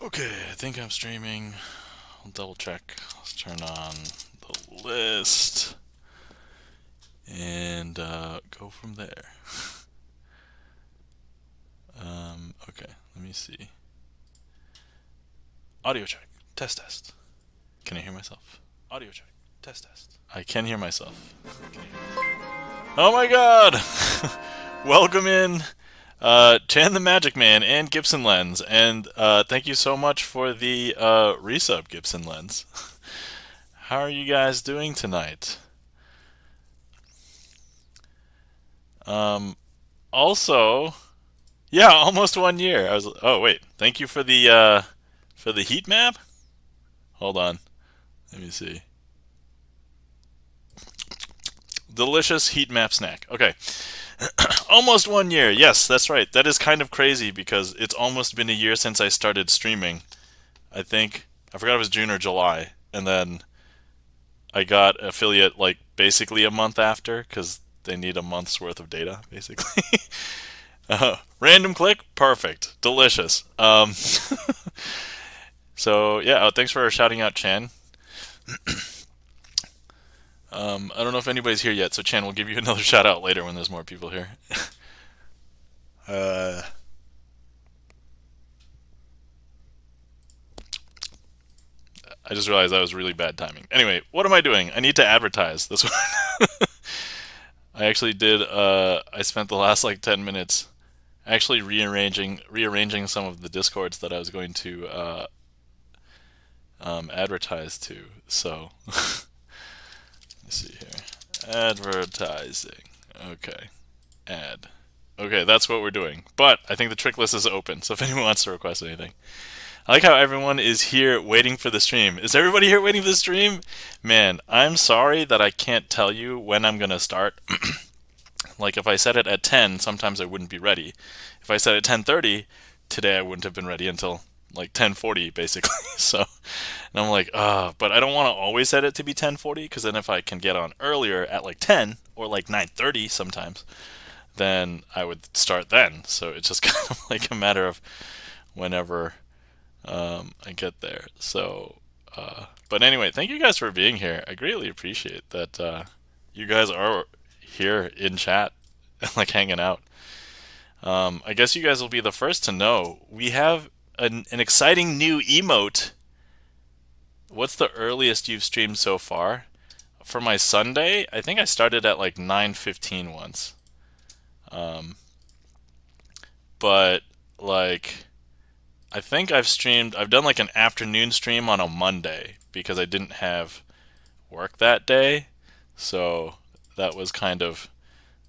Okay, I think I'm streaming. I'll double check. Let's turn on the list and go from there. Okay, let me see. Audio check. Test test. Can I hear myself? Audio check. Test test. I can hear myself. Can you hear myself? Oh my god! Welcome in, Chan the Magic Man and Gibson Lens, and thank you so much for the resub, Gibson Lens. How are you guys doing tonight? Also, yeah, almost 1 year. Oh wait, thank you for the heat map. Hold on, let me see. Delicious heat map snack. Okay, almost 1 year. Yes, that's right. That is kind of crazy because it's almost been a year since I started streaming. I think I forgot it was June or July, and then I got affiliate like basically a month after because they need a month's worth of data basically. Random click, perfect, delicious. So yeah, thanks for shouting out Chan. I don't know if anybody's here yet, so Chan will give you another shout out later when there's more people here. uh, I just realized that was really bad timing. Anyway, what am I doing? I need to advertise. That's what I actually did. I spent the last like 10 minutes actually rearranging some of the discords that I was going to advertise to. So let's see here. Advertising. Okay. Add. Okay, that's what we're doing. But I think the trick list is open, so if anyone wants to request anything. I like how everyone is here waiting for the stream. Is everybody here waiting for the stream? Man, I'm sorry that I can't tell you when I'm going to start. Like if I set it at 10, sometimes I wouldn't be ready. If I set it at 10:30, today I wouldn't have been ready until like 10:40 basically. So, and I'm like, but I don't want to always set it to be 10:40 because then if I can get on earlier at like 10 or like 9:30 sometimes, then I would start then. So it's just kind of like a matter of whenever I get there. So, but anyway, thank you guys for being here. I greatly appreciate that you guys are here in chat and like hanging out. I guess you guys will be the first to know we have an exciting new emote. What's the earliest you've streamed so far? For my Sunday, I think I started at like 9:15 once. But like I think I've done like an afternoon stream on a Monday because I didn't have work that day. So that was kind of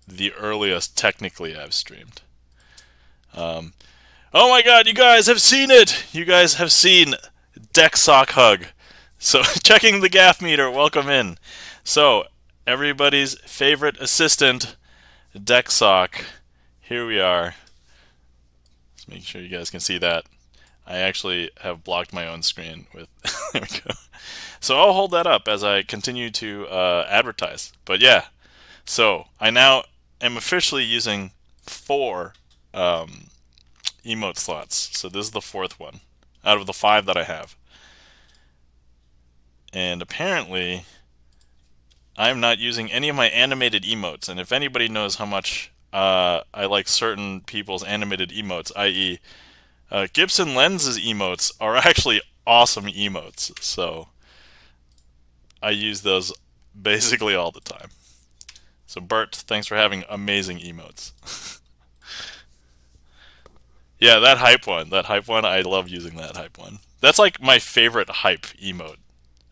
the earliest technically I've streamed. Oh my god, you guys have seen it! You guys have seen Deck Sock Hug. So checking the gaff meter, welcome in. So everybody's favorite assistant, Deck Sock. Here we are. Let's make sure you guys can see that. I actually have blocked my own screen with. There we go. So I'll hold that up as I continue to advertise. But yeah, so I now am officially using 4 emote slots. So this is the 4th one out of the 5 that I have. And apparently, I'm not using any of my animated emotes. And if anybody knows how much I like certain people's animated emotes, i.e., Gibson Lens's emotes are actually awesome emotes. So I use those basically all the time. So Bert, thanks for having amazing emotes. Yeah, that hype one, I love using that hype one. That's like my favorite hype emote,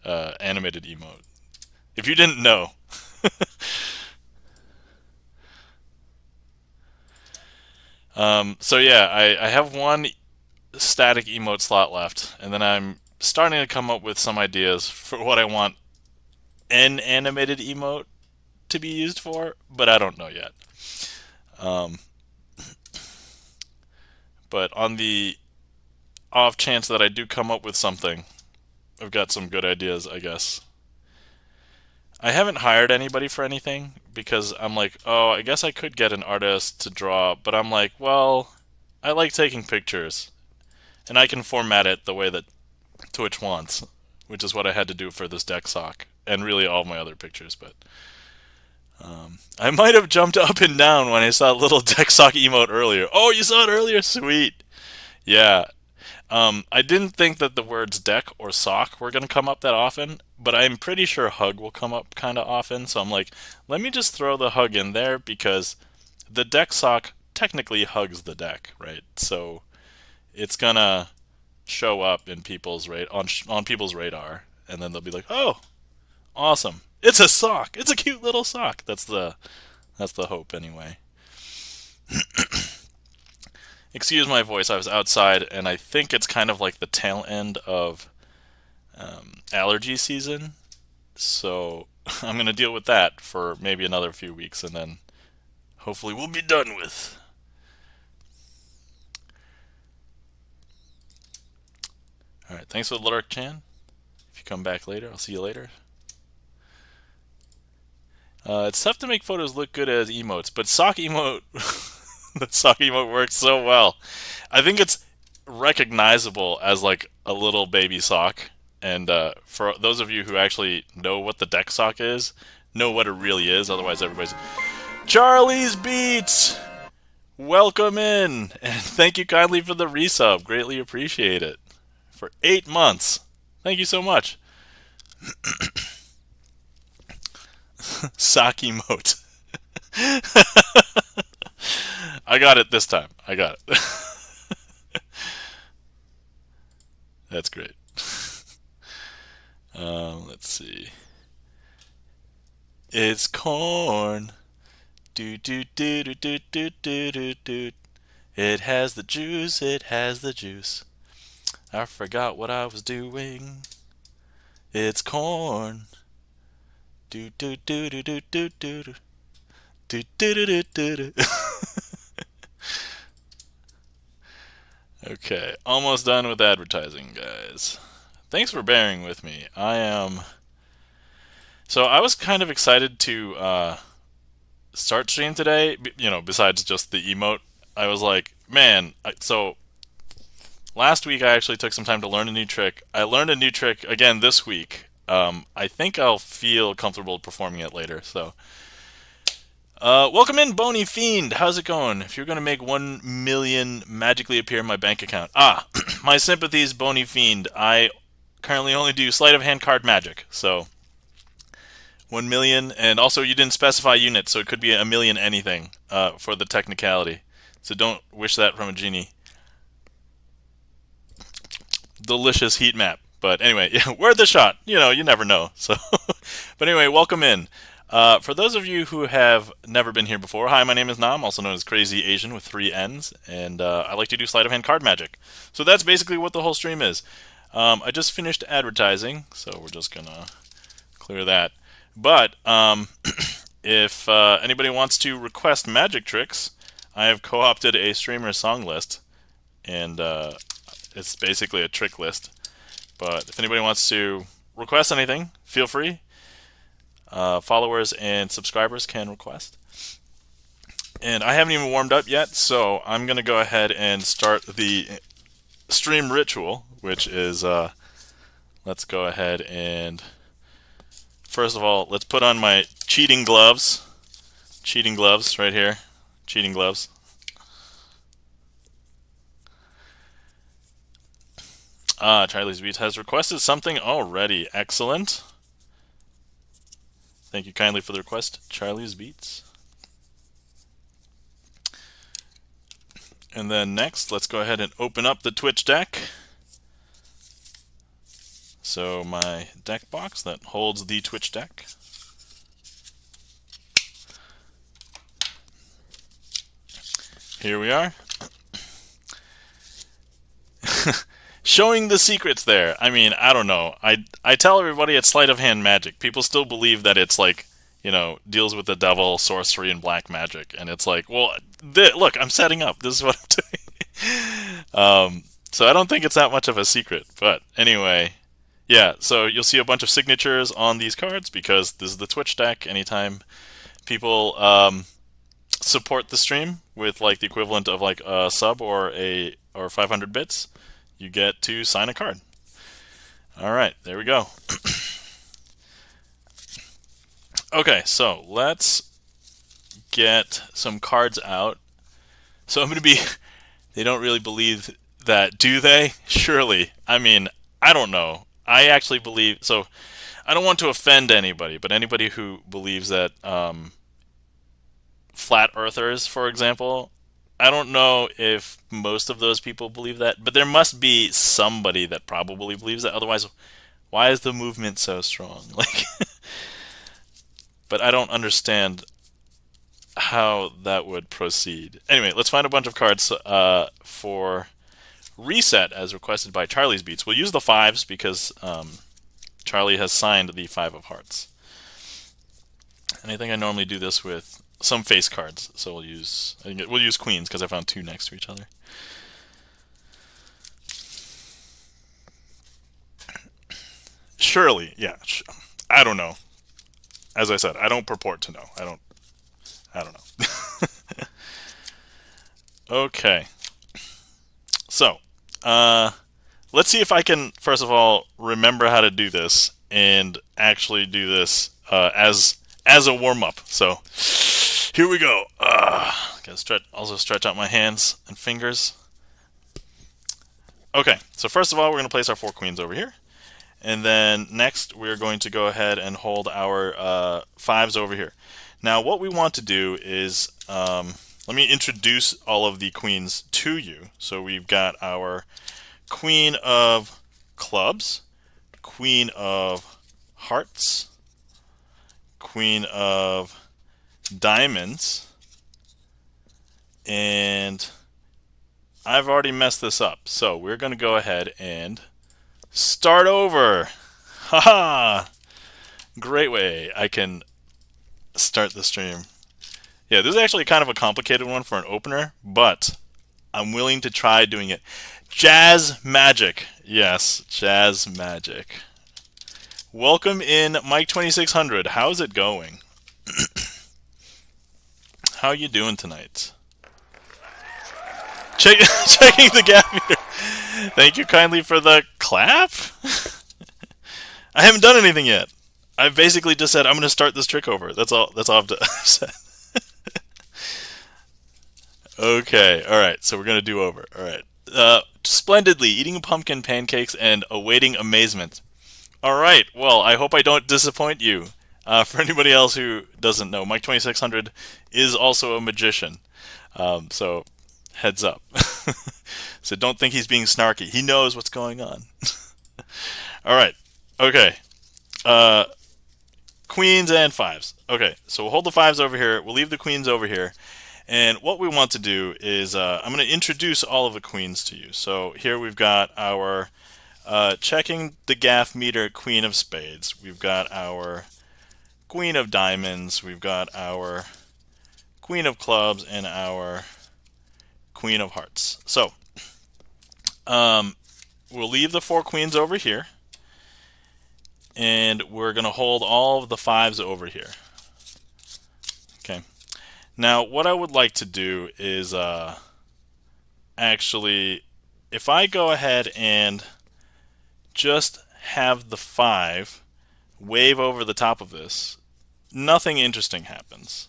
animated emote. If you didn't know. So yeah, I have one static emote slot left, and then I'm starting to come up with some ideas for what I want an animated emote to be used for, but I don't know yet. But on the off chance that I do come up with something, I've got some good ideas, I guess. I haven't hired anybody for anything because I'm like, oh, I guess I could get an artist to draw, but I'm like, well, I like taking pictures. and I can format it the way that Twitch wants, which is what I had to do for this deck sock, and really all my other pictures, but I might have jumped up and down when I saw little deck sock emote earlier. Oh, you saw it earlier? Sweet. Yeah. I didn't think that the words deck or sock were going to come up that often, but I'm pretty sure hug will come up kind of often, so I'm like, let me just throw the hug in there because the deck sock technically hugs the deck, right? So it's going to show up in people's on people's radar, and then they'll be like, "Oh, awesome! It's a sock. It's a cute little sock." That's the hope, anyway. Excuse my voice. I was outside, and I think it's kind of like the tail end of allergy season, so I'm gonna deal with that for maybe another few weeks, and then hopefully we'll be done with. All right, thanks for the lurk, Chan. If you come back later, I'll see you later. It's tough to make photos look good as emotes, but sock emote, the sock emote works so well. I think it's recognizable as like a little baby sock, and for those of you who actually know what the deck sock is, know what it really is. Otherwise, everybody's Charlie's Beats. Welcome in, and thank you kindly for the resub. Greatly appreciate it. For 8 months. Thank you so much. Sock emote. I got it this time. I got it. That's great. Let's see. It's corn. Do do do do do do do do do. It has the juice. It has the juice. I forgot what I was doing. It's corn. Do do do do do do do do do do do do do. Okay, almost done with advertising, guys. Thanks for bearing with me. So I was kind of excited to start stream today. Besides just the emote, I was like, man. So last week I actually took some time to learn a new trick. I learned a new trick again this week. I think I'll feel comfortable performing it later. So, welcome in, Bony Fiend. How's it going? If you're going to make 1 million magically appear in my bank account. My sympathies, Bony Fiend. I currently only do sleight of hand card magic. So, 1 million. And also, you didn't specify units, so it could be a million anything for the technicality. So, don't wish that from a genie. Delicious heat map. But anyway, worth the shot. You never know. So, but anyway, welcome in. For those of you who have never been here before, hi, my name is Nam, also known as Crazy Asian with 3 N's, and I like to do sleight of hand card magic. So that's basically what the whole stream is. I just finished advertising, so we're just gonna clear that. But if anybody wants to request magic tricks, I have co-opted a StreamerSonglist, and it's basically a trick list. But if anybody wants to request anything, feel free. Followers and subscribers can request. And I haven't even warmed up yet, so I'm going to go ahead and start the stream ritual, which is, let's go ahead and, first of all, let's put on my cheating gloves. Cheating gloves right here. Cheating gloves. Charlie's Beats has requested something already. Excellent. Thank you kindly for the request, Charlie's Beats. And then next, let's go ahead and open up the Twitch deck. So my deck box that holds the Twitch deck. Here we are. Showing the secrets there. I mean, I don't know. I tell everybody it's sleight of hand magic. People still believe that it's like, deals with the devil, sorcery, and black magic. And it's like, well, look, I'm setting up. This is what I'm doing. So I don't think it's that much of a secret. But anyway, yeah. So you'll see a bunch of signatures on these cards because this is the Twitch deck. Anytime people support the stream with like the equivalent of like a sub or 500 bits, you get to sign a card. All right, there we go. Okay, so let's get some cards out. So I'm going to be, they don't really believe that, do they? Surely. I mean, I don't know. I actually believe, so I don't want to offend anybody, but anybody who believes that flat earthers, for example, I don't know if most of those people believe that, but there must be somebody that probably believes that. Otherwise, why is the movement so strong? Like, but I don't understand how that would proceed. Anyway, let's find a bunch of cards for reset as requested by Charlie's Beats. We'll use the fives because Charlie has signed the 5 of hearts. And I think I normally do this with some face cards, so we'll use queens because I found 2 next to each other. Surely, yeah. I don't know. As I said, I don't purport to know. I don't know. Okay. So, let's see if I can, first of all, remember how to do this and actually do this as a warm-up. So, here we go. Gotta also stretch out my hands and fingers. Okay, so first of all, we're going to place our 4 queens over here. And then next, we're going to go ahead and hold our 5s over here. Now, what we want to do is, let me introduce all of the queens to you. So we've got our queen of clubs, queen of hearts, queen of diamonds, and I've already messed this up. So we're going to go ahead and start over. Haha! Great way I can start the stream. Yeah, this is actually kind of a complicated one for an opener, but I'm willing to try doing it. Jazz Magic. Yes, Jazz Magic. Welcome in, Mike2600. How's it going? How you doing tonight? Checking the gap meter. Thank you kindly for the clap. I haven't done anything yet. I've basically just said I'm going to start this trick over. That's all I've said. Okay, all right. So we're going to do over. All right. Splendidly eating pumpkin pancakes and awaiting amazement. All right. Well, I hope I don't disappoint you. For anybody else who doesn't know, Mike2600 is also a magician. So heads up. So don't think he's being snarky. He knows what's going on. All right. Okay. Queens and 5s. Okay, so we'll hold the 5s over here. We'll leave the queens over here. And what we want to do is I'm going to introduce all of the queens to you. So here we've got our checking the gaff meter queen of spades. We've got our queen of diamonds. We've got our queen of clubs and our queen of hearts. So we'll leave the 4 queens over here. And we're going to hold all of the 5s over here. Okay. Now, what I would like to do is actually, if I go ahead and just have the 5 wave over the top of this, nothing interesting happens.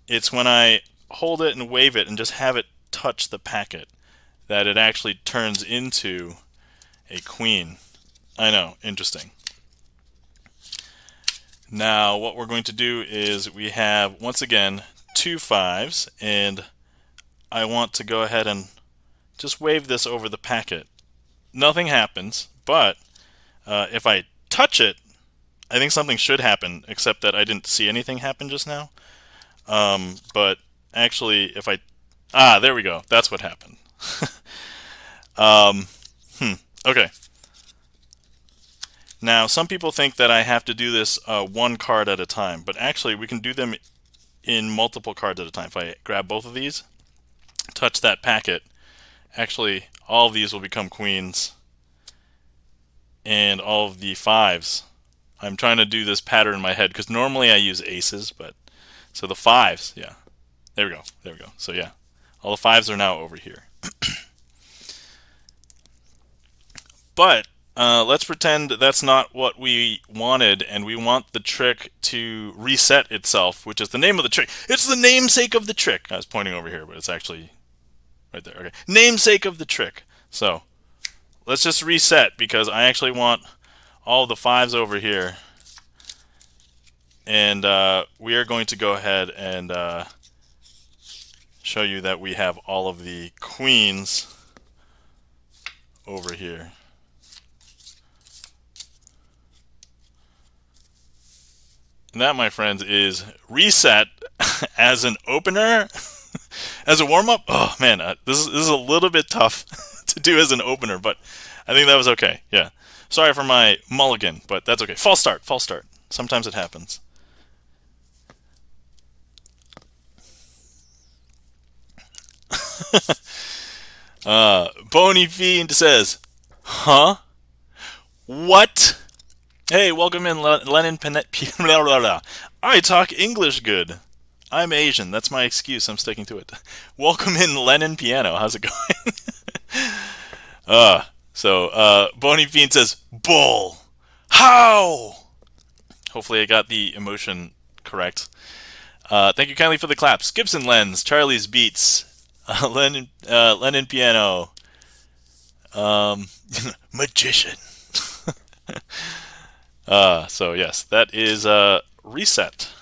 It's when I hold it and wave it and just have it touch the packet that it actually turns into a queen. I know, interesting. Now what we're going to do is we have, once again, 2 5s, and I want to go ahead and just wave this over the packet. Nothing happens, but if I touch it, I think something should happen, except that I didn't see anything happen just now. But actually, if I... there we go. That's what happened. Okay. Now, some people think that I have to do this 1 card at a time, but actually we can do them in multiple cards at a time. If I grab both of these, touch that packet, actually all of these will become queens, and all of the 5s. I'm trying to do this pattern in my head, because normally I use aces, but... So the 5s, yeah. There we go, there we go. So yeah, all the 5s are now over here. But let's pretend that's not what we wanted, and we want the trick to reset itself, which is the name of the trick. It's the namesake of the trick. I was pointing over here, but it's actually right there. Okay, namesake of the trick. So let's just reset, because I actually want all the 5s over here. And we are going to go ahead and show you that we have all of the queens over here. And that, my friends, is reset as an opener, as a warm-up. Oh man, this is a little bit tough to do as an opener, but I think that was okay. Yeah, sorry for my mulligan, but that's okay. False start, false start. Sometimes it happens. Bony Fiend says, huh? What? Hey, welcome in, Lennon I talk English good. I'm Asian. That's my excuse. I'm sticking to it. Welcome in, Lennon Piano. How's it going? Bony Fiend says, bull. How? Hopefully I got the emotion correct. Thank you kindly for the claps. Gibson Lens, Charlie's Beats, Lennon Piano, Magician. So yes, that is reset.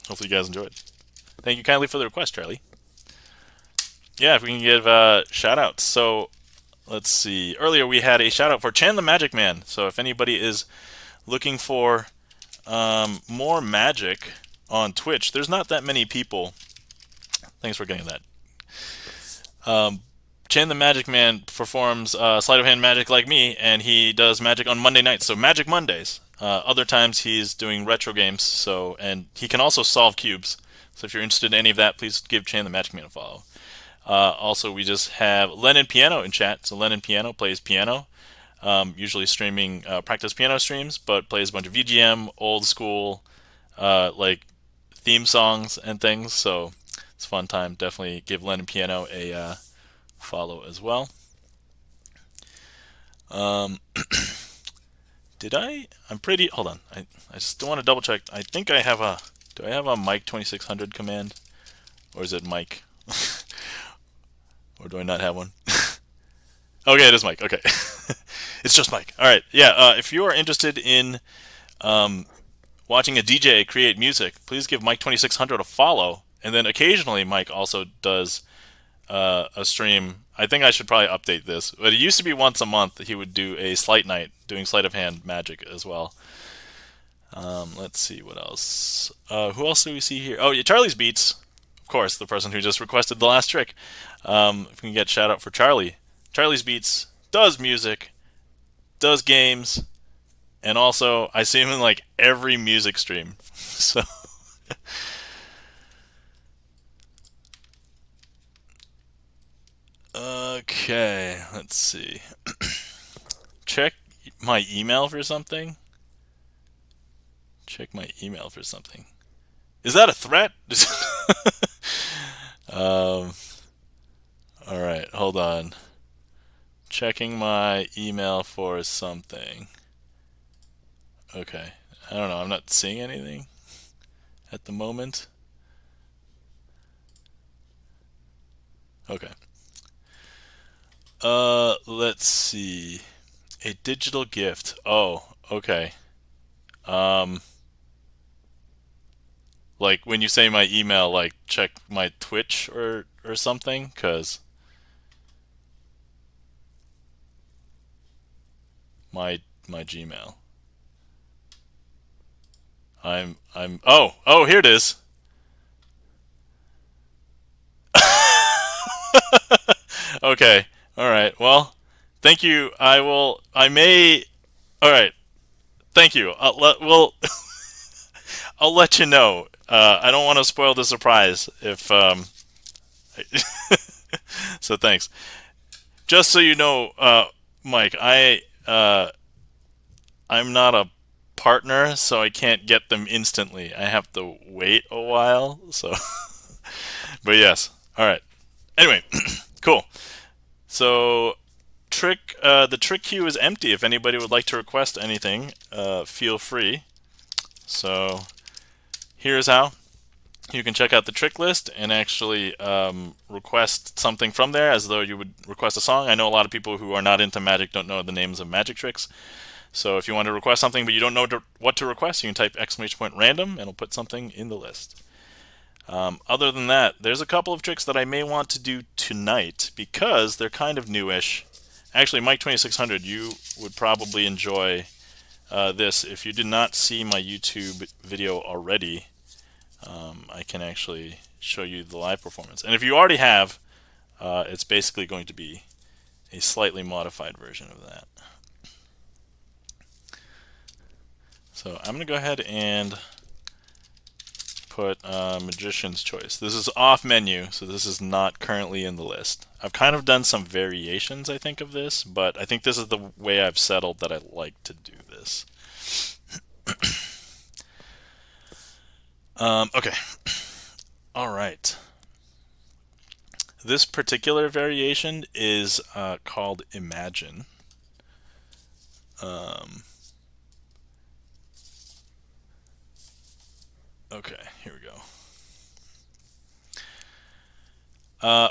Hopefully you guys enjoyed. Thank you kindly for the request, Charlie. Yeah, if we can give shout outs. So let's see. Earlier we had a shout out for Chan the Magic Man. So if anybody is looking for more magic on Twitch, there's not that many people. Thanks for getting that. Chan the Magic Man performs sleight of hand magic like me, and he does magic on Monday nights, so Magic Mondays. Other times he's doing retro games, and he can also solve cubes. So if you're interested in any of that, please give Chan the Magic Man a follow. Also, we just have Lennon Piano in chat. So Lennon Piano plays piano, usually streaming practice piano streams, but plays a bunch of VGM, old school, like theme songs and things. So it's a fun time. Definitely give Lennon Piano a follow as well. I'm pretty, hold on. I just want to double check. I think I have do I have a mic 2600 command? Or is it mic? Or do I not have one? Okay, it is mic. Okay. It's just mic. All right. Yeah, if you are interested in watching a DJ create music, please give Mike 2600 a follow. And then occasionally Mike also does a stream. I think I should probably update this, but it used to be once a month that he would do a sleight night, doing sleight of hand magic as well. Let's see what else. Who else do we see here? Oh yeah, Charlie's Beats, of course, the person who just requested the last trick. If we can get shout out for Charlie. Charlie's Beats does music, does games, and also I see him in like every music stream. So. Okay, let's see. Check my email for something. Check my email for something. Is that a threat? Alright, hold on. Checking my email for something. Okay, I don't know, I'm not seeing anything at the moment. Okay. Let's see. A digital gift. Oh, okay. Like when you say my email, like check my Twitch or something, 'cause my Gmail. Oh, here it is. Okay. All right. Well, thank you. I may. All right. Thank you. I'll let you know. I don't want to spoil the surprise if. So thanks. Just so you know, Mike, I'm not a partner, so I can't get them instantly. I have to wait a while. So, but yes. All right. Anyway, cool. So, trick queue is empty. If anybody would like to request anything, feel free. So here's how. You can check out the trick list and actually request something from there as though you would request a song. I know a lot of people who are not into magic don't know the names of magic tricks. So if you want to request something but you don't know what to request, you can type !random and it'll put something in the list. Other than that, there's a couple of tricks that I may want to do tonight because they're kind of newish. Actually, Mike2600, you would probably enjoy this. If you did not see my YouTube video already, I can actually show you the live performance. And if you already have, it's basically going to be a slightly modified version of that. So I'm going to go ahead and put Magician's Choice. This is off menu, so this is not currently in the list. I've kind of done some variations, I think, of this, but I think this is the way I've settled that I like to do this. Okay. All right. This particular variation is called Imagine. Okay, here we go.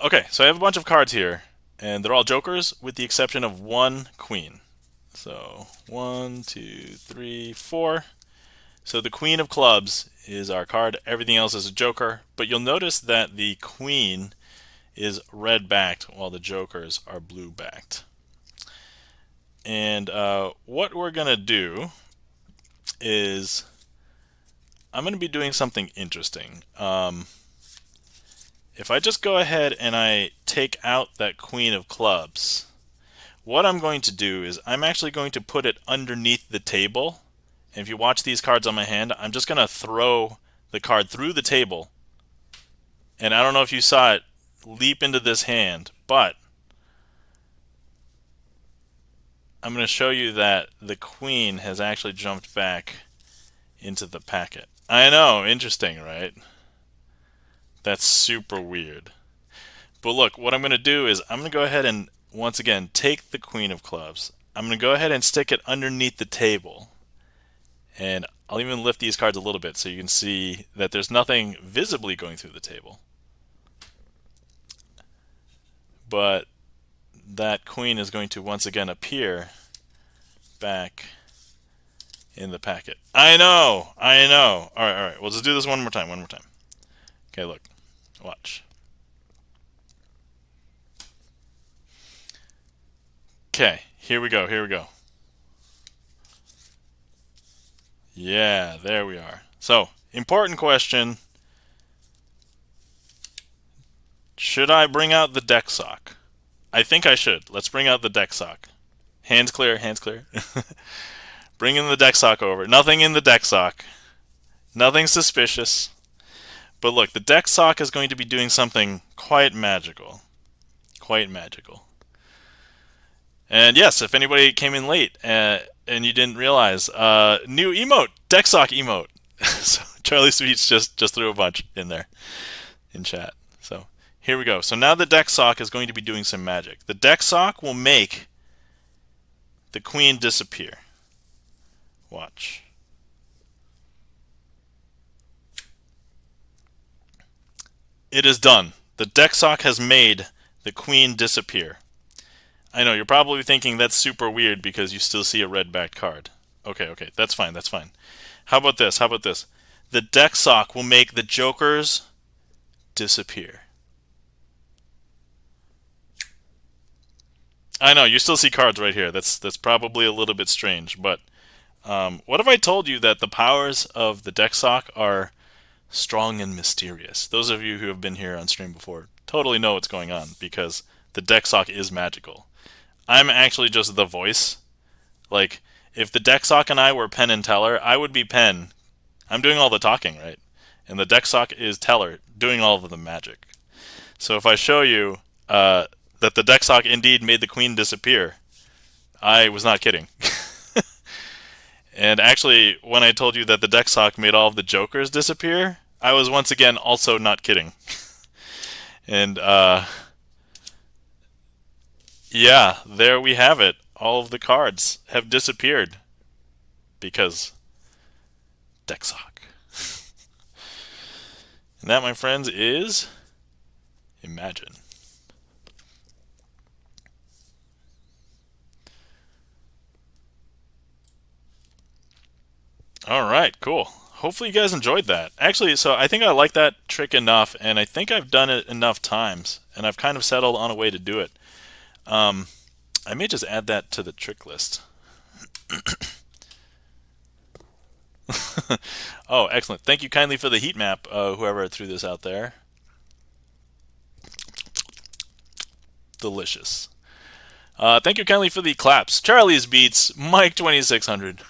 Okay, so I have a bunch of cards here, and they're all jokers with the exception of one queen. So 1, 2, 3, 4. So the Queen of Clubs is our card. Everything else is a joker, but you'll notice that the queen is red backed while the jokers are blue backed. And what we're going to do is I'm going to be doing something interesting. If I just go ahead and I take out that Queen of Clubs, what I'm going to do is I'm actually going to put it underneath the table. And if you watch these cards on my hand, I'm just going to throw the card through the table. And I don't know if you saw it leap into this hand, but I'm going to show you that the queen has actually jumped back into the packet. I know, interesting, right? That's super weird. But look, what I'm going to do is I'm going to go ahead and, once again, take the Queen of Clubs. I'm going to go ahead and stick it underneath the table. And I'll even lift these cards a little bit so you can see that there's nothing visibly going through the table. But that queen is going to once again appear back in the packet. I know, I know. All right. We'll just do this one more time, Okay, look, watch. Okay, here we go. Yeah, there we are. So, important question. Should I bring out the deck sock? I think I should. Let's bring out the deck sock. Hands clear. Bring in the deck sock over. Nothing in the deck sock. Nothing suspicious. But look, the deck sock is going to be doing something quite magical. And yes, if anybody came in late and you didn't realize, new emote, deck sock emote. So Charlie Sweets just threw a bunch in there in chat. So here we go. So now the deck sock is going to be doing some magic. The deck sock will make the queen disappear. Watch. It is done. The deck sock has made the queen disappear. I know, you're probably thinking that's super weird because you still see a red-backed card. Okay, that's fine. How about this? The deck sock will make the jokers disappear. I know, you still see cards right here. That's probably a little bit strange, but what if I told you that the powers of the deck sock are strong and mysterious? Those of you who have been here on stream before totally know what's going on because the deck sock is magical. I'm actually just the voice. Like, if the deck sock and I were Penn and Teller, I would be Penn. I'm doing all the talking, right? And the deck sock is Teller, doing all of the magic. So if I show you that the deck sock indeed made the queen disappear, I was not kidding. And actually, when I told you that the deck sock made all of the jokers disappear, I was once again also not kidding. And Yeah, there we have it. All of the cards have disappeared because Dexoc. And that, my friends, is Imagine. All right, cool. Hopefully you guys enjoyed that. Actually, so I think I like that trick enough, and I think I've done it enough times, and I've kind of settled on a way to do it. Um, I may just add that to the trick list. Oh, excellent. Thank you kindly for the heat map, whoever threw this out there. Delicious. Thank you kindly for the claps. Charlie's Beats, Mike 2600,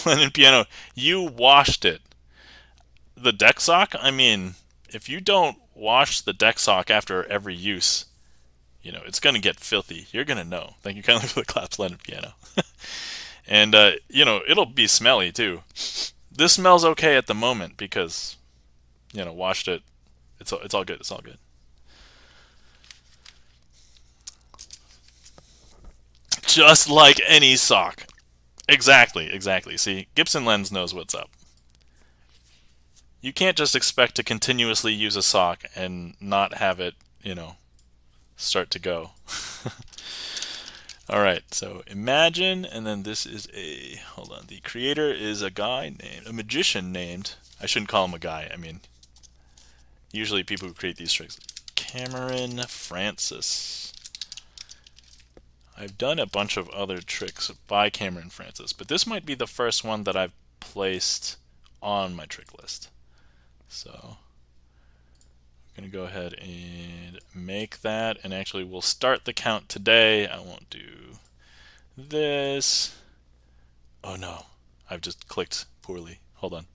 Lennon Piano. You washed it. The deck sock? I mean, if you don't wash the deck sock after every use, it's going to get filthy. You're going to know. Thank you kindly for the claps, Lennon Piano. And, it'll be smelly too. This smells okay at the moment because, washed it. It's all good. It's all good. Just like any sock. Exactly, exactly. See, Gibson Lens knows what's up. You can't just expect to continuously use a sock and not have it, start to go. All right, so Imagine, and then this is hold on. The creator is a magician named, I shouldn't call him a guy. I mean, usually people who create these tricks. Cameron Francis. I've done a bunch of other tricks by Cameron Francis, but this might be the first one that I've placed on my trick list. So I'm going to go ahead and make that, and actually we'll start the count today. I won't do this. Oh no, I've just clicked poorly. Hold on.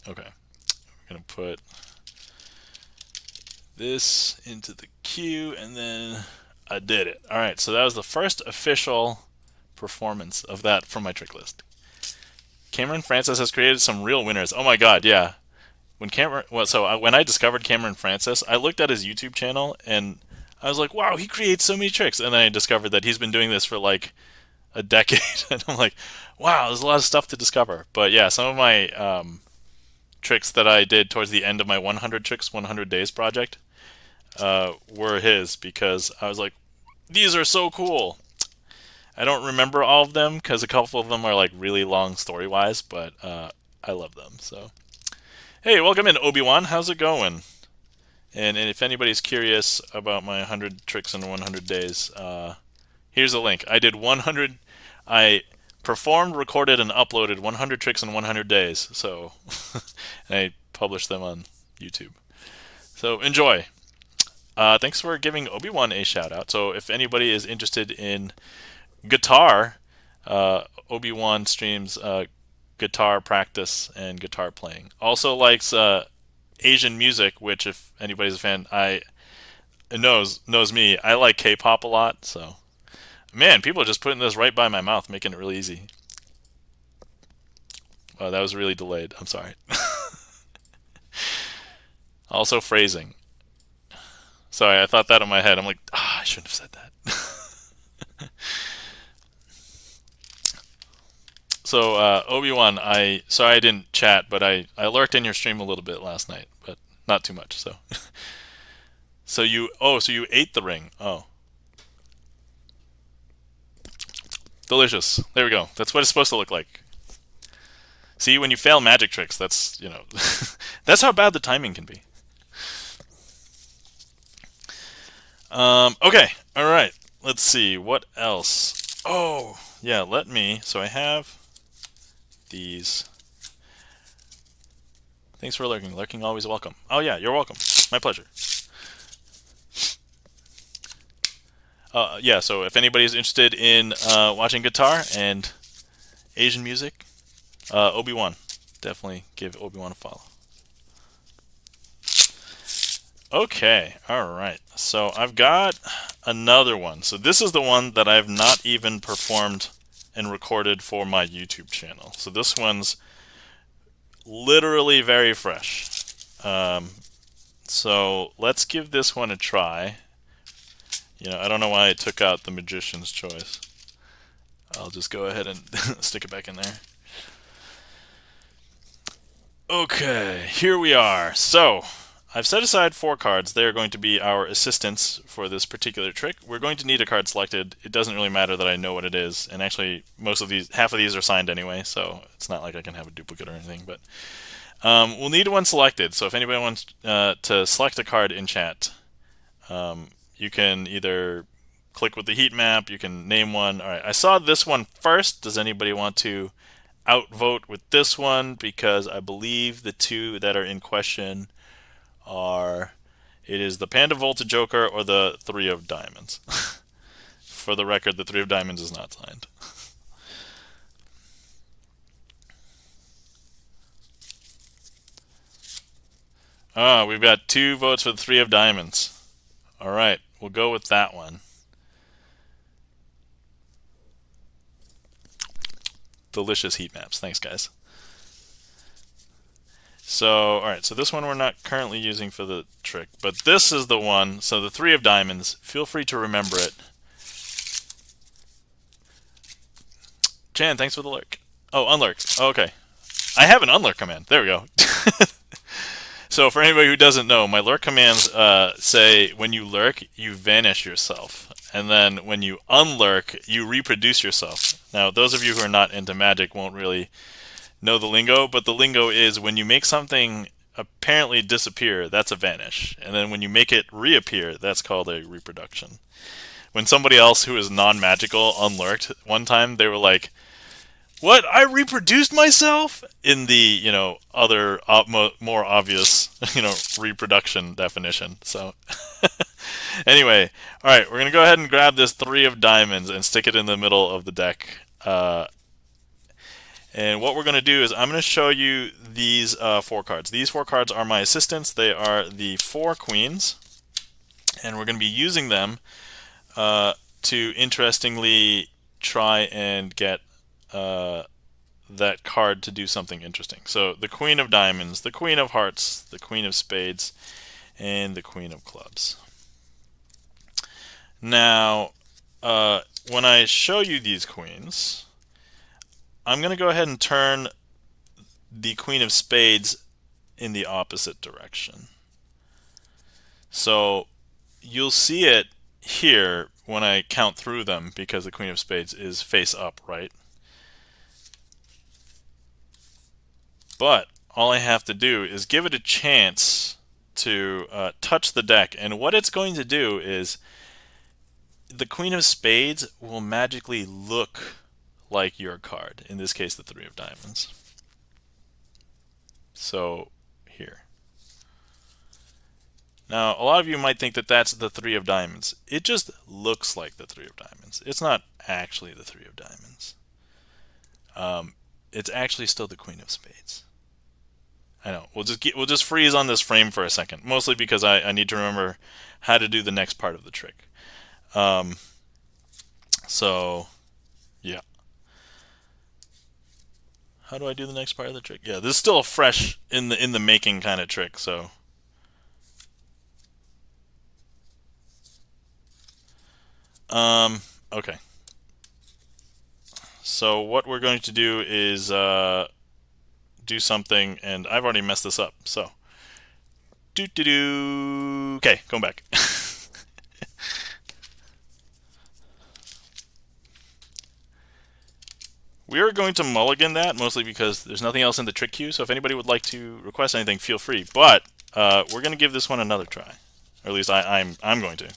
Okay, we're going to put this into the queue, and then I did it. All right, so that was the first official performance of that from my trick list. Cameron Francis has created some real winners. Oh my god, yeah. When I discovered Cameron Francis, I looked at his YouTube channel and I was like, wow, he creates so many tricks. And then I discovered that he's been doing this for like a decade, and I'm like, wow, there's a lot of stuff to discover. But yeah, some of my tricks that I did towards the end of my 100 tricks 100 days project were his, because I was like, these are so cool. I don't remember all of them because a couple of them are like really long story wise, but I love them. So hey, welcome in, Obi-Wan. How's it going? And if anybody's curious about my 100 tricks in 100 days, here's a link. I performed, recorded, and uploaded 100 tricks in 100 days. So and I published them on YouTube. So enjoy. Thanks for giving Obi-Wan a shout out. So if anybody is interested in guitar, Obi-Wan streams guitar practice and guitar playing. Also likes Asian music, which if anybody's a fan, knows me. I like K-pop a lot, so man, people are just putting this right by my mouth, making it really easy. Oh, that was really delayed. I'm sorry. Also phrasing. Sorry, I thought that in my head. I'm like, I shouldn't have said that. So Obi-Wan, sorry I didn't chat, but I lurked in your stream a little bit last night, but not too much. So so you ate the ring. Oh, delicious. There we go. That's what it's supposed to look like. See, when you fail magic tricks, that's that's how bad the timing can be. Okay, all right. Let's see what else. Oh yeah, so I have these. Thanks for lurking. Lurking always welcome. Oh yeah, you're welcome. My pleasure. Yeah, so if anybody's interested in watching guitar and Asian music, Obi-Wan. Definitely give Obi-Wan a follow. Okay, alright. So I've got another one. So this is the one that I've not even performed and recorded for my YouTube channel. So this one's literally very fresh. So let's give this one a try. You know, I don't know why I took out the Magician's Choice. I'll just go ahead and stick it back in there. Okay, here we are. So, I've set aside 4 cards. They are going to be our assistants for this particular trick. We're going to need a card selected. It doesn't really matter that I know what it is. And actually, half of these are signed anyway, so it's not like I can have a duplicate or anything. But we'll need one selected. So if anybody wants to select a card in chat, you can either click with the heat map, you can name one. All right, I saw this one first. Does anybody want to outvote with this one? Because I believe the 2 that are in question are, it is the Panda Volta Joker or the 3 of Diamonds. For the record, the 3 of Diamonds is not signed. We've got 2 votes for the 3 of Diamonds. All right, we'll go with that one. Delicious heat maps. Thanks, guys. So, alright, so this one we're not currently using for the trick, but this is the one. So the 3 of Diamonds, feel free to remember it. Jan, thanks for the lurk. Oh, unlurk. Oh, okay. I have an unlurk command. There we go. So for anybody who doesn't know, my lurk commands say when you lurk, you vanish yourself. And then when you unlurk, you reproduce yourself. Now, those of you who are not into magic won't really know the lingo, but the lingo is when you make something apparently disappear, that's a vanish. And then when you make it reappear, that's called a reproduction. When somebody else who is non-magical unlurked one time, they were like, "What? I reproduced myself?" In the, you know, other more obvious, you know, reproduction definition. So anyway, all right, we're going to go ahead and grab this 3 of Diamonds and stick it in the middle of the deck. And what we're going to do is I'm going to show you these 4 cards. These 4 cards are my assistants. They are the 4 queens. And we're going to be using them to interestingly try and get that card to do something interesting. So the Queen of Diamonds, the Queen of Hearts, the Queen of Spades, and the Queen of Clubs. Now, when I show you these queens, I'm going to go ahead and turn the Queen of Spades in the opposite direction. So you'll see it here when I count through them because the Queen of Spades is face up, right? But all I have to do is give it a chance to touch the deck, and what it's going to do is the Queen of Spades will magically look like your card, in this case the 3 of Diamonds. So here. Now a lot of you might think that that's the 3 of Diamonds. It just looks like the 3 of Diamonds. It's not actually the 3 of Diamonds. It's actually still the Queen of Spades. I know. We'll just freeze on this frame for a second, mostly because I need to remember how to do the next part of the trick. So yeah. How do I do the next part of the trick? Yeah, this is still a fresh in the making kind of trick, so okay. So what we're going to do is do something, and I've already messed this up. So okay, going back. We are going to mulligan that, mostly because there's nothing else in the trick queue, so if anybody would like to request anything, feel free. But we're going to give this one another try. Or at least I'm going to.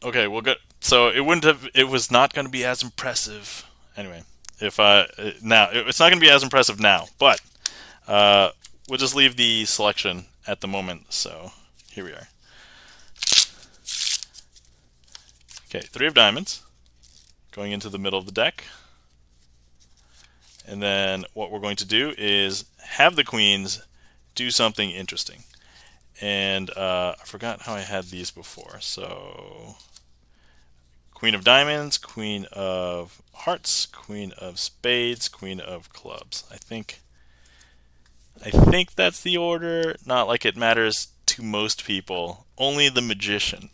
Okay, we'll go. So it was not going to be as impressive. Anyway, it's not going to be as impressive now, but we'll just leave the selection at the moment, so here we are. Okay, 3 of Diamonds going into the middle of the deck. And then what we're going to do is have the queens do something interesting. And I forgot how I had these before. So Queen of diamonds, queen of hearts, queen of spades, queen of clubs. I think that's the order. Not like it matters to most people. Only the magician.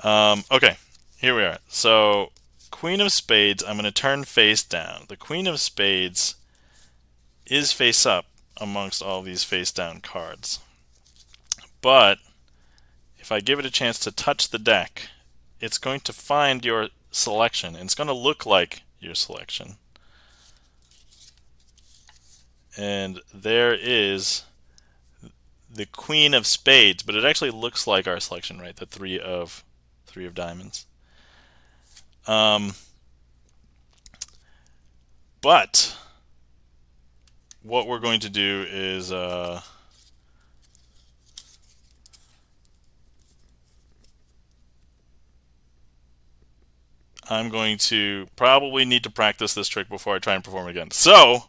Okay, here we are. So, queen of spades, I'm going to turn face down. The queen of spades is face up amongst all these face down cards. But if I give it a chance to touch the deck, it's going to find your selection, and it's going to look like your selection. And there is the queen of spades, but it actually looks like our selection, right? The three of diamonds. But what we're going to do is I'm going to probably need to practice this trick before I try and perform it again. So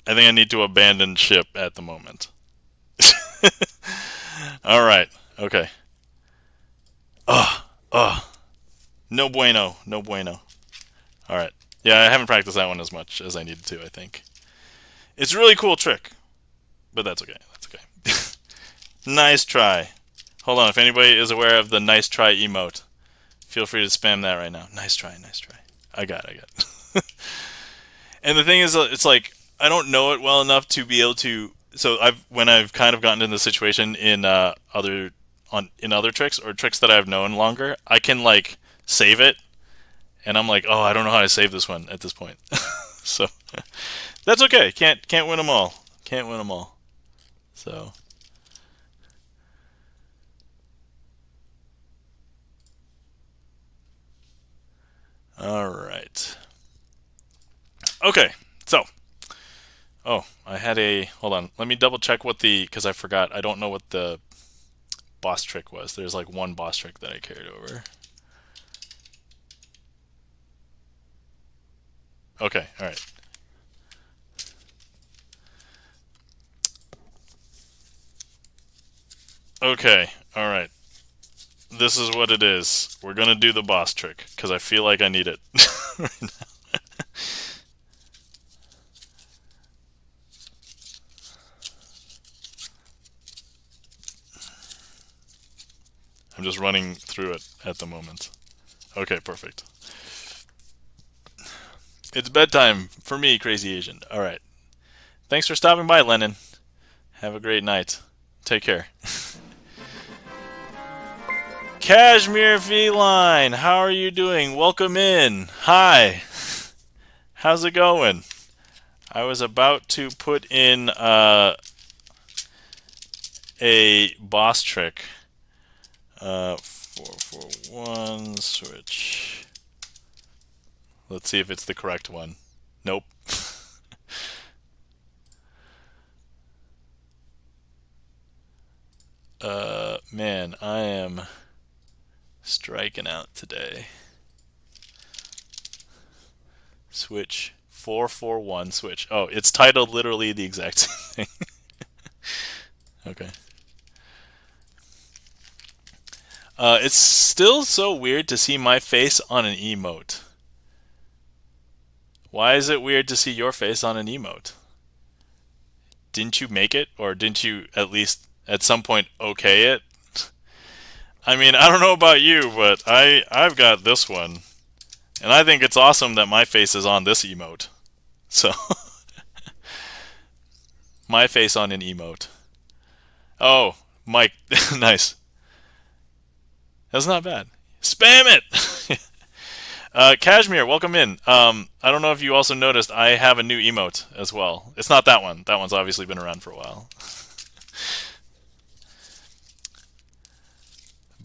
I think I need to abandon ship at the moment. All right. Okay. No bueno. No bueno. All right. Yeah, I haven't practiced that one as much as I needed to, I think. It's a really cool trick, but that's okay. That's okay. Nice try. Hold on. If anybody is aware of the nice try emote, feel free to spam that right now. Nice try. Nice try. I got it. And the thing is, it's like, I don't know it well enough to be able to. So when I've kind of gotten into the situation in other tricks or tricks that I've known longer, I can like save it, and I'm like, oh, I don't know how to save this one at this point. So that's okay. Can't win them all. Can't win them all. So. All right. Okay. So. Oh, I had a. Hold on. Let me double check because I forgot. I don't know what the boss trick was. There's like one boss trick that I carried over. Okay. All right. Okay. All right. This is what it is. We're gonna do the boss trick because I feel like I need it right now. I'm just running through it at the moment. Okay, perfect. It's bedtime for me, Crazy Asian. All right. Thanks for stopping by, Lennon. Have a great night. Take care. Cashmere Feline, how are you doing? Welcome in. Hi. How's it going? I was about to put in a boss trick. 441 switch. Let's see if it's the correct one. Nope. Man, I am striking out today. Switch 441 switch. Oh, it's titled literally the exact same thing. Okay. It's still so weird to see my face on an emote. Why is it weird to see your face on an emote? Didn't you make it? Or didn't you at least at some point okay it? I mean, I don't know about you, but I've got this one. And I think it's awesome that my face is on this emote. So, my face on an emote. Oh, Mike, nice. That's not bad. Spam it! Cashmere, welcome in. I don't know if you also noticed, I have a new emote as well. It's not that one. That one's obviously been around for a while.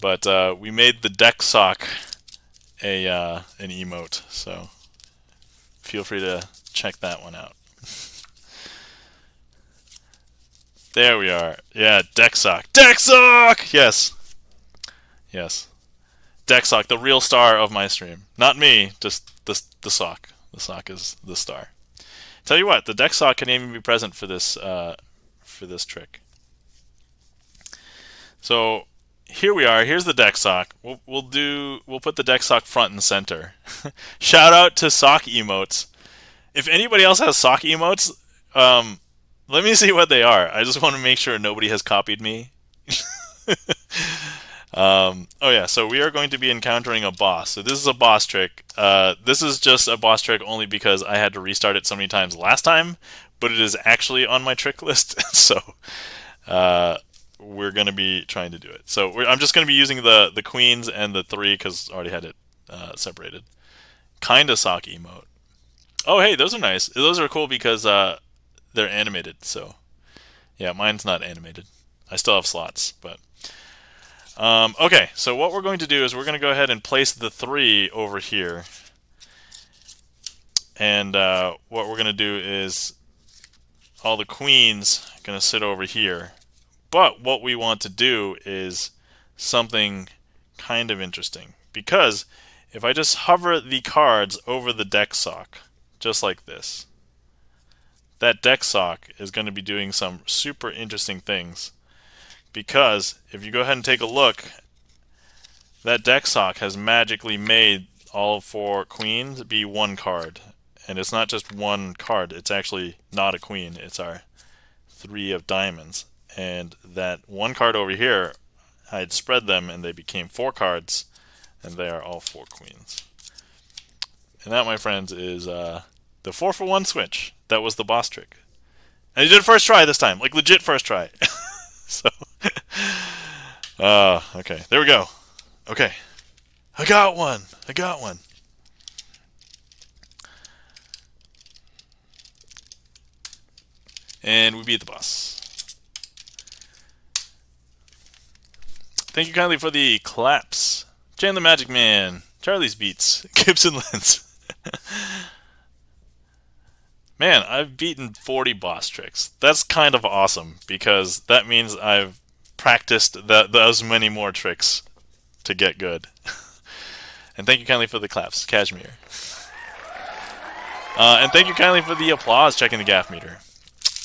But we made the deck sock an emote, so feel free to check that one out. There we are. Yeah, deck sock. Deck sock! Yes. Yes. Deck sock, the real star of my stream. Not me, just the sock. The sock is the star. Tell you what, the deck sock can even be present for this trick. So here we are. Here's the deck sock. We'll put the deck sock front and center. Shout out to sock emotes. If anybody else has sock emotes, let me see what they are. I just want to make sure nobody has copied me. Oh yeah, so we are going to be encountering a boss. So this is a boss trick. This is just a boss trick only because I had to restart it so many times last time, but it is actually on my trick list. So we're going to be trying to do it. So I'm just going to be using the queens and the 3 because I already had it separated. Kinda sock emote. Oh hey, those are nice. Those are cool because they're animated. So yeah, mine's not animated. I still have slots, but okay. So what we're going to do is we're going to go ahead and place the 3 over here, and what we're going to do is all the queens are going to sit over here. But what we want to do is something kind of interesting, because if I just hover the cards over the deck sock, just like this, that deck sock is going to be doing some super interesting things. Because if you go ahead and take a look, that deck sock has magically made all 4 queens be 1 card. And it's not just 1 card, it's actually not a queen, it's our 3 of diamonds. And that 1 card over here, I had spread them and they became 4 cards, and they are all 4 queens. And that, my friends, is the 4-for-1 switch. That was the boss trick. And he did it first try this time, like legit first try. So, okay, there we go. Okay, I got one. And we beat the boss. Thank you kindly for the claps. Jan the Magic Man, Charlie's Beats, Gibson Lens. Man, I've beaten 40 boss tricks. That's kind of awesome, because that means I've practiced those many more tricks to get good. And thank you kindly for the claps, Cashmere. And thank you kindly for the applause, checking the gaff meter.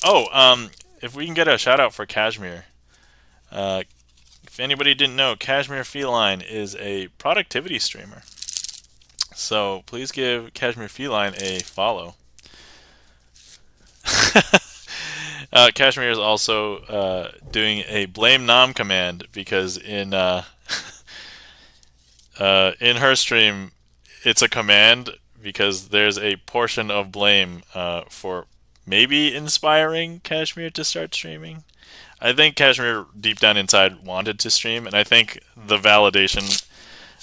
Oh, if we can get a shout out for Cashmere. If anybody didn't know, Cashmere Feline is a productivity streamer. So please give Cashmere Feline a follow. Cashmere is also doing a blame Nam command, because in her stream it's a command because there's a portion of blame for maybe inspiring Cashmere to start streaming. I think Cashmere deep down inside wanted to stream, and I think the validation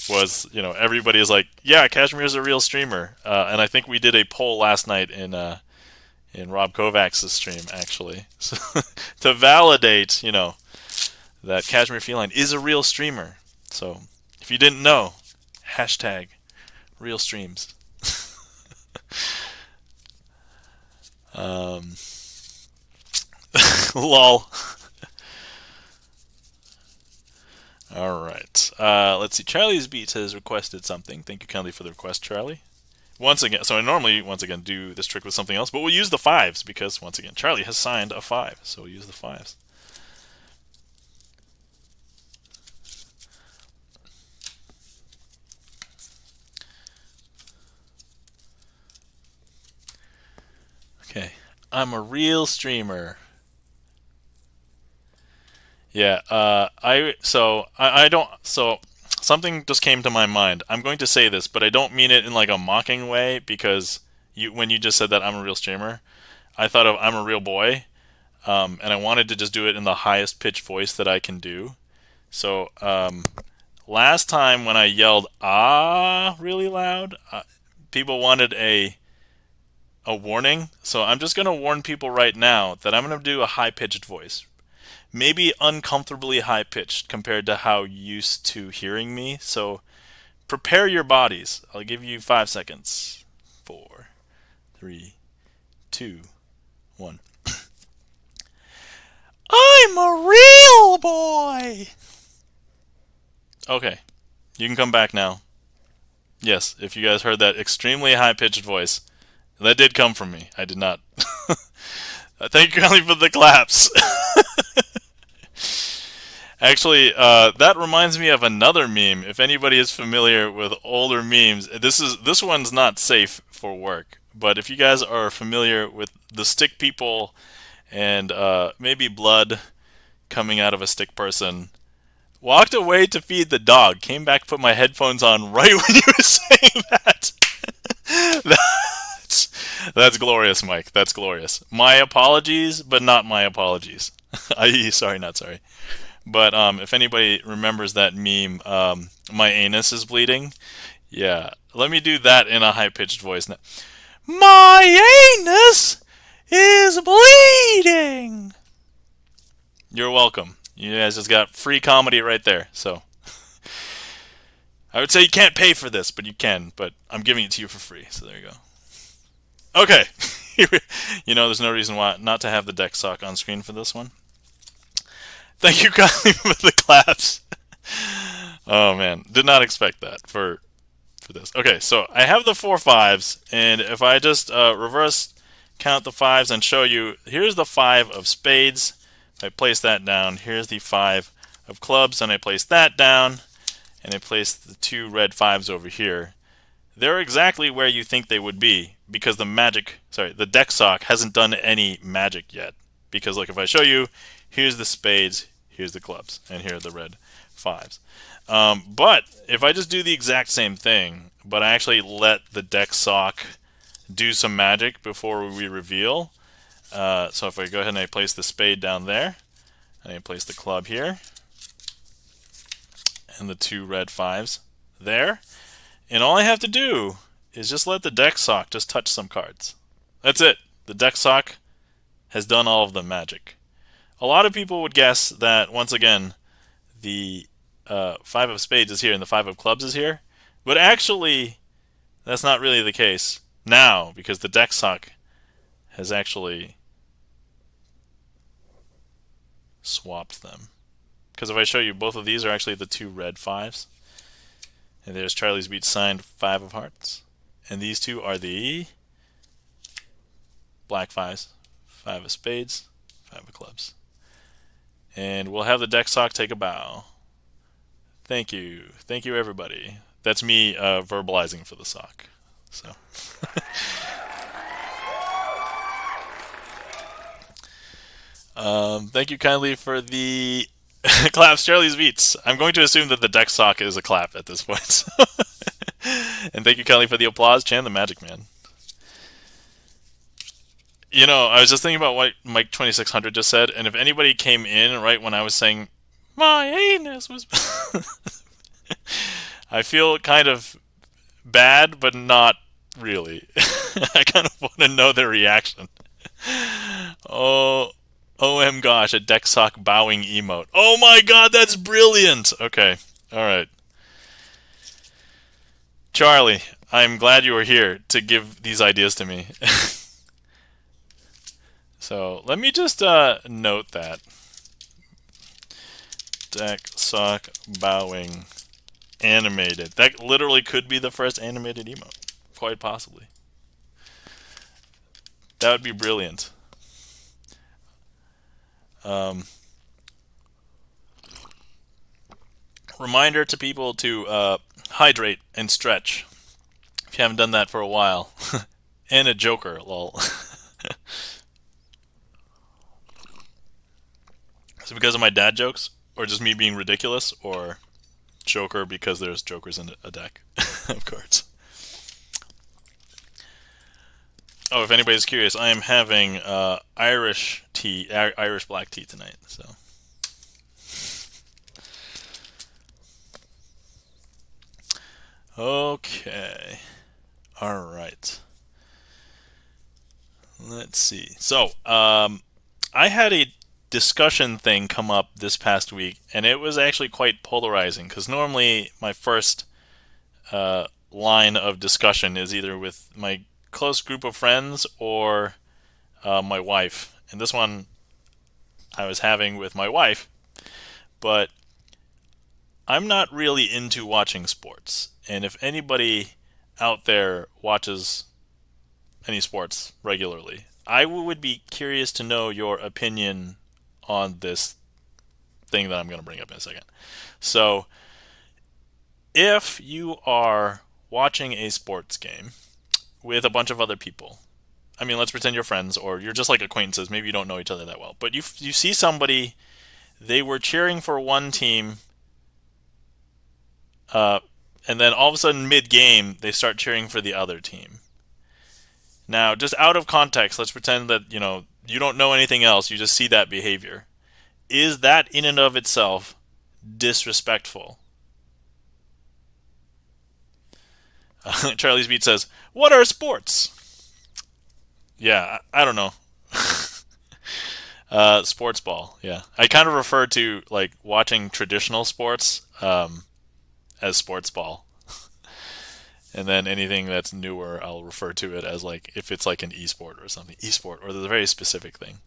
was, everybody is like, yeah, Cashmere is a real streamer. And I think we did a poll last night in Rob Kovacs' stream, actually, so, to validate, that Cashmere Feline is a real streamer. So if you didn't know, hashtag real streams. Lol. Alright. Let's see. Charlie's Beats has requested something. Thank you kindly for the request, Charlie. Once again, so I normally, do this trick with something else, but we'll use the 5s because, once again, Charlie has signed a 5, so we'll use the 5s. Okay. I'm a real streamer. Yeah, something just came to my mind. I'm going to say this, but I don't mean it in like a mocking way, because when you just said that I'm a real streamer, I thought of I'm a real boy, and I wanted to just do it in the highest pitched voice that I can do. So last time when I yelled "ah" really loud, people wanted a warning. So I'm just going to warn people right now that I'm going to do a high pitched voice. Maybe uncomfortably high-pitched compared to how used to hearing me. So prepare your bodies. I'll give you 5 seconds. 4, 3, 2, 1. I'm a real boy! Okay. You can come back now. Yes, if you guys heard that extremely high-pitched voice. That did come from me. I did not. Thank you kindly for the claps. Actually, that reminds me of another meme. If anybody is familiar with older memes, this one's not safe for work. But if you guys are familiar with the stick people and maybe blood coming out of a stick person, walked away to feed the dog, came back, put my headphones on right when you were saying that. That's glorious, Mike. That's glorious. My apologies, but not my apologies. I.e., sorry, not sorry. But if anybody remembers that meme, my anus is bleeding. Yeah, let me do that in a high-pitched voice now. My anus is bleeding. You're welcome. You guys just got free comedy right there. So I would say you can't pay for this, but you can. But I'm giving it to you for free. So there you go. Okay. There's no reason why not to have the deck sock on screen for this one. Thank you kindly for the claps. Oh man, did not expect that for this. Okay, so I have the 4 5s, and if I just reverse count the 5s and show you, here's the 5 of spades. If I place that down, here's the 5 of clubs, and I place that down, and I place the 2 red 5s over here. They're exactly where you think they would be, because the deck sock hasn't done any magic yet. Because like if I show you, here's the spades, here's the clubs, and here are the red 5s. But if I just do the exact same thing, but I actually let the deck sock do some magic before we reveal. So if I go ahead and I place the spade down there, and I place the club here, and the 2 red 5s there, and all I have to do is just let the deck sock just touch some cards. That's it. The deck sock has done all of the magic. A lot of people would guess that, once again, the 5 of spades is here and the 5 of clubs is here. But actually, that's not really the case now, because the deck sock has actually swapped them. Because if I show you, both of these are actually the 2 red 5s. And there's Charlie's Beach signed 5 of hearts. And these two are the black 5s. 5 of spades, 5 of clubs. And we'll have the deck sock take a bow. Thank you. Thank you, everybody. That's me verbalizing for the sock. So. Thank you kindly for the claps, Charlie's Beats. I'm going to assume that the deck sock is a clap at this point. And thank you kindly for the applause, Chan the Magic Man. I was just thinking about what Mike 2600 just said, and if anybody came in right when I was saying, my anus was... I feel kind of bad, but not really. I kind of want to know their reaction. Oh, OM gosh, a deck sock bowing emote. Oh my god, that's brilliant! Okay, alright. Charlie, I'm glad you were here to give these ideas to me. So, let me just note that. Deck sock bowing animated. That literally could be the first animated emote. Quite possibly. That would be brilliant. Reminder to people to hydrate and stretch if you haven't done that for a while. And a joker, lol. Is it because of my dad jokes? Or just me being ridiculous? Or joker because there's jokers in a deck of cards? Oh, if anybody's curious, I am having Irish black tea tonight. So, okay, all right. Let's see. So, I had a discussion thing come up this past week, and it was actually quite polarizing. Because normally my first line of discussion is either with my close group of friends or my wife, and this one I was having with my wife, but I'm not really into watching sports, and if anybody out there watches any sports regularly, I would be curious to know your opinion on this thing that I'm going to bring up in a second. So, if you are watching a sports game with a bunch of other people, I mean, let's pretend you're friends or you're just like acquaintances. Maybe you don't know each other that well, but you see somebody, they were cheering for one team, and then all of a sudden mid-game they start cheering for the other team. Now, just out of context, let's pretend that you don't know anything else. You just see that behavior. Is that in and of itself disrespectful? Charlie's Beat says, "What are sports?" Yeah, I don't know. Sports ball. Yeah, I kind of refer to like watching traditional sports as sports ball, and then anything that's newer, I'll refer to it as like if it's like an esport or something, esport or there's a very specific thing.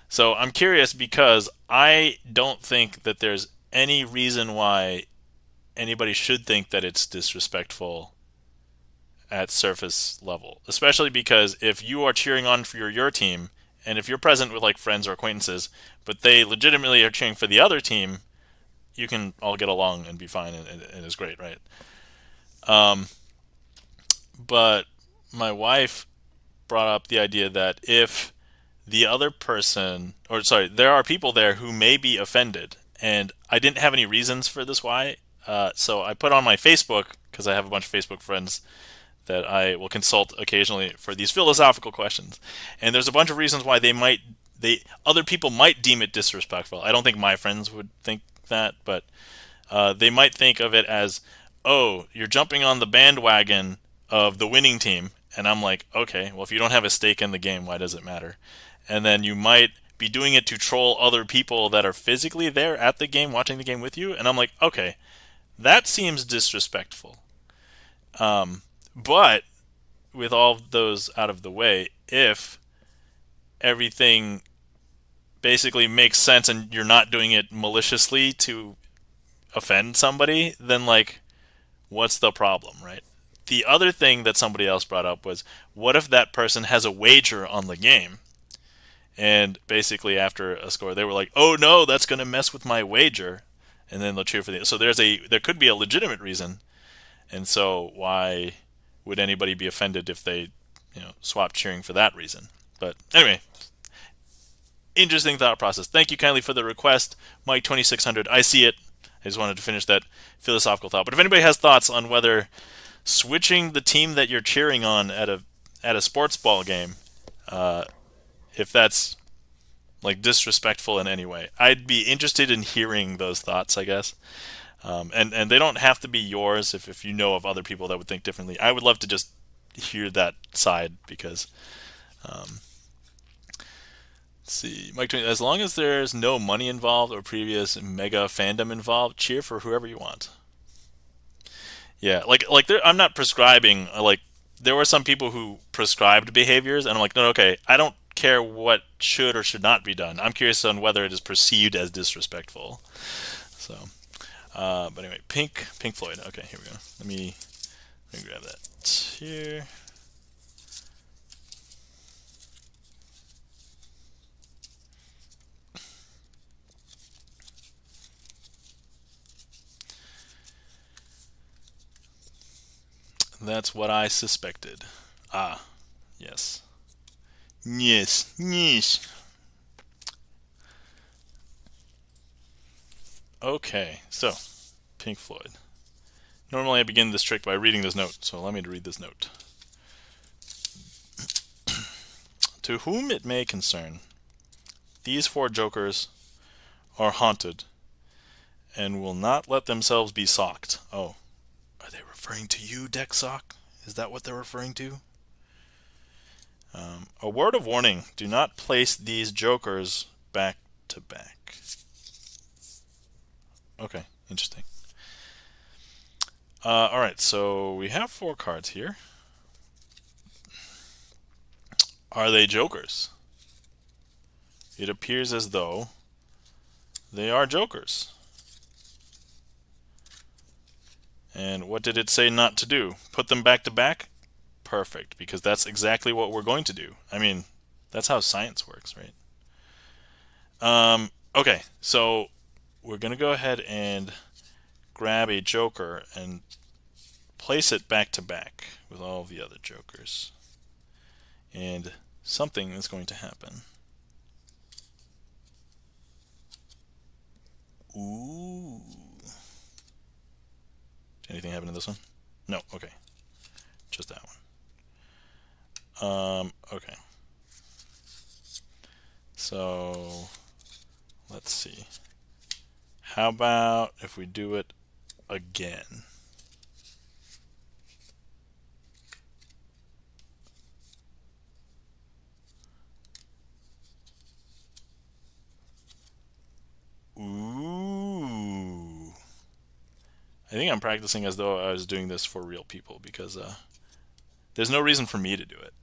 So I'm curious because I don't think that there's any reason why anybody should think that it's disrespectful at surface level, especially because if you are cheering on for your team, and if you're present with like friends or acquaintances, but they legitimately are cheering for the other team, you can all get along and be fine, and it's great, right? But my wife brought up the idea that if the other person, or sorry, there are people there who may be offended, and I didn't have any reasons for this why, so I put on my Facebook, because I have a bunch of Facebook friends that I will consult occasionally for these philosophical questions, and there's a bunch of reasons why other people might deem it disrespectful. I don't think my friends would think that, but they might think of it as, oh, you're jumping on the bandwagon of the winning team, and I'm like, okay, well, if you don't have a stake in the game, why does it matter? And then you might be doing it to troll other people that are physically there at the game, watching the game with you, and I'm like, okay, that seems disrespectful. But with all those out of the way, if everything basically makes sense and you're not doing it maliciously to offend somebody, then like, what's the problem, right? The other thing that somebody else brought up was, what if that person has a wager on the game? And basically after a score, they were like, oh no, that's going to mess with my wager. And then they'll cheer for the... So there could be a legitimate reason. And so why would anybody be offended if they swap cheering for that reason? But anyway, interesting thought process. Thank you kindly for the request, Mike 2600. I see it. I just wanted to finish that philosophical thought. But if anybody has thoughts on whether switching the team that you're cheering on at a sports ball game, if that's like disrespectful in any way, I'd be interested in hearing those thoughts, I guess. And they don't have to be yours if you know of other people that would think differently. I would love to just hear that side because, let's see, Mike, as long as there's no money involved or previous mega fandom involved, cheer for whoever you want. Yeah, like I'm not prescribing. Like there were some people who prescribed behaviors, and I'm like, no, okay, I don't care what should or should not be done. I'm curious on whether it is perceived as disrespectful. So. But anyway, Pink Floyd. Okay, here we go. Let me grab that here. That's what I suspected. Ah, yes. Yes. Okay, so, Pink Floyd. Normally I begin this trick by reading this note, so allow me to read this note. To whom it may concern, these four jokers are haunted and will not let themselves be socked. Oh, are they referring to you, Dexsock? Is that what they're referring to? A word of warning, do not place these jokers back to back. Okay, interesting. Alright, so we have 4 cards here. Are they jokers? It appears as though they are jokers. And what did it say not to do? Put them back to back? Perfect, because that's exactly what we're going to do. I mean, that's how science works, right? Okay, so we're going to go ahead and grab a joker and place it back to back with all the other jokers. And something is going to happen. Ooh. Did anything happen to this one? No, okay. Just that one. Okay. So, let's see. How about if we do it again? Ooh. I think I'm practicing as though I was doing this for real people because there's no reason for me to do it.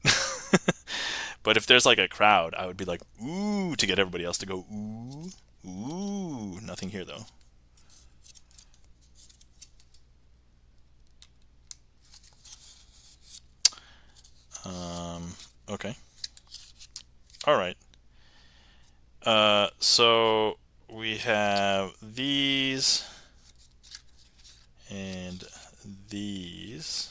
But if there's like a crowd, I would be like, ooh, to get everybody else to go, ooh, ooh. Nothing here though. Okay. All right. So we have these and these.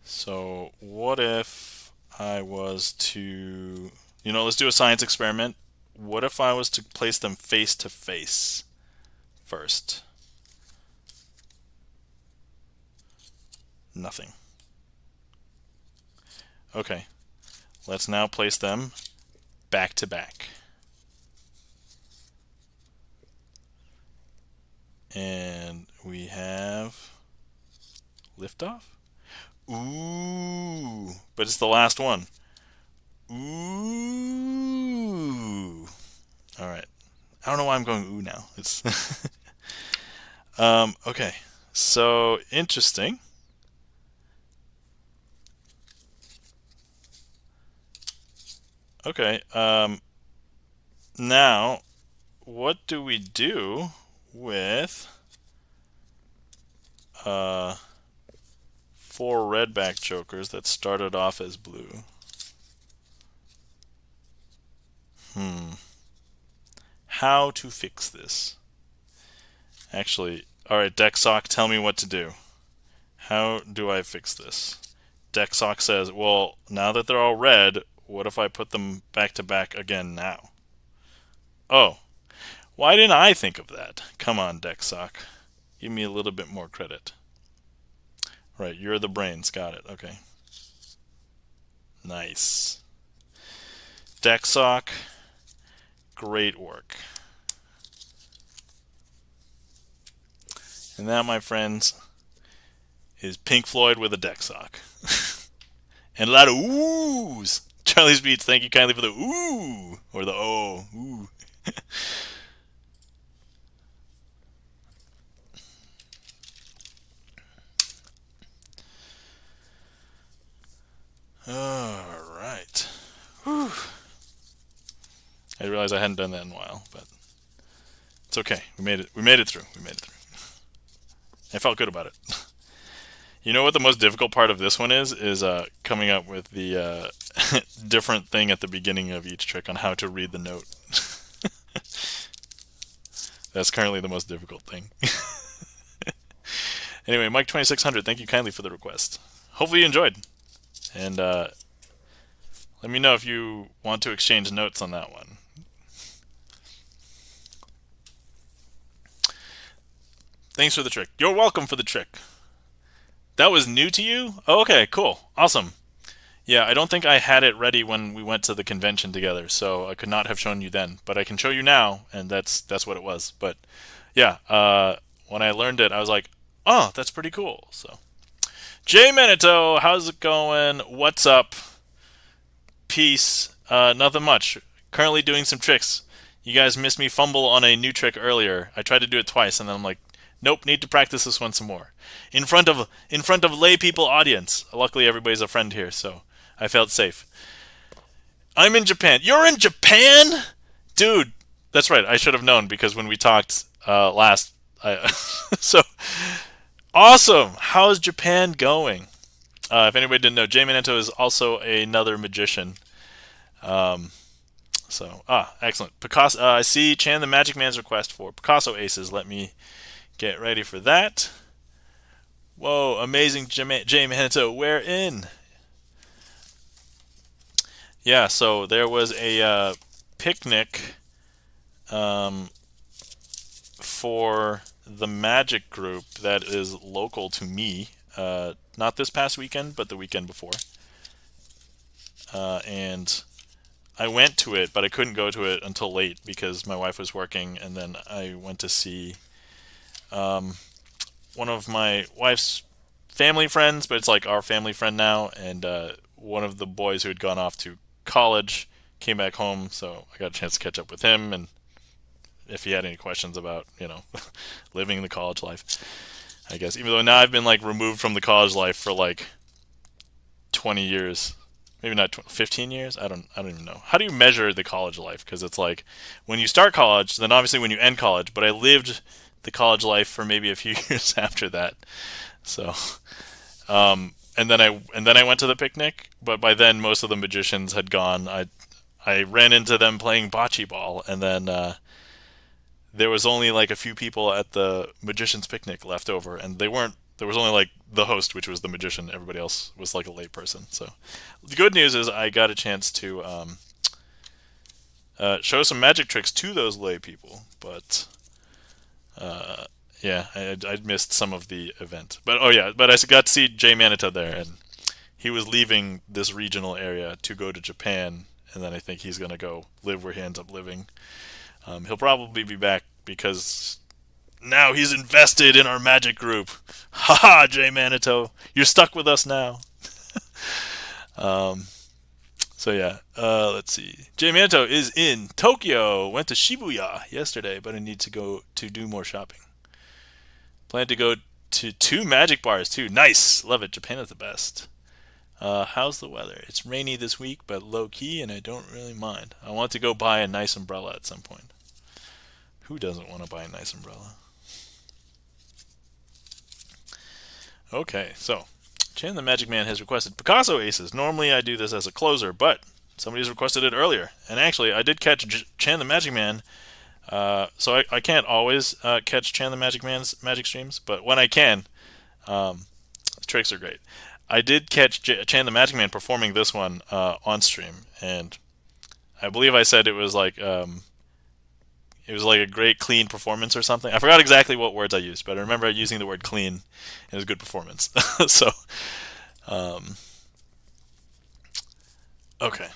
So what if I was to, let's do a science experiment. What if I was to place them face to face first? Nothing. Okay. Let's now place them back to back. And we have liftoff. Ooh, but it's the last one. Ooh. All right. I don't know why I'm going ooh now. It's okay. So interesting. Okay. Now, what do we do with 4 redback jokers that started off as blue? How to fix this? Actually, all right, DeckSock, tell me what to do. How do I fix this? DeckSock says, well, now that they're all red, what if I put them back to back again now? Oh, why didn't I think of that? Come on, DeckSock. Give me a little bit more credit. Right, you're the brains. Got it. Okay. Nice. DeckSock, great work. And that, my friends, is Pink Floyd with a DeckSock. And a lot of oohs. Charlie's Beats, thank you kindly for the ooh, or the oh, ooh. All right. Whew. I realized I hadn't done that in a while, but it's okay. We made it. We made it through. We made it through. I felt good about it. You know what the most difficult part of this one is coming up with the different thing at the beginning of each trick on how to read the note. That's currently the most difficult thing. Anyway, Mike2600, thank you kindly for the request. Hopefully you enjoyed. And let me know if you want to exchange notes on that one. Thanks for the trick. You're welcome for the trick. That was new to you? Oh, okay, cool. Awesome. Yeah, I don't think I had it ready when we went to the convention together, so I could not have shown you then. But I can show you now, and that's what it was. But yeah, when I learned it, I was like, oh, that's pretty cool. So, Jay Manito, how's it going? What's up? Peace. Nothing much. Currently doing some tricks. You guys missed me fumble on a new trick earlier. I tried to do it twice, and then I'm like, nope, need to practice this one some more. In front of lay people audience. Luckily, everybody's a friend here, so I felt safe. I'm in Japan. You're in Japan? Dude, that's right. I should have known because when we talked last, so awesome. How's Japan going? If anybody didn't know, Jay Manento is also another magician. So, excellent. Picasso. I see Chan the Magic Man's request for Picasso aces. Let me get ready for that. Whoa, amazing, Jay Manito. Where in? Yeah, so there was a picnic um, for the Magic group that is local to me. Not this past weekend, but the weekend before. And I went to it, but I couldn't go to it until late because my wife was working, and then I went to see one of my wife's family friends, but it's like our family friend now, and one of the boys who had gone off to college came back home, so I got a chance to catch up with him, and if he had any questions about, living the college life, I guess. Even though now I've been like removed from the college life for like 20 years. Maybe not 15 years. I don't even know. How do you measure the college life? Because it's like when you start college, then obviously when you end college. But I lived the college life for maybe a few years after that. So, and then I went to the picnic. But by then most of the magicians had gone. I ran into them playing bocce ball, and then there was only like a few people at the magicians picnic left over, and they weren't. There was only like the host, which was the magician. Everybody else was like a lay person. So the good news is I got a chance to show some magic tricks to those lay people, but yeah, I missed some of the event. But oh yeah, but I got to see Jay Manita there, and he was leaving this regional area to go to Japan, and then I think he's gonna go live where he ends up living. He'll probably be back because now he's invested in our magic group. Haha, Jay Manito, you're stuck with us now. So yeah, let's see. Jay Manito is in Tokyo. Went to Shibuya yesterday, but I need to go to do more shopping. Plan to go to 2 magic bars too. Nice, love it. Japan is the best. How's the weather? It's rainy this week, but low key, and I don't really mind. I want to go buy a nice umbrella at some point. Who doesn't want to buy a nice umbrella? Okay, so Chan the Magic Man has requested Picasso aces. Normally I do this as a closer, but somebody's requested it earlier. And actually, I did catch Chan the Magic Man. So I can't always catch Chan the Magic Man's magic streams, but when I can, tricks are great. I did catch Chan the Magic Man performing this one on stream, and I believe I said it was like a great clean performance or something. I forgot exactly what words I used, but I remember using the word clean. It was a good performance. So, okay.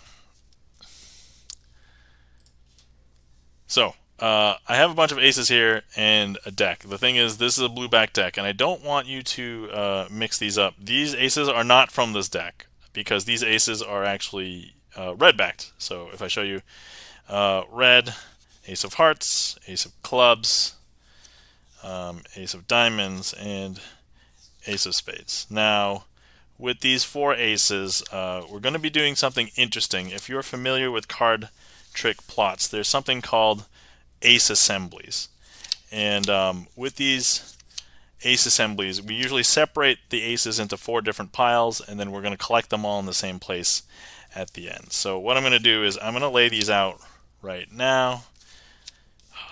So, I have a bunch of aces here and a deck. The thing is, this is a blue back deck, and I don't want you to mix these up. These aces are not from this deck, because these aces are actually red backed. So if I show you red, ace of hearts, ace of clubs, ace of diamonds, and ace of spades. Now, with these 4 aces, we're going to be doing something interesting. If you're familiar with card trick plots, there's something called ace assemblies. And with these ace assemblies, we usually separate the aces into 4 different piles, and then we're going to collect them all in the same place at the end. So what I'm going to do is I'm going to lay these out right now.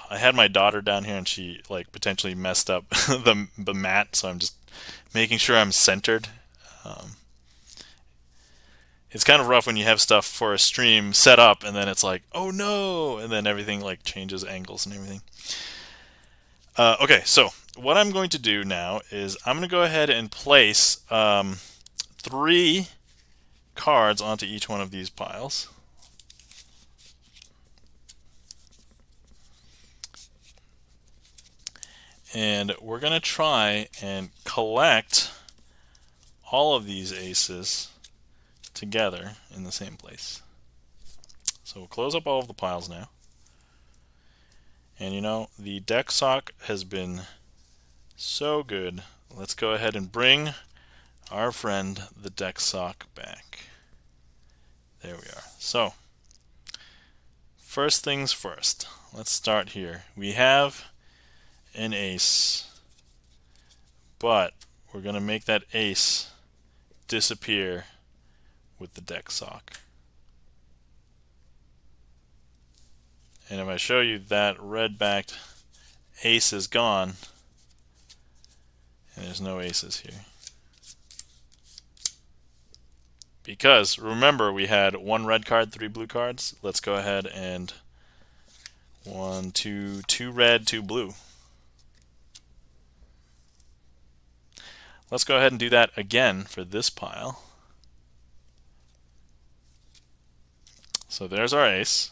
I had my daughter down here, and she like potentially messed up the mat, so I'm just making sure I'm centered. It's kind of rough when you have stuff for a stream set up, and then it's like, oh no, and then everything like changes angles and everything. Okay, so what I'm going to do now is I'm going to go ahead and place 3 cards onto each one of these piles. And we're going to try and collect all of these aces together in the same place. So we'll close up all of the piles now. And the deck sock has been so good. Let's go ahead and bring our friend the deck sock back. There we are. So, first things first. Let's start here. We have an ace, but we're going to make that ace disappear with the deck sock. And if I show you that red-backed ace is gone, and there's no aces here. Because, remember, we had 1 red card, 3 blue cards. Let's go ahead and 1, 2, 2 red, 2 blue. Let's go ahead and do that again for this pile. So there's our ace.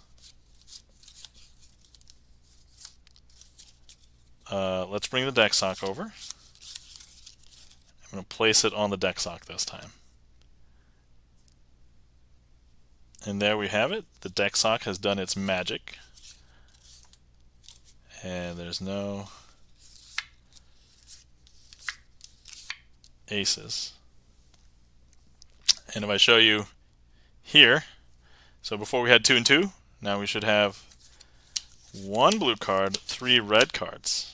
Let's bring the deck sock over. I'm going to place it on the deck sock this time. And there we have it. The deck sock has done its magic. And there's no aces. And if I show you here, so before we had 2 and 2, now we should have 1 blue card, 3 red cards.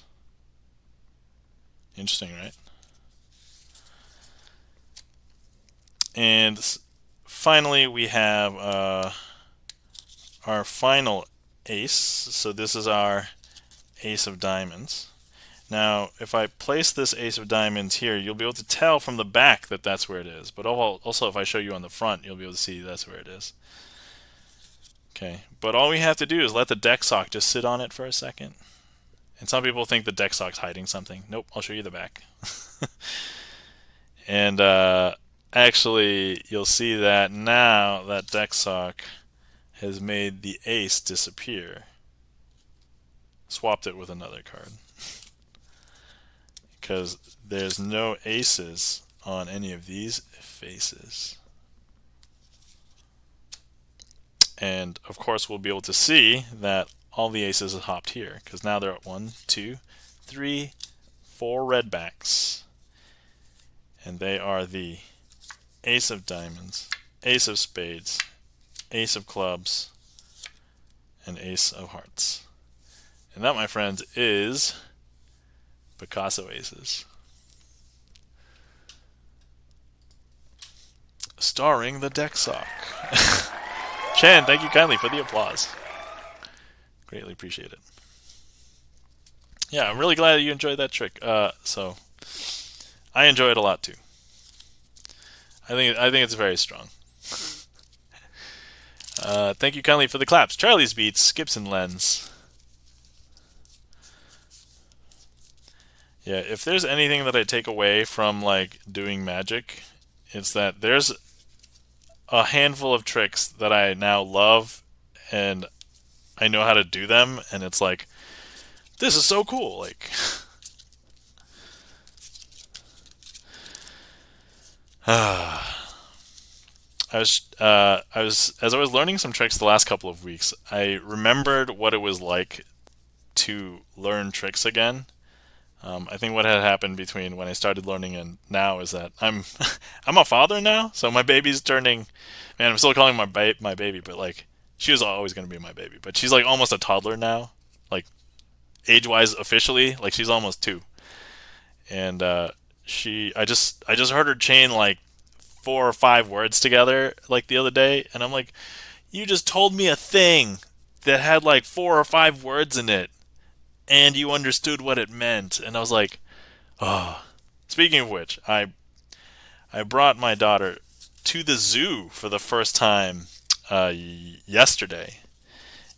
Interesting, right? And finally, we have our final ace. So this is our ace of diamonds. Now, if I place this ace of diamonds here, you'll be able to tell from the back that that's where it is. But also, if I show you on the front, you'll be able to see that's where it is. Okay, but all we have to do is let the deck sock just sit on it for a second. And some people think the deck sock's hiding something. Nope, I'll show you the back. And actually, you'll see that now that deck sock has made the ace disappear. Swapped it with another card. Because there's no aces on any of these faces. And of course, we'll be able to see that all the aces have hopped here, because now they're at 1, 2, 3, 4 red backs. And they are the ace of diamonds, ace of spades, ace of clubs, and ace of hearts. And that, my friends, is Picasso aces. Starring the deck sock. Chan, thank you kindly for the applause. Greatly appreciate it. Yeah, I'm really glad you enjoyed that trick. So I enjoy it a lot too. I think it's very strong. Thank you kindly for the claps. Charlie's Beats, Gibson Lens. Yeah, if there's anything that I take away from like doing magic, it's that there's a handful of tricks that I now love and I know how to do them, and it's like, this is so cool. Like, as I was learning some tricks the last couple of weeks, I remembered what it was like to learn tricks again. I think what had happened between when I started learning and now is that I'm a father now, so my baby's turning. Man, I'm still calling my baby, but like she was always going to be my baby. But she's like almost a toddler now, like age-wise officially. Like she's almost 2, and I just heard her chain like 4 or 5 words together like the other day, and I'm like, you just told me a thing that had like 4 or 5 words in it. And you understood what it meant. And I was like, oh. Speaking of which, I brought my daughter to the zoo for the first time yesterday.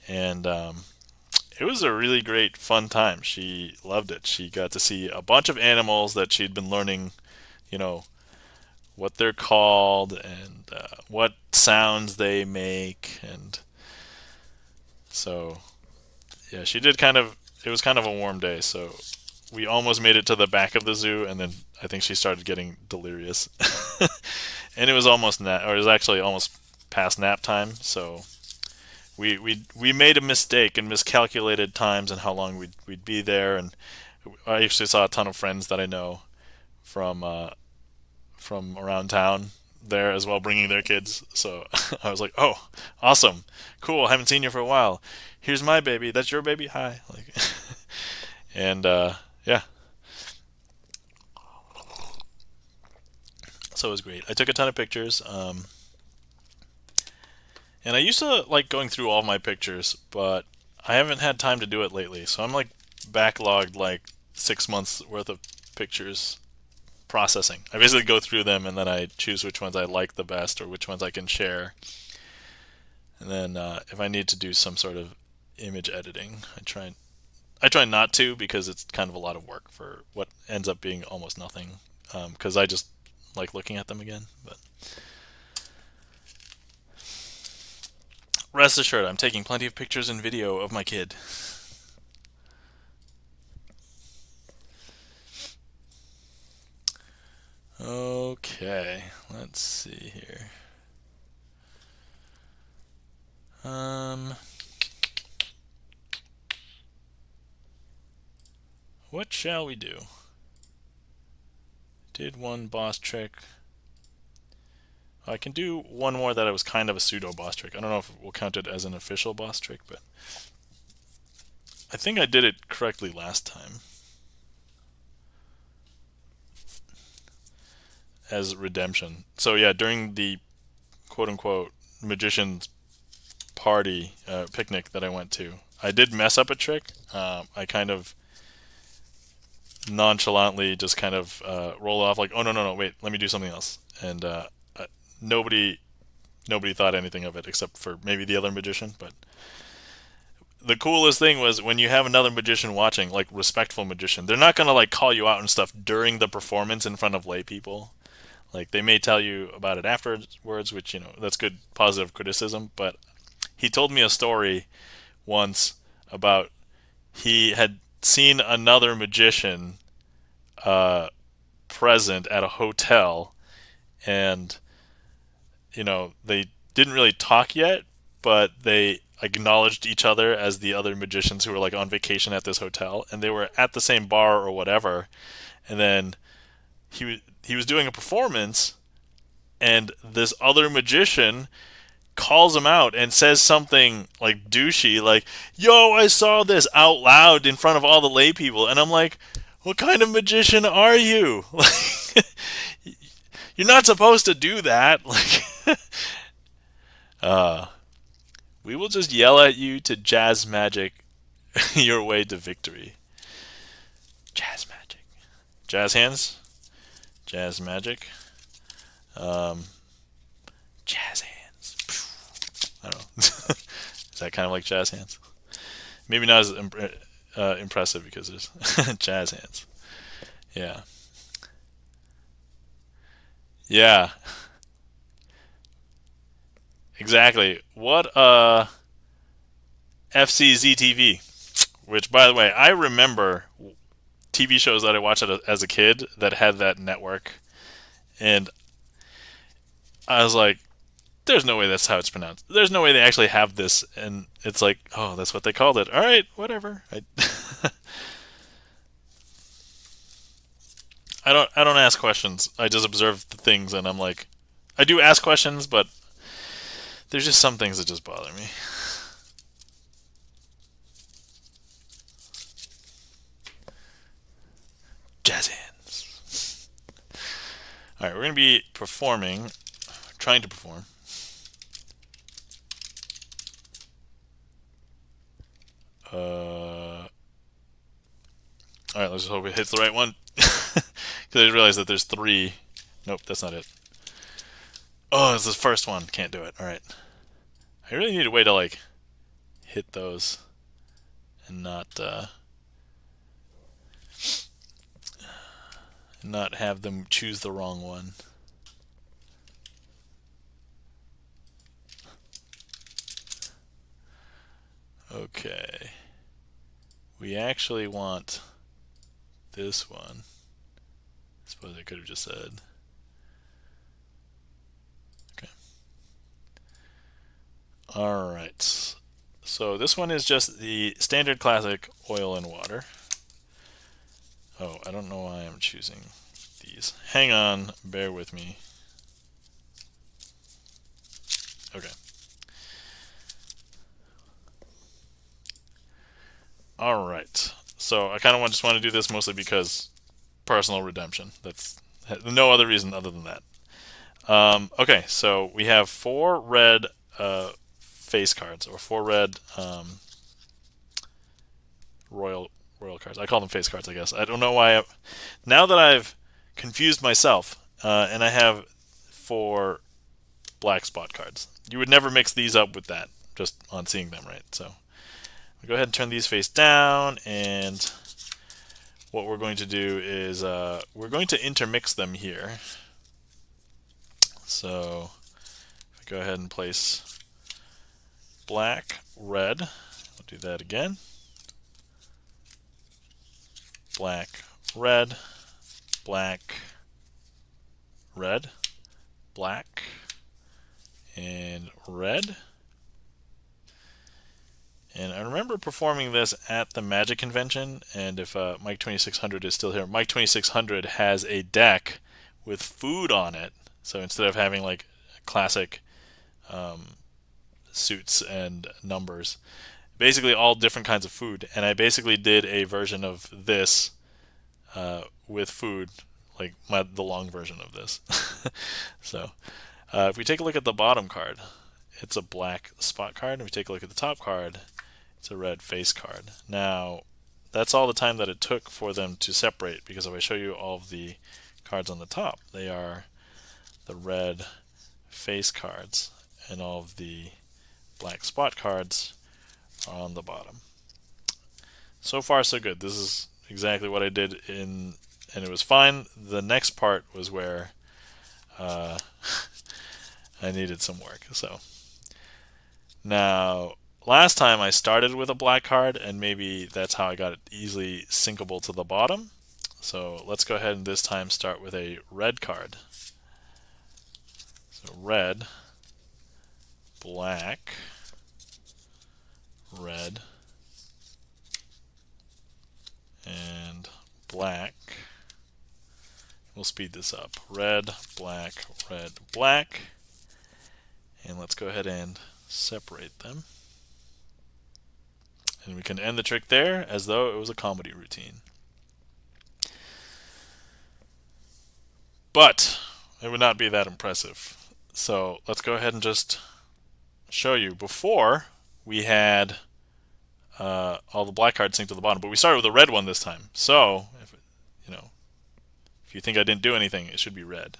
And it was a really great, fun time. She loved it. She got to see a bunch of animals that she'd been learning, you know, what they're called and what sounds they make. And so, yeah, she did kind of... It was kind of a warm day, so we almost made it to the back of the zoo, and then I think she started getting delirious. And it was almost it was actually almost past nap time, so we made a mistake and miscalculated times and how long we'd be there, and I actually saw a ton of friends that I know from around town there as well, bringing their kids. So I was like, oh, awesome, cool, I haven't seen you for a while. Here's my baby. That's your baby. Hi. Like, and yeah. So it was great. I took a ton of pictures. And I used to like going through all of my pictures, but I haven't had time to do it lately, so I'm like backlogged like 6 months worth of pictures processing. I basically go through them and then I choose which ones I like the best or which ones I can share. And then if I need to do some sort of image editing, I try not to because it's kind of a lot of work for what ends up being almost nothing. Because I just like looking at them again. But rest assured, I'm taking plenty of pictures and video of my kid. Okay, let's see here. What shall we do? Did one boss trick. I can do one more that was kind of a pseudo boss trick. I don't know if we'll count it as an official boss trick, but I think I did it correctly last time. As redemption. So yeah, during the quote-unquote magician's party picnic that I went to, I did mess up a trick. I kind of nonchalantly just kind of roll off like, oh no, wait, let me do something else, and nobody thought anything of it except for maybe the other magician. But the coolest thing was when you have another magician watching, like respectful magician, they're not gonna like call you out and stuff during the performance in front of lay people. Like they may tell you about it afterwards, which that's good positive criticism. But he told me a story once about he had seen another magician present at a hotel, and they didn't really talk yet, but they acknowledged each other as the other magicians who were like on vacation at this hotel, and they were at the same bar or whatever. And then he was doing a performance, and this other magician calls him out and says something like douchey, like, "Yo, I saw this," out loud in front of all the lay people, and I'm like, "What kind of magician are you? Like, you're not supposed to do that." Like, we will just yell at you to jazz magic your way to victory. Jazz magic, jazz hands, jazz magic, jazz hands. I don't know. Is that kind of like jazz hands? Maybe not as impressive because there's jazz hands. Yeah. Yeah. Exactly. What FCZTV? Which, by the way, I remember TV shows that I watched as a kid that had that network, and I was like, "There's no way that's how it's pronounced. There's no way they actually have this." And it's like, "Oh, that's what they called it. All right, whatever." I don't ask questions. I just observe the things, and I'm like, I do ask questions, but there's just some things that just bother me. Jazz hands. All right, we're gonna be trying to perform. All right, let's just hope it hits the right one. Because I realized that there's 3. Nope, that's not it. Oh, it's the first one. Can't do it. All right. I really need a way to like hit those and not have them choose the wrong one. Okay. We actually want this one. I suppose I could have just said. Okay. Alright. So this one is just the standard classic oil and water. Oh, I don't know why I'm choosing these. Hang on, bear with me. Okay. Alright. So I kind of just want to do this mostly because personal redemption. That's no other reason other than that. Okay, so we have 4 red face cards, or 4 red royal cards. I call them face cards, I guess. I don't know why. Now that I've confused myself, and I have 4 black spot cards. You would never mix these up with that, just on seeing them, right? So we go ahead and turn these face down, and what we're going to do is we're going to intermix them here. So if I go ahead and place black, red, I'll do that again. Black, red, black, red, black, and red. And I remember performing this at the Magic Convention, and if Mike 2600 is still here, Mike 2600 has a deck with food on it. So instead of having like classic suits and numbers, basically all different kinds of food. And I basically did a version of this with food, like the long version of this. So if we take a look at the bottom card, it's a black spot card. And if we take a look at the top card, it's a red face card. Now, that's all the time that it took for them to separate, because if I show you all of the cards on the top, they are the red face cards, and all of the black spot cards are on the bottom. So far, so good. This is exactly what I did and it was fine. The next part was where I needed some work. So now, last time I started with a black card, and maybe that's how I got it easily syncable to the bottom. So let's go ahead and this time start with a red card. So red, black, red, and black. We'll speed this up. Red, black, black. And let's go ahead and separate them. And we can end the trick there as though it was a comedy routine. But it would not be that impressive. So let's go ahead and just show you. Before, we had all the black cards synced to the bottom, but we started with a red one this time. So, if you think I didn't do anything, it should be red.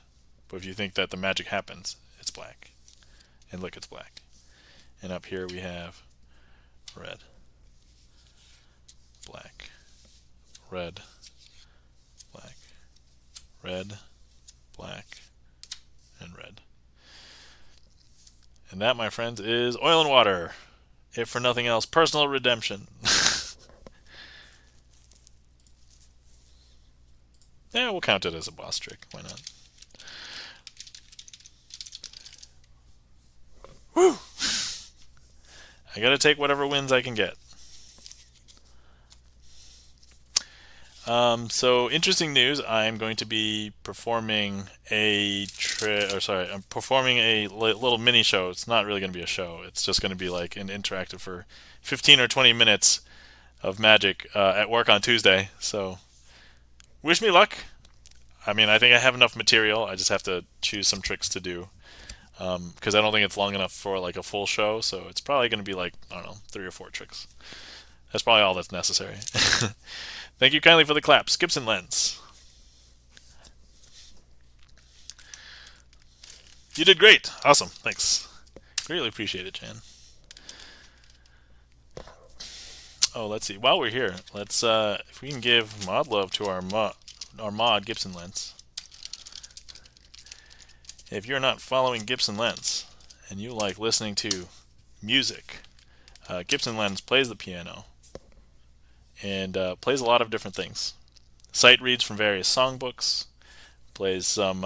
But if you think that the magic happens, it's black. And look, it's black. And up here we have red, black, red, black, red, black, and red. And that, my friends, is oil and water. If for nothing else, personal redemption. Yeah, we'll count it as a boss trick. Why not? Woo! I gotta take whatever wins I can get. So interesting news. I'm going to be performing I'm performing a little mini show. It's not really going to be a show. It's just going to be like an interactive for 15 or 20 minutes of magic at work on Tuesday. So wish me luck. I mean, I think I have enough material. I just have to choose some tricks to do, because I don't think it's long enough for like a full show. So it's probably going to be like, I don't know, 3 or 4 tricks. That's probably all that's necessary. Thank you kindly for the claps, Gibson Lens. You did great. Awesome. Thanks. Greatly appreciate it, Jan. Oh, let's see. While we're here, let's if we can give mod love to our mod Gibson Lens. If you're not following Gibson Lens and you like listening to music, Gibson Lens plays the piano and plays a lot of different things. Sight reads from various songbooks, plays some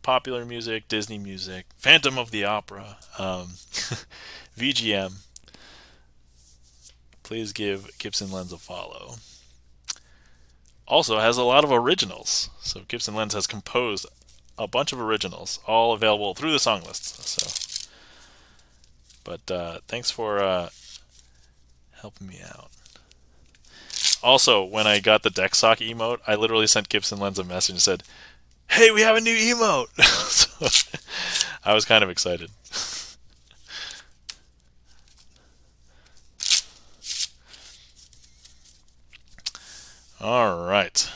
popular music, Disney music, Phantom of the Opera, VGM. Please give Gibson Lens a follow. Also has a lot of originals. So Gibson Lens has composed a bunch of originals, all available through the song lists. So, but thanks for helping me out. Also, when I got the deck sock emote, I literally sent Gibson Lens a message and said, "Hey, we have a new emote!" So, I was kind of excited. All right,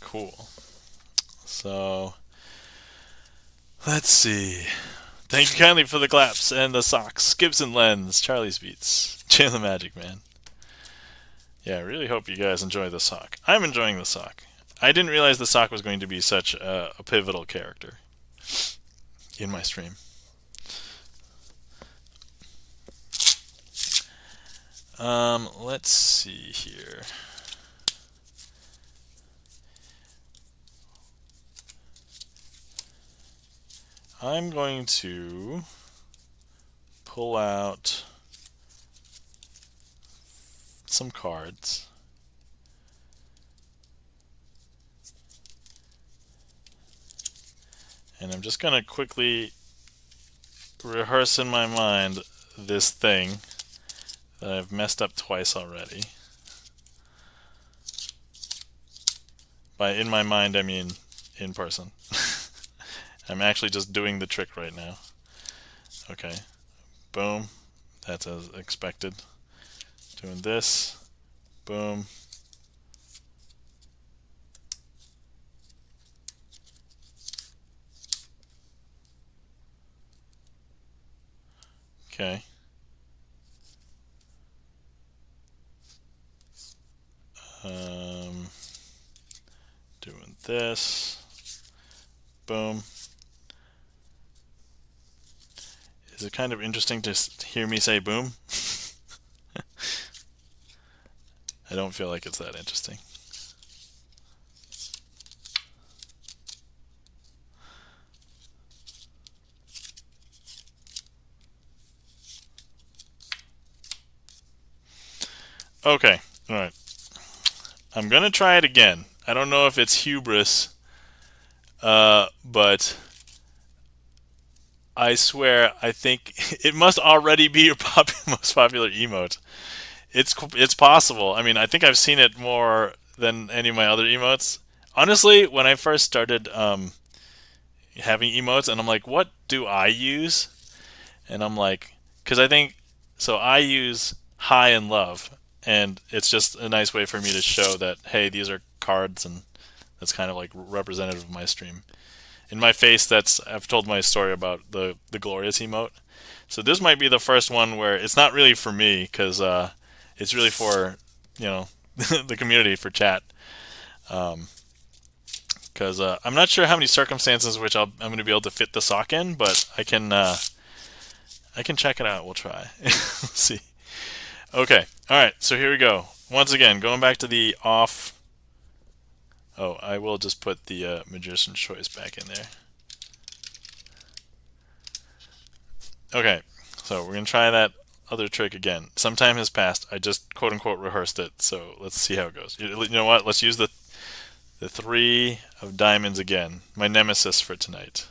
cool. So let's see. Thank you kindly for the claps and the socks. Gibson Lens, Charlie's Beats, Chain the Magic Man. Yeah, I really hope you guys enjoy the sock. I'm enjoying the sock. I didn't realize the sock was going to be such a pivotal character in my stream. Let's see here. I'm going to pull out some cards. And I'm just going to quickly rehearse in my mind this thing that I've messed up twice already. By in my mind, I mean in person. I'm actually just doing the trick right now. Okay. Boom. That's as expected. Doing this. Boom. Okay. Doing this. Boom. Is it kind of interesting to hear me say boom? I don't feel like it's that interesting. Okay, alright. I'm gonna try it again. I don't know if it's hubris, but I swear I think it must already be your most popular emote. It's possible. I mean, I think I've seen it more than any of my other emotes. Honestly, when I first started having emotes, and I'm like, what do I use? And I'm like, because I think, so I use high and love, and it's just a nice way for me to show that, hey, these are cards, and that's kind of like representative of my stream. In my face, I've told my story about the glorious emote. So this might be the first one where it's not really for me, because it's really for, the community, for chat. Because I'm not sure how many circumstances which I'm going to be able to fit the sock in, but I can check it out. We'll try. Let's see. Okay. All right. So here we go. Once again, going back to the off. Oh, I will just put the Magician's Choice back in there. Okay. So we're going to try that other trick again. Some time has passed. I just quote-unquote rehearsed it. So let's see how it goes. You know what? Let's use the 3 of diamonds again. My nemesis for tonight.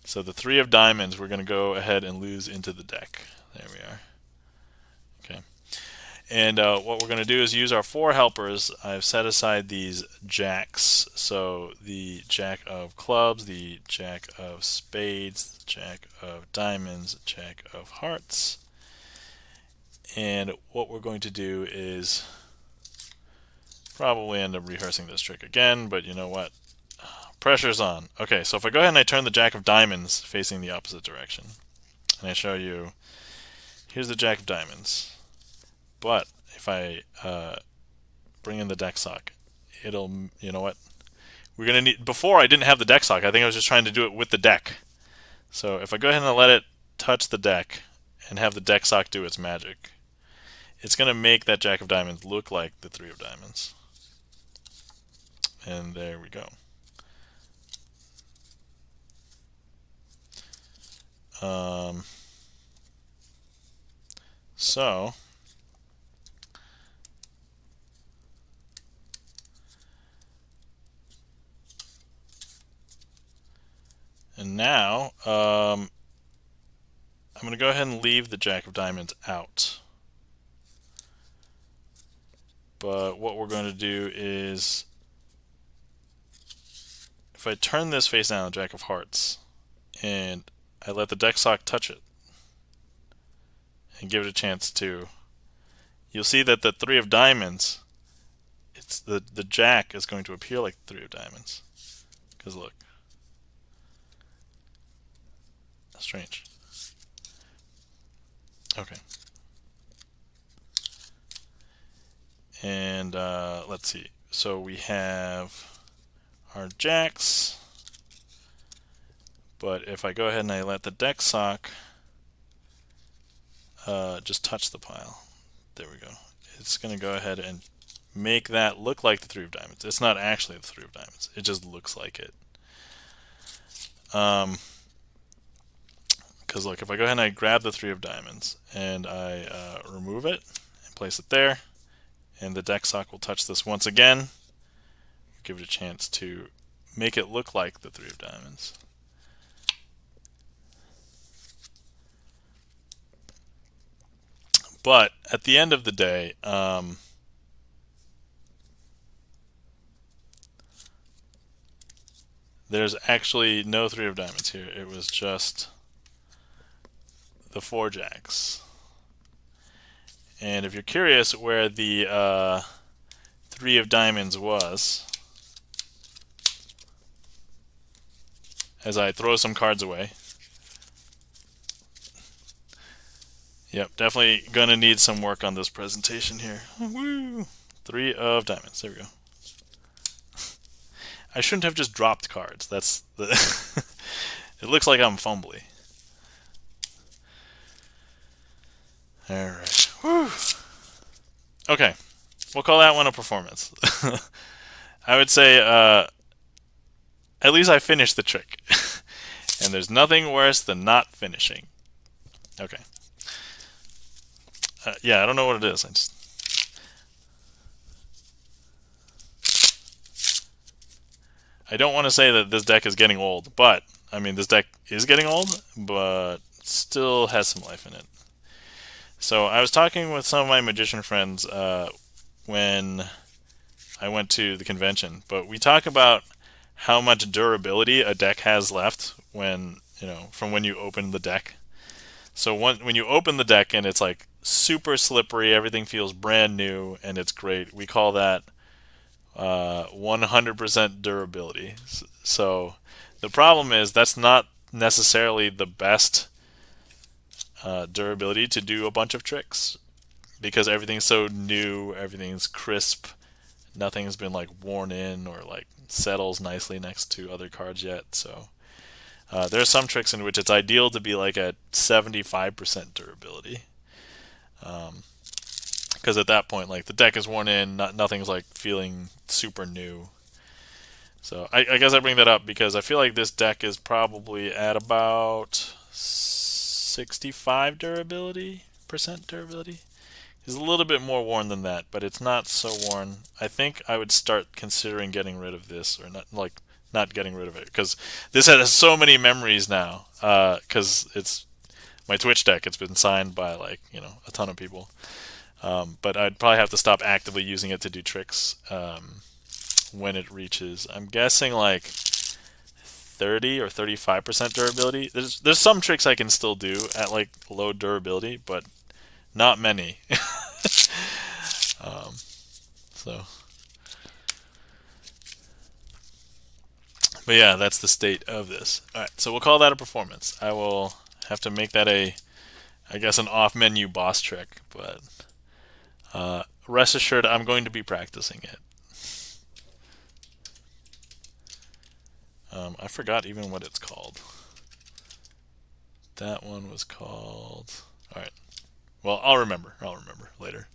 So the 3 of diamonds, we're going to go ahead and lose into the deck. There we are. Okay. And what we're going to do is use our 4 helpers. I've set aside these jacks. So the jack of clubs, the jack of spades, the jack of diamonds, jack of hearts. And what we're going to do is probably end up rehearsing this trick again, but you know what? Pressure's on. Okay, so if I go ahead and I turn the jack of diamonds facing the opposite direction, and I show you, here's the jack of diamonds. But if I bring in the deck sock, it'll, you know what? We're going to need, before I didn't have the deck sock. I think I was just trying to do it with the deck. So if I go ahead and let it touch the deck and have the deck sock do its magic, it's going to make that jack of diamonds look like the 3 of diamonds. And there we go. So and now I'm going to go ahead and leave the jack of diamonds out. But what we're going to do is, if I turn this face down, the jack of hearts, and I let the deck sock touch it and give it a chance to, you'll see that the 3 of diamonds, it's the jack is going to appear like the 3 of diamonds. Because look. Strange. Okay. And let's see. So we have our jacks. But if I go ahead and I let the deck sock just touch the pile. There we go. It's going to go ahead and make that look like the 3 of diamonds. It's not actually the 3 of diamonds. It just looks like it. Because look, if I go ahead and I grab the 3 of diamonds and I remove it and place it there, and the deck sock will touch this once again, give it a chance to make it look like the 3 of diamonds. But at the end of the day, there's actually no 3 of diamonds here. It was just the 4 jacks. And if you're curious where the 3 of diamonds was, as I throw some cards away. Yep, definitely gonna need some work on this presentation here. Woo! 3 of diamonds. There we go. I shouldn't have just dropped cards. That's the. It looks like I'm fumbly. All right. Whew. Okay, we'll call that one a performance. I would say at least I finished the trick, and there's nothing worse than not finishing. Okay. Yeah, I don't know what it is. I don't want to say that this deck is getting old, but I mean this deck is getting old, but still has some life in it. So I was talking with some of my magician friends when I went to the convention, but we talk about how much durability a deck has left when, from when you open the deck. So when you open the deck and it's like super slippery, everything feels brand new, and it's great, we call that 100% durability. So the problem is that's not necessarily the best durability to do a bunch of tricks, because everything's so new, everything's crisp, nothing's been like worn in or like settles nicely next to other cards yet. So there are some tricks in which it's ideal to be like at 75% durability, because at that point, like, the deck is worn in, nothing's like feeling super new. So I guess I bring that up because I feel like this deck is probably at about 65 durability. It's a little bit more worn than that, but it's not so worn. I think I would start considering getting rid of this, or not getting rid of it, because this has so many memories now. Because it's my Twitch deck. It's been signed by a ton of people. But I'd probably have to stop actively using it to do tricks when it reaches, I'm guessing, like 30 or 35% durability. There's some tricks I can still do at like low durability, but not many. But yeah, that's the state of this. Alright, so we'll call that a performance. I will have to make that I guess an off-menu boss trick, but rest assured I'm going to be practicing it. I forgot even what it's called. That one was called... Alright. Well, I'll remember later.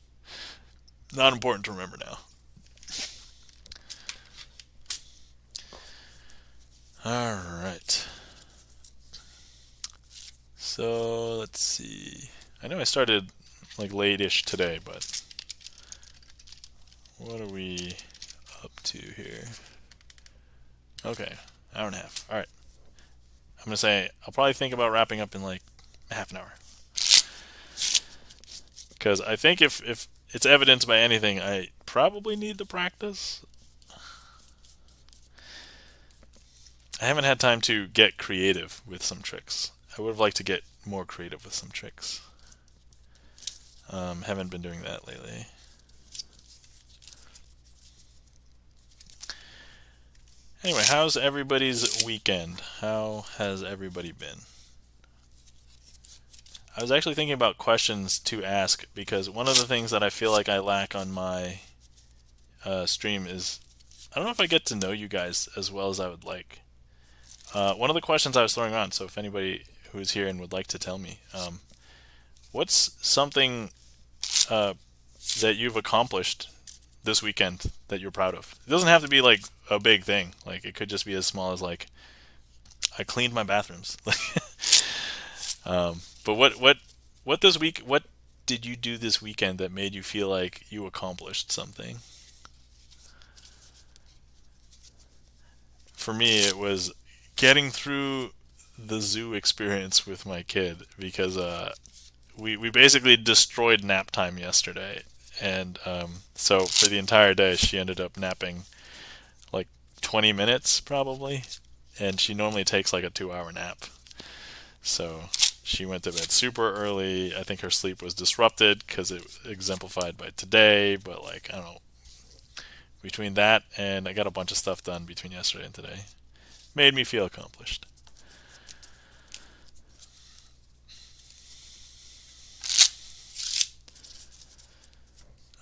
Not important to remember now. Alright. So, let's see. I know I started like late-ish today, but what are we up to here? Okay, hour and a half. Alright. I'm going to say I'll probably think about wrapping up in like half an hour. Because I think if it's evidenced by anything, I probably need to practice. I haven't had time to get creative with some tricks. I would have liked to get more creative with some tricks. Haven't been doing that lately. Anyway, how's everybody's weekend? How has everybody been? I was actually thinking about questions to ask because one of the things that I feel like I lack on my stream is I don't know if I get to know you guys as well as I would like. One of the questions I was throwing on, so if anybody who's here and would like to tell me, what's something uh, that you've accomplished this weekend that you're proud of? It doesn't have to be like a big thing. Like it could just be as small as like I cleaned my bathrooms. But what this week? What did you do this weekend that made you feel like you accomplished something? For me, it was getting through the zoo experience with my kid because we basically destroyed nap time yesterday, and so for the entire day she ended up napping like 20 minutes probably, and she normally takes like a 2 hour nap. So she went to bed super early. I think her sleep was disrupted because it was exemplified by today, but like I don't know. Between that and I got a bunch of stuff done between yesterday and today, made me feel accomplished.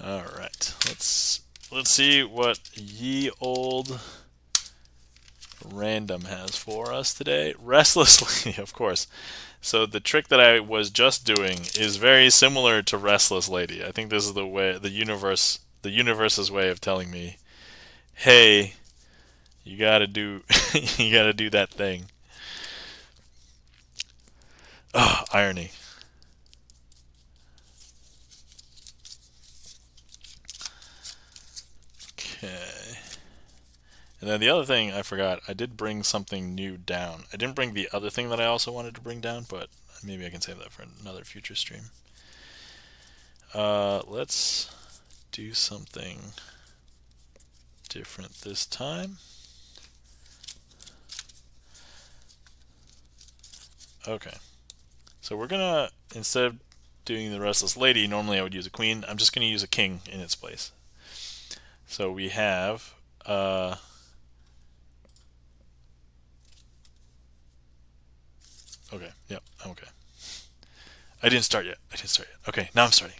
All right, let's see what ye old random has for us today. Restlessly, of course. So the trick that I was just doing is very similar to Restless Lady. I think this is the way the universe's way of telling me, "Hey, you got to do you got to do that thing." Oh, irony. Okay. And then the other thing I forgot, I did bring something new down. I didn't bring the other thing that I also wanted to bring down, but maybe I can save that for another future stream. Let's do something different this time. Okay. So we're gonna, instead of doing the Restless Lady, normally I would use a queen. I'm just gonna use a king in its place. So we have okay, yep, I'm okay. I didn't start yet. Okay, now I'm starting.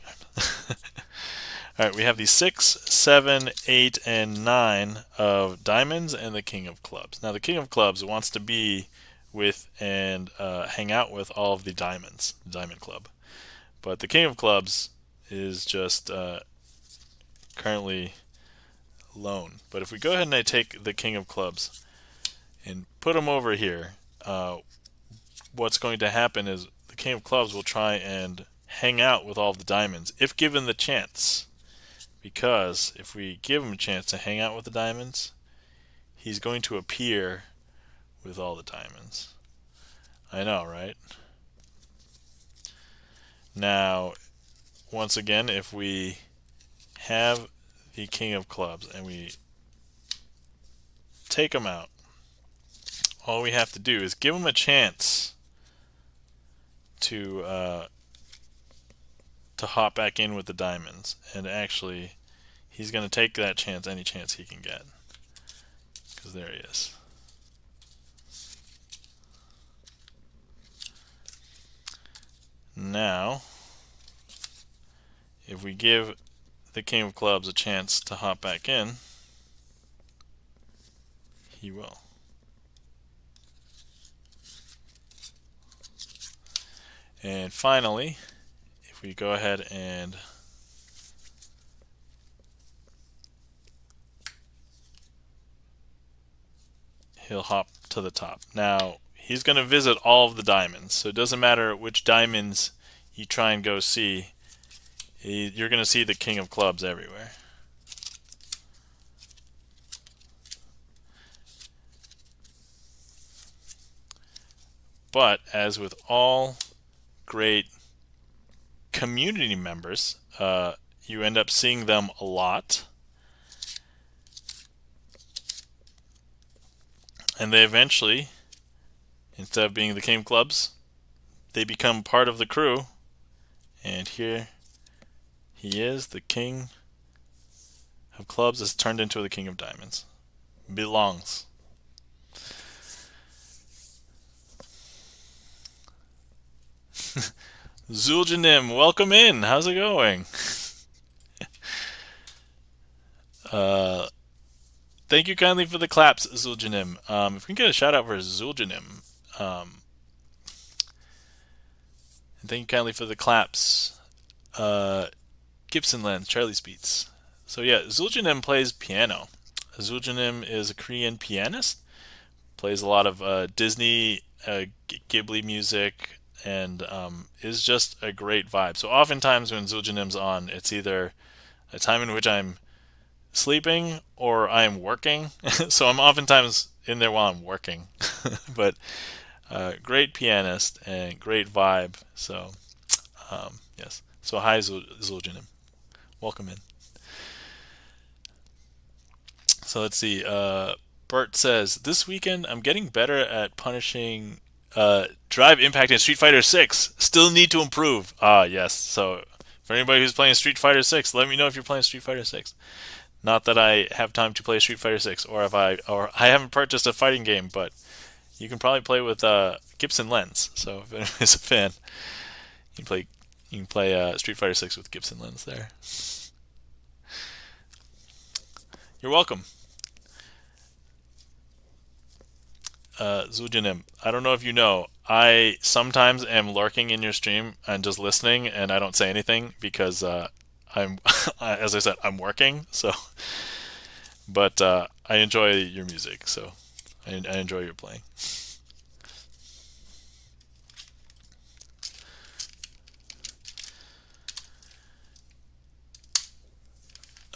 All right, we have the 6, 7, 8, and 9 of diamonds and the king of clubs. Now the king of clubs wants to be with and hang out with all of the diamonds, the diamond club. But the king of clubs is just currently lone. But if we go ahead and I take the king of clubs and put him over here, what's going to happen is the king of clubs will try and hang out with all of the diamonds if given the chance. Because if we give him a chance to hang out with the diamonds, he's going to appear with all the diamonds. I know, right? Now, once again, if we have the king of clubs and we take him out, all we have to do is give him a chance to hop back in with the diamonds, and actually he's going to take that chance any chance he can get, because there he is. Now if we give the king of clubs a chance to hop back in, he will. And finally, if we go ahead and he'll hop to the top. Now, he's going to visit all of the diamonds, so it doesn't matter which diamonds you try and go see, you're going to see the king of clubs everywhere. But as with all great community members, you end up seeing them a lot. And they eventually, instead of being the king of clubs, they become part of the crew. And here he is, the king of clubs is turned into the king of diamonds. Belongs. Zuljanim, welcome in. How's it going? Uh, Thank you kindly for the claps, Zuljanim. If we can get a shout out for Zuljanim. And thank you kindly for the claps. Gibson Lens, Charlie's Beats. So yeah, Zuljanim plays piano. Zuljanim is a Korean pianist. Plays a lot of Disney, Ghibli music, and is just a great vibe. So oftentimes when Zuljanim's on, it's either a time in which I'm sleeping or I am working. So I'm oftentimes in there while I'm working. But great pianist and great vibe. So yes. So hi Zuljanim, welcome in. So let's see. Bert says this weekend I'm getting better at punishing drive impact in Street Fighter 6. Still need to improve. Ah yes. So for anybody who's playing Street Fighter 6, let me know if you're playing Street Fighter 6. Not that I have time to play Street Fighter 6, or I haven't purchased a fighting game, but you can probably play with Gibson Lens. So if anybody's a fan, you can play Street Fighter 6 with Gibson Lens there. You're welcome. Zujanim, I don't know if you know, I sometimes am lurking in your stream and just listening, and I don't say anything because I'm, as I said, I'm working. So, but I enjoy your music, so I enjoy your playing.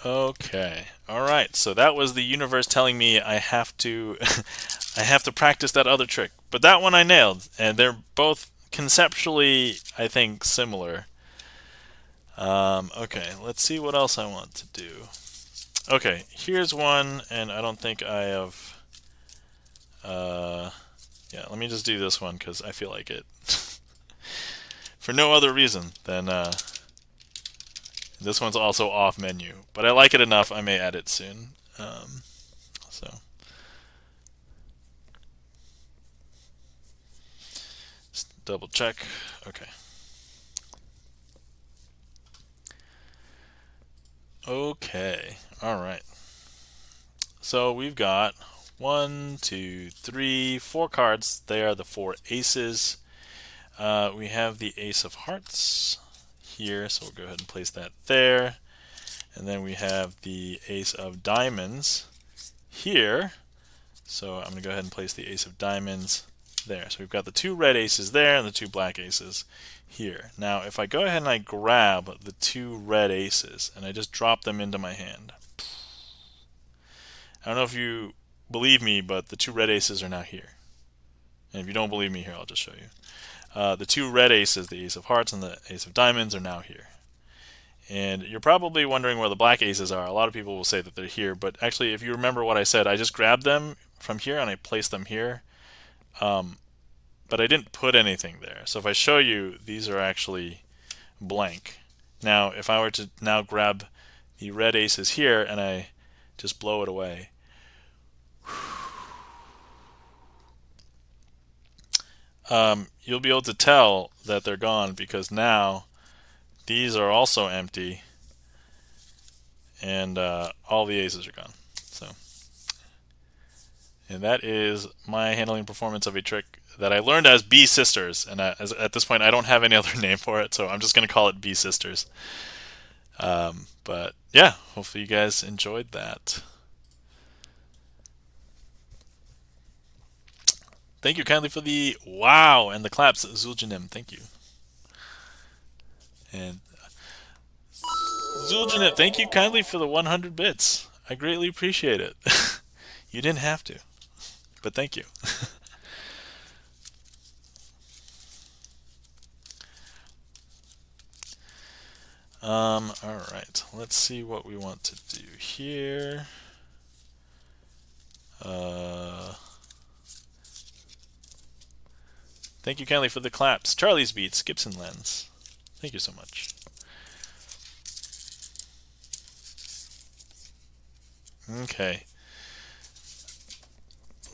Okay, all right. So that was the universe telling me I have to, I have to practice that other trick. But that one I nailed, and they're both conceptually, I think, similar. Okay, let's see what else I want to do. Okay, here's one, and I don't think I have. Yeah, let me just do this one because I feel like it. For no other reason than this one's also off menu, but I like it enough. I may add it soon. So just double check. Okay. Okay. All right. So we've got 1, 2, 3, 4 cards. They are the 4 aces. We have the ace of hearts here, so we'll go ahead and place that there. And then we have the ace of diamonds here. So I'm going to go ahead and place the ace of diamonds there. So we've got the 2 red aces there and the 2 black aces here. Now if I go ahead and I grab the 2 red aces and I just drop them into my hand. I don't know if you believe me, but the 2 red aces are now here. And if you don't believe me here, I'll just show you. The 2 red aces, the ace of hearts and the ace of diamonds, are now here. And you're probably wondering where the black aces are. A lot of people will say that they're here, but actually if you remember what I said, I just grabbed them from here and I placed them here. But I didn't put anything there. So if I show you, these are actually blank. Now if I were to now grab the red aces here and I just blow it away, you'll be able to tell that they're gone because now these are also empty and all the aces are gone. So, and that is my handling performance of a trick that I learned as B Sisters, and at this point I don't have any other name for it, so I'm just going to call it B Sisters. But yeah, hopefully you guys enjoyed that. Thank you kindly for the wow and the claps, Zuljanim. Thank you. And Zuljanim, thank you kindly for the 100 bits. I greatly appreciate it. You didn't have to, but thank you. All right, let's see what we want to do here. Thank you kindly for the claps. Charlie's Beats, Gibson Lens. Thank you so much. Okay.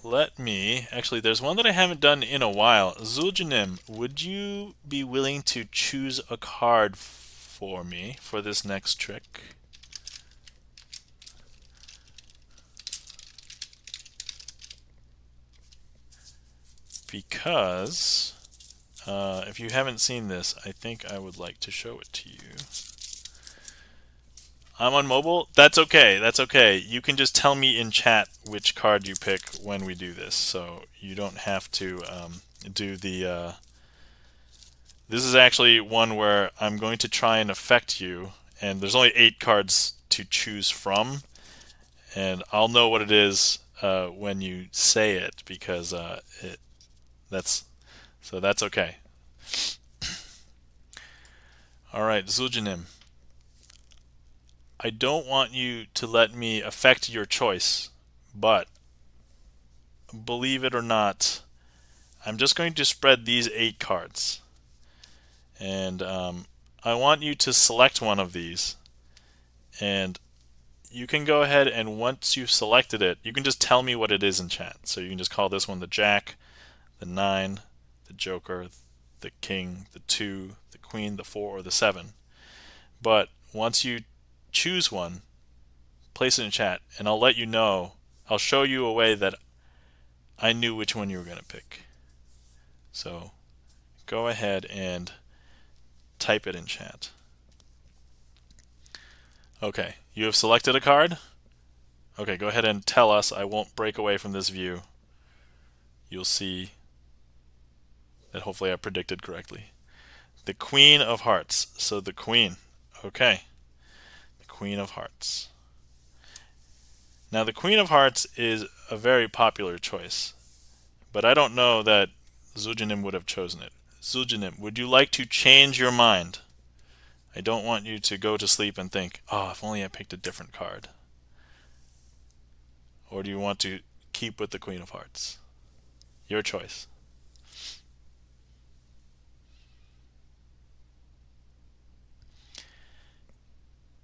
let me, actually, there's one that I haven't done in a while. Zuljanim, would you be willing to choose a card for me for this next trick? Because if you haven't seen this, I think I would like to show it to you. I'm on mobile. That's okay. That's okay. You can just tell me in chat which card you pick when we do this, so you don't have to do the. This is actually one where I'm going to try and affect you, and there's only 8 cards to choose from, and I'll know what it is when you say it, because that's okay. All right, Zuljanim. I don't want you to let me affect your choice, but believe it or not, I'm just going to spread these 8 cards. And I want you to select one of these. And you can go ahead and once you've selected it, you can just tell me what it is in chat. So you can just call this one the Jack, the 9, the Joker, the King, the 2, the Queen, the 4, or the 7. But once you choose one, place it in chat, and I'll let you know. I'll show you a way that I knew which one you were going to pick. So go ahead and type it in chat. Okay, you have selected a card? Okay, go ahead and tell us. I won't break away from this view. You'll see that hopefully I predicted correctly. The Queen of Hearts. So the Queen. Okay. The Queen of Hearts. Now the Queen of Hearts is a very popular choice, but I don't know that Zuljanim would have chosen it. Zuljanim, would you like to change your mind? I don't want you to go to sleep and think, oh, if only I picked a different card. Or do you want to keep with the Queen of Hearts? Your choice.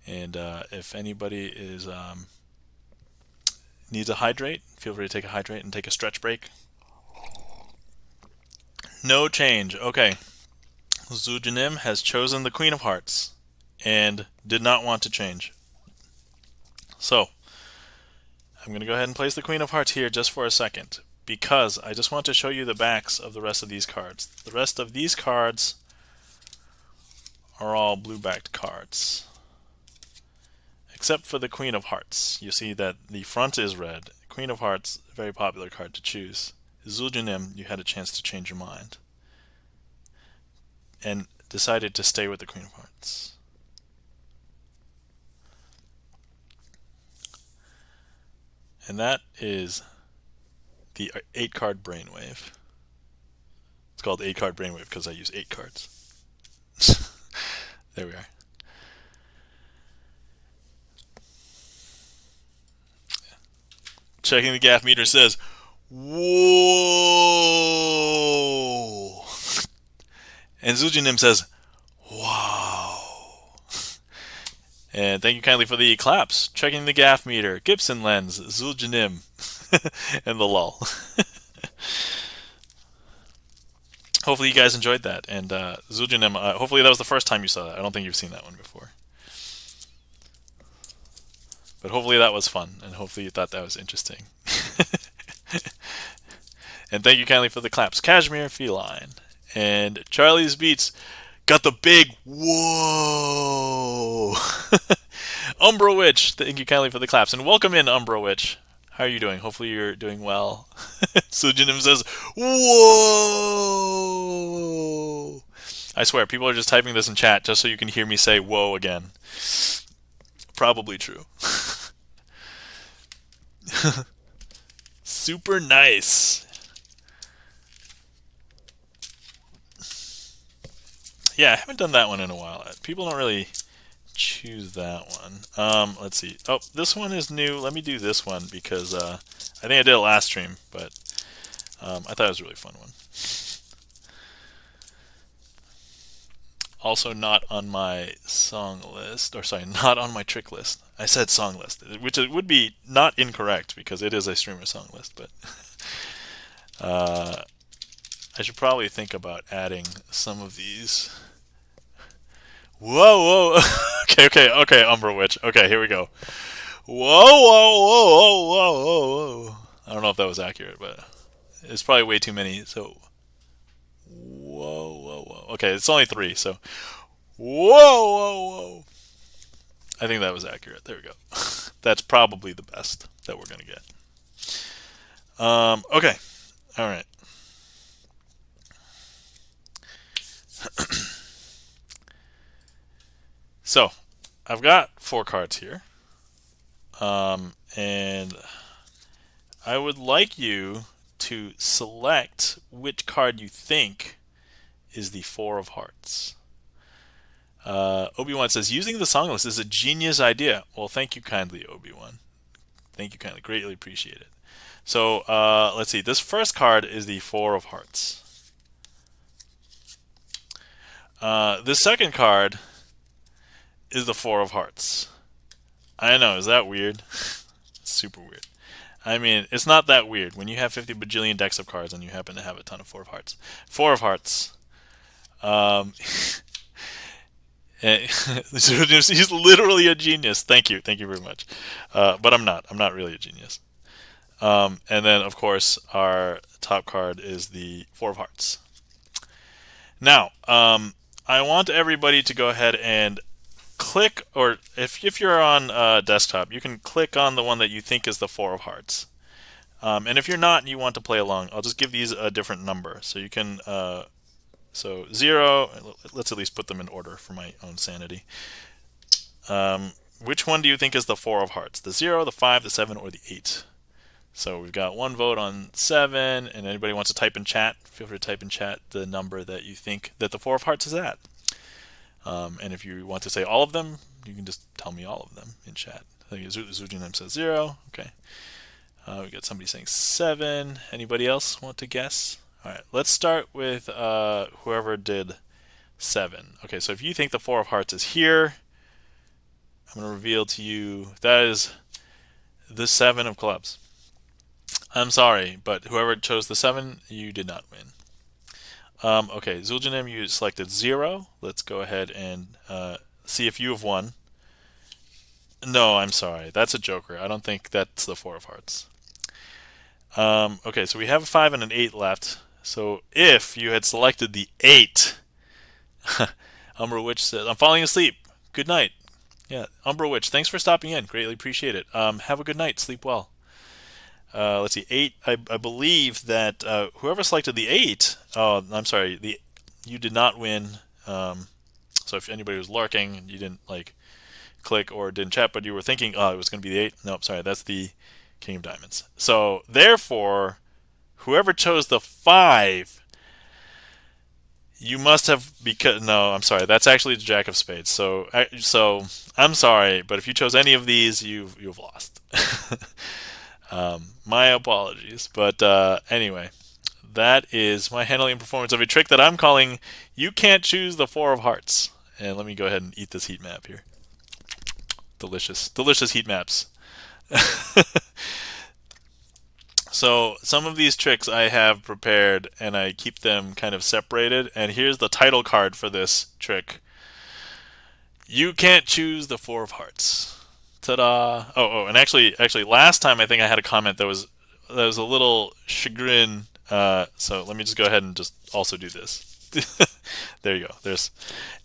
And if anybody is needs a hydrate, feel free to take a hydrate and take a stretch break. No change. Okay. Zuljanim has chosen the Queen of Hearts and did not want to change. So, I'm going to go ahead and place the Queen of Hearts here just for a second, because I just want to show you the backs of the rest of these cards. The rest of these cards are all blue-backed cards, except for the Queen of Hearts. You see that the front is red. Queen of Hearts, a very popular card to choose. Zuljanim, you had a chance to change your mind and decided to stay with the Queen of Hearts. And that is the 8-card brainwave. It's called 8-card brainwave because I use 8 cards. There we are. Checking the gaff meter says, whoa! And Zuljanim says, wow! And thank you kindly for the claps. Checking the gaff meter, Gibson lens, Zuljanim, and the lull. Hopefully you guys enjoyed that. And Zuljanim, hopefully that was the first time you saw that. I don't think you've seen that one before. But hopefully that was fun, and hopefully you thought that was interesting. And thank you kindly for the claps. Cashmere Feline. And Charlie's Beats got the big whoa! Umbra Witch, thank you kindly for the claps. And welcome in, Umbra Witch. How are you doing? Hopefully you're doing well. Zuljanim says, whoa! I swear, people are just typing this in chat just so you can hear me say whoa again. Probably true. Super nice. Yeah, I haven't done that one in a while. People don't really choose that one. Let's see. Oh, this one is new. Let me do this one because I think I did it last stream, but I thought it was a really fun one. Also not on my song list, or sorry, not on my trick list. I said song list, which would be not incorrect because it is a streamer song list, but I should probably think about adding some of these. Whoa, whoa. Okay, Umbra Witch. Okay, here we go. Whoa. I don't know if that was accurate, but it's probably way too many. So, whoa. Okay, it's only 3, so whoa. I think that was accurate. There we go. That's probably the best that we're gonna get. Okay, all right. So, I've got 4 cards here, and I would like you to select which card you think is the 4 of hearts. Obi-Wan says, using the song list is a genius idea. Well, thank you kindly, Obi-Wan. Thank you kindly. Greatly appreciate it. So, let's see. This first card is the 4 of hearts. This second card is the 4 of hearts. I know, is that weird? Super weird. I mean, it's not that weird when you have 50 bajillion decks of cards and you happen to have a ton of 4 of hearts. 4 of hearts. He's literally a genius. Thank you very much. But I'm not really a genius. And then, of course, our top card is the 4 of hearts. Now, I want everybody to go ahead and click, or if you're on desktop, you can click on the one that you think is the 4 of hearts. And if you're not and you want to play along, I'll just give these a different number. So you can, so 0, let's at least put them in order for my own sanity. Which one do you think is the 4 of hearts? The 0, the 5, the 7, or the 8? So we've got 1 vote on 7, and anybody wants to type in chat, feel free to type in chat the number that you think that the 4 of hearts is at. And if you want to say all of them, you can just tell me all of them in chat. I think Zujinem says 0. Okay. We got somebody saying 7. Anybody else want to guess? All right. Let's start with whoever did 7. Okay. So if you think the 4 of hearts is here, I'm going to reveal to you that is the 7 of clubs. I'm sorry, but whoever chose the 7, you did not win. Okay, Zuljanim, you selected 0. Let's go ahead and see if you have won. No, I'm sorry. That's a joker. I don't think that's the 4 of hearts. Okay, so we have a 5 and an 8 left. So if you had selected the 8, Umbra Witch says, I'm falling asleep. Good night. Yeah, Umbra Witch, thanks for stopping in. Greatly appreciate it. Have a good night. Sleep well. Let's see, 8. I believe that whoever selected the 8, oh, I'm sorry, you did not win. So if anybody was lurking, you didn't like click or didn't chat, but you were thinking, oh, it was going to be the 8. Nope, sorry, that's the King of Diamonds. So therefore, whoever chose the 5, you must have, because no, I'm sorry, that's actually the Jack of Spades. So I'm sorry, but if you chose any of these, you've lost. My apologies, but anyway, that is my handling and performance of a trick that I'm calling You Can't Choose the 4 of Hearts. And let me go ahead and eat this heat map here. Delicious heat maps. So some of these tricks I have prepared and I keep them kind of separated. And here's the title card for this trick. You can't choose the 4 of Hearts. Ta-da! Oh, and actually, last time I think I had a comment that was a little chagrin. So let me just go ahead and just also do this. There you go. There's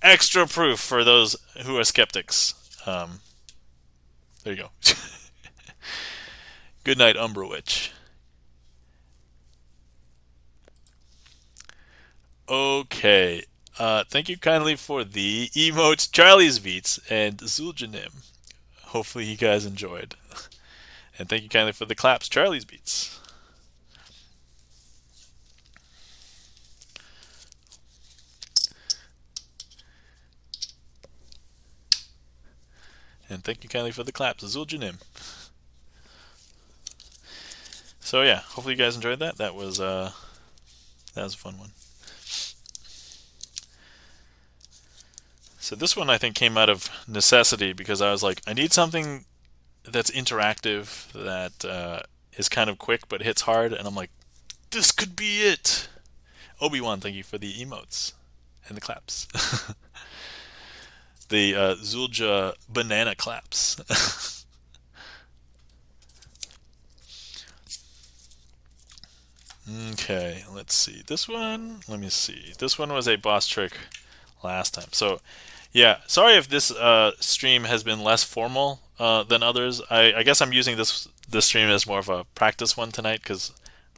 extra proof for those who are skeptics. There you go. Good night, Umbra Witch. Okay. Thank you kindly for the emotes, Charlie's Beats, and Zuljanim. Hopefully you guys enjoyed. And thank you kindly for the claps, Charlie's Beats. And thank you kindly for the claps, Zuljanim. So yeah, hopefully you guys enjoyed that. That was a fun one. So this one I think came out of necessity because I was like, I need something that's interactive, that is kind of quick but hits hard, and I'm like, this could be it. Obi-Wan, thank you for the emotes and the claps. The Zulja banana claps. Okay, let's see. This one, let me see. This one was a boss trick last time. So, yeah, sorry if this stream has been less formal than others. I guess I'm using this stream as more of a practice one tonight because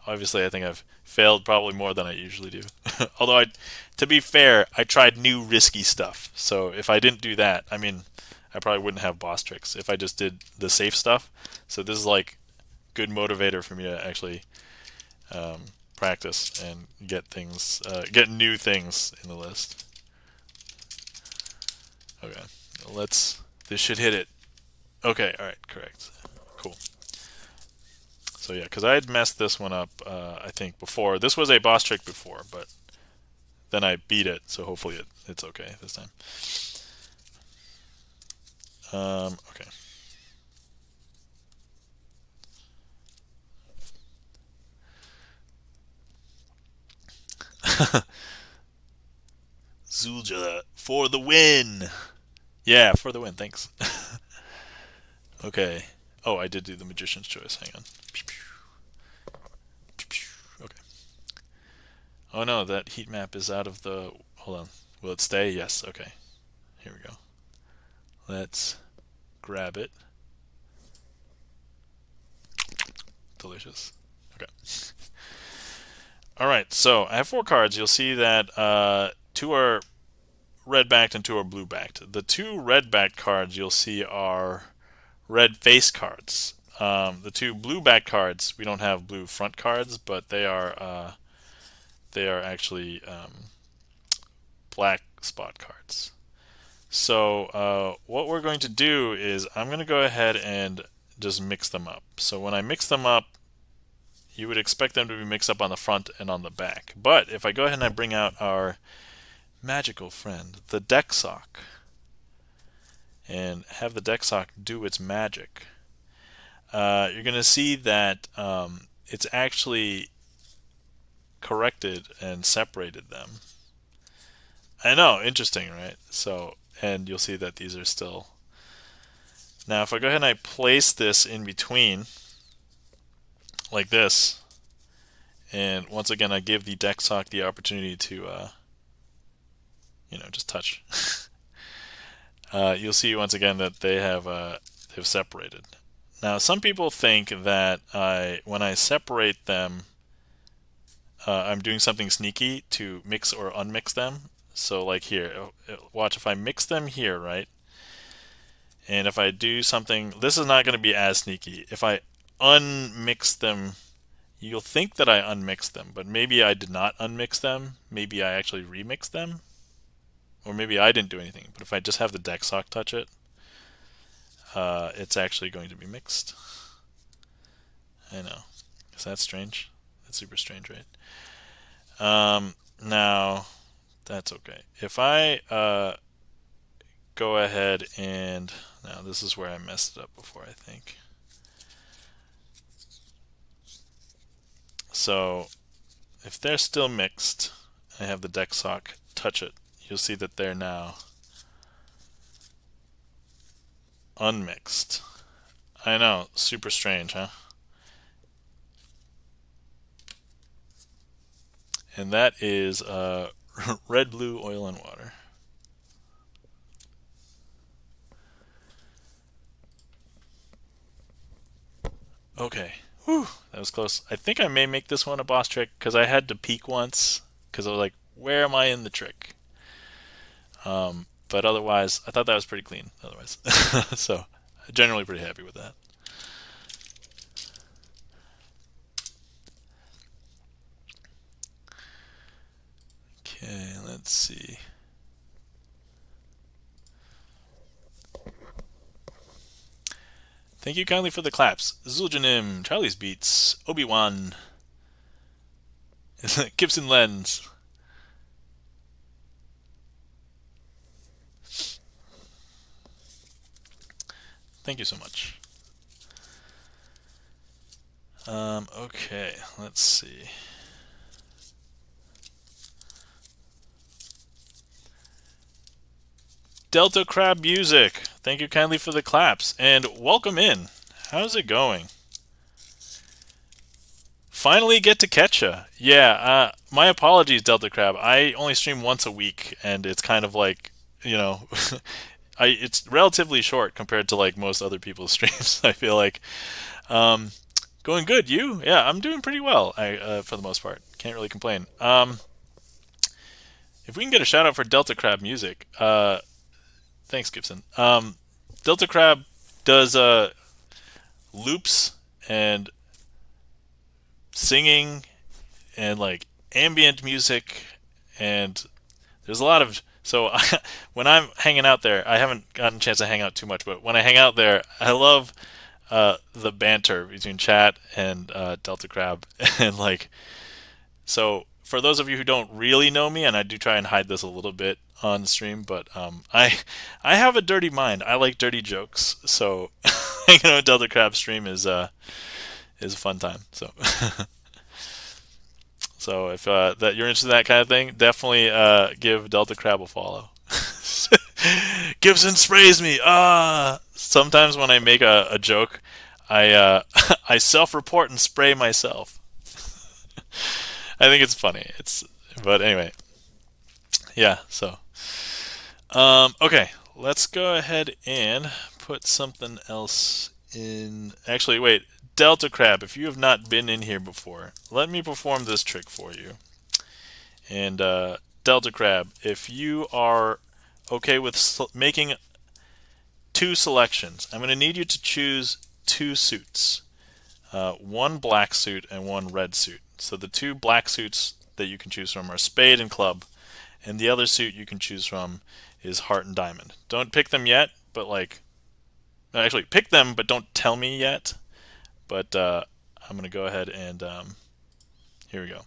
obviously I think I've failed probably more than I usually do. Although, to be fair, I tried new risky stuff. So if I didn't do that, I mean, I probably wouldn't have boss tricks if I just did the safe stuff. So this is like good motivator for me to actually practice and get things, get new things in the list. Okay, this should hit it. Okay, all right, correct. Cool. So yeah, because I had messed this one up, I think, before. This was a boss trick before, but then I beat it, so hopefully it's okay this time. Okay. Zulja for the win! Yeah, for the win, thanks. Okay. Oh, I did do the Magician's Choice, hang on. Okay. Oh no, that heat map is out of the... Hold on. Will it stay? Yes, okay. Here we go. Let's grab it. Delicious. Okay. Alright, so I have 4 cards. You'll see that 2 are red-backed and 2 are blue-backed. The 2 red-backed cards you'll see are red face cards. The 2 blue-backed cards, we don't have blue front cards, but they are actually black spot cards. So what we're going to do is I'm going to go ahead and just mix them up. So when I mix them up, you would expect them to be mixed up on the front and on the back. But if I go ahead and I bring out our magical friend, the deck sock, and have the deck sock do its magic, you're going to see that it's actually corrected and separated them. I know, interesting, right? So, and you'll see that these are still... Now, if I go ahead and I place this in between, like this, and once again I give the deck sock the opportunity to, just touch, you'll see once again that they've separated. Now, some people think that when I separate them, I'm doing something sneaky to mix or unmix them. So like here, watch if I mix them here, right? And if I do something, this is not going to be as sneaky. If I unmix them, you'll think that I unmixed them, but maybe I did not unmix them. Maybe I actually remixed them. Or maybe I didn't do anything. But if I just have the deck sock touch it, it's actually going to be mixed. I know. Is that strange? That's super strange, right? Now, that's okay. If I go ahead and... Now, this is where I messed it up before, I think. So, if they're still mixed, I have the deck sock touch it, you'll see that they're now unmixed. I know, super strange, huh? And that is red, blue, oil, and water. Okay. Whew, that was close. I think I may make this one a boss trick because I had to peek once because I was like, where am I in the trick? But otherwise, I thought that was pretty clean. Otherwise, so generally pretty happy with that. Okay, let's see. Thank you kindly for the claps. Zuljanim, Charlie's Beats, Obi-Wan, Gibson Lens. Thank you so much. Okay, let's see. Delta Crab Music, thank you kindly for the claps, and welcome in. How's it going? Finally get to catch ya. Yeah, my apologies, Delta Crab. I only stream once a week, and it's kind of like, you know, it's relatively short compared to like most other people's streams. I feel like, um, going good. You? Yeah, I'm doing pretty well. For the most part, can't really complain. If we can get a shout out for Delta Crab Music, thanks, Gibson. Delta Crab does loops and singing and like ambient music, and there's a lot of when I'm hanging out there, I haven't gotten a chance to hang out too much, but when I hang out there, I love the banter between chat and Delta Crab, and like so. For those of you who don't really know me, and I do try and hide this a little bit on stream, but I have a dirty mind. I like dirty jokes, so hanging out with Delta Crab stream is a fun time. So. So if that you're interested in that kind of thing, definitely give Delta Crab a follow. Gibson sprays me. Sometimes when I make a joke, I I self-report and spray myself. I think it's funny. But anyway, yeah. So okay, let's go ahead and put something else in. Actually, wait. Delta Crab, if you have not been in here before, let me perform this trick for you. And Delta Crab, if you are okay with making 2 selections, I'm going to need you to choose 2 suits. One black suit and one red suit. So the 2 black suits that you can choose from are spade and club, and the other suit you can choose from is heart and diamond. Don't pick them yet, but actually pick them, but don't tell me yet. But I'm going to go ahead and here we go.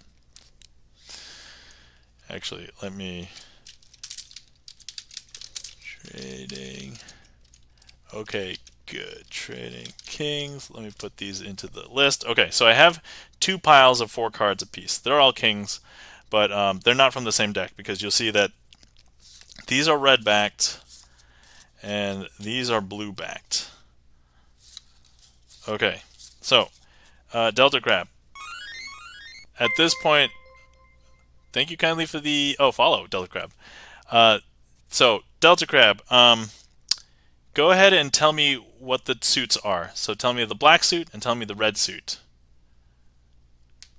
Actually, let me trading. Okay, good. Trading kings. Let me put these into the list. Okay, so I have 2 piles of 4 cards apiece. They're all kings, but they're not from the same deck, because you'll see that these are red backed and these are blue backed. Okay. So, Delta Crab. At this point, thank you kindly for the follow, Delta Crab. So Delta Crab, go ahead and tell me what the suits are. So tell me the black suit and tell me the red suit.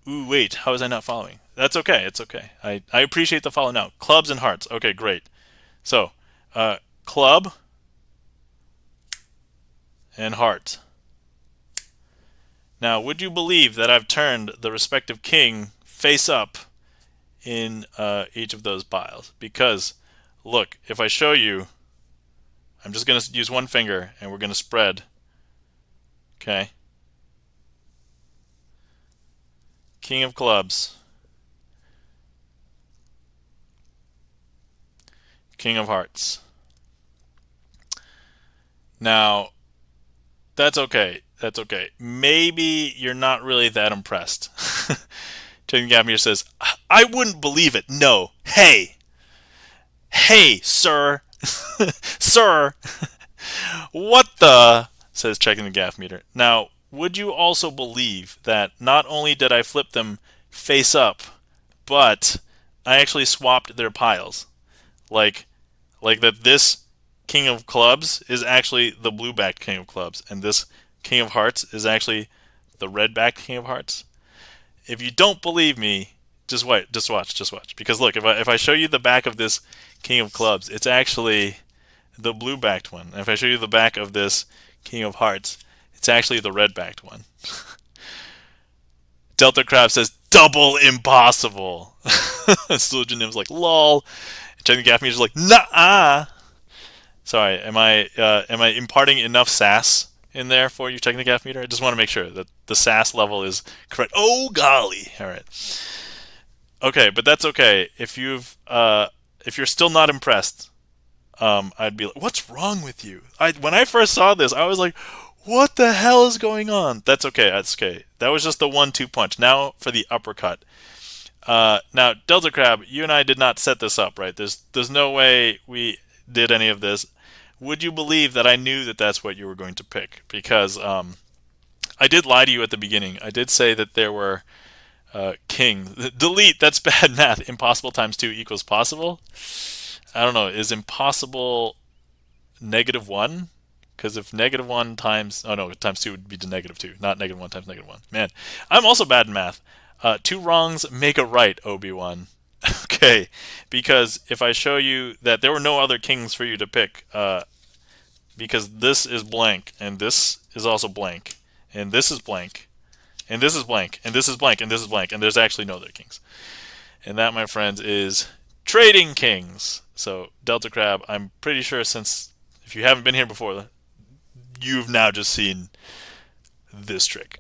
Ooh, wait, how was I not following? That's okay. It's okay. I appreciate the follow now. Clubs and hearts. Okay, great. So, club and heart. Now, would you believe that I've turned the respective king face up in each of those piles? Because, look, if I show you, I'm just going to use one finger and we're going to spread. Okay. King of clubs. King of hearts. Now, that's okay. That's okay. Maybe you're not really that impressed. Chicken Gavmere says, I wouldn't believe it. No. Hey. Hey, sir. Sir. What the? Says checking the gaff meter. Now, would you also believe that not only did I flip them face up, but I actually swapped their piles? Like that this King of Clubs is actually the blue-backed King of Clubs, and this King of Hearts is actually the red-backed King of Hearts. If you don't believe me, just wait, just watch. Because look, if I show you the back of this King of Clubs, it's actually the blue-backed one. And if I show you the back of this King of Hearts, it's actually the red-backed one. Delta Crab says, double impossible. Solutionim's like, lol. Jenny Gaffney's like, nah. Sorry, am I imparting enough sass in there for you, checking the gaff meter? I just want to make sure that the sass level is correct. Oh golly! All right. Okay, but that's okay. If you're still not impressed, I'd be like, what's wrong with you? When I first saw this, I was like, What the hell is going on? That's okay. That's okay. That was just the 1-2 punch. Now for the uppercut. Now, Delta Crab, you and I did not set this up, right? There's no way we did any of this. Would you believe that I knew that that's what you were going to pick? Because I did lie to you at the beginning. I did say that there were kings. Delete, that's bad math. Impossible times 2 equals possible? I don't know. Is impossible -1? Because if -1 times... Oh, no, times 2 would be to -2, not -1 times -1. Man, I'm also bad in math. 2 wrongs make a right, Obi-Wan. Okay, because if I show you that there were no other kings for you to pick, because this is blank, and this is also blank, and this is blank, and this is blank, and this is blank, and this is blank, and there's actually no other kings. And that, my friends, is trading kings. So, Delta Crab, I'm pretty sure since, if you haven't been here before, you've now just seen this trick.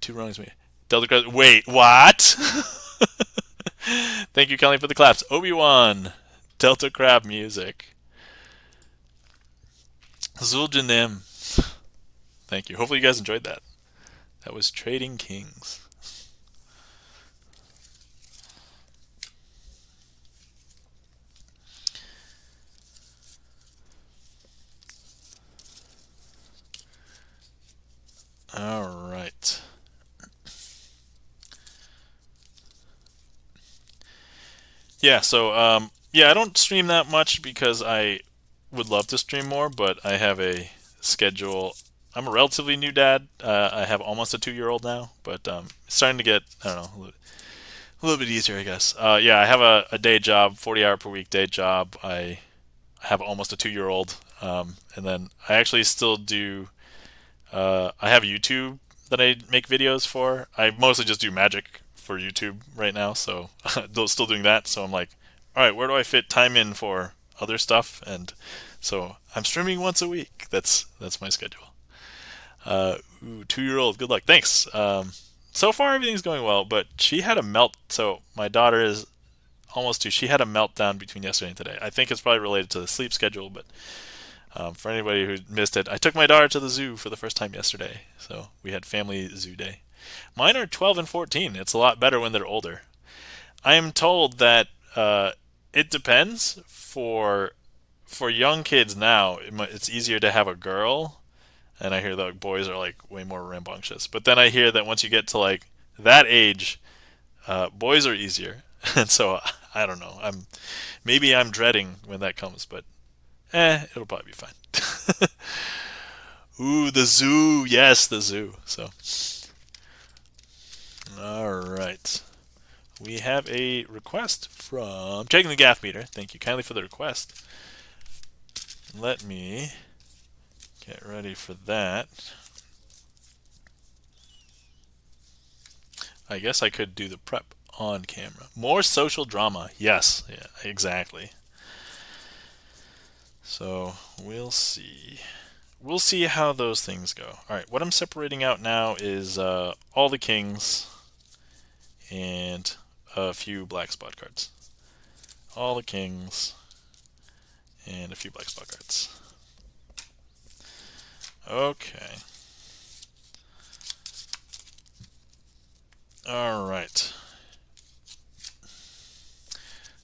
2 wrongs me. Delta Crab, wait, what? Thank you, Kelly, for the claps. Obi-Wan, Delta Crab music. Zul'Janim. Thank you. Hopefully you guys enjoyed that. That was Trading Kings. All right. Yeah, so yeah, I don't stream that much because I would love to stream more, but I have a schedule. I'm a relatively new dad. I have almost a 2-year-old now, but it's starting to get, I don't know, a little bit easier, I guess. Yeah, I have a day job, 40-hour per week day job. I have almost a 2-year-old, and then I actually still do. I have YouTube that I make videos for. I mostly just do magic for YouTube right now, so still doing that. So I'm like, all right, where do I fit time in for other stuff? And so I'm streaming once a week. That's my schedule. 2-year-old, good luck. Thanks. So far everything's going well, but she had a melt. So my daughter is almost 2. She had a meltdown between yesterday and today. I think it's probably related to the sleep schedule, but for anybody who missed it, I took my daughter to the zoo for the first time yesterday. So we had family zoo day. Mine are 12 and 14. It's a lot better when they're older. I am told that it depends. For young kids now, it's easier to have a girl, and I hear that boys are like way more rambunctious. But then I hear that once you get to like that age, boys are easier. And so I don't know. Maybe I'm dreading when that comes, but it'll probably be fine. Ooh, the zoo. Yes, the zoo. So, all right. We have a request from Checking the Gaff Meter. Thank you kindly for the request. Let me get ready for that. I guess I could do the prep on camera. More social drama. Yes, yeah, exactly. So we'll see. We'll see how those things go. All right, what I'm separating out now is all the kings and a few black spot cards. All the kings and a few black spot cards. Okay. All right.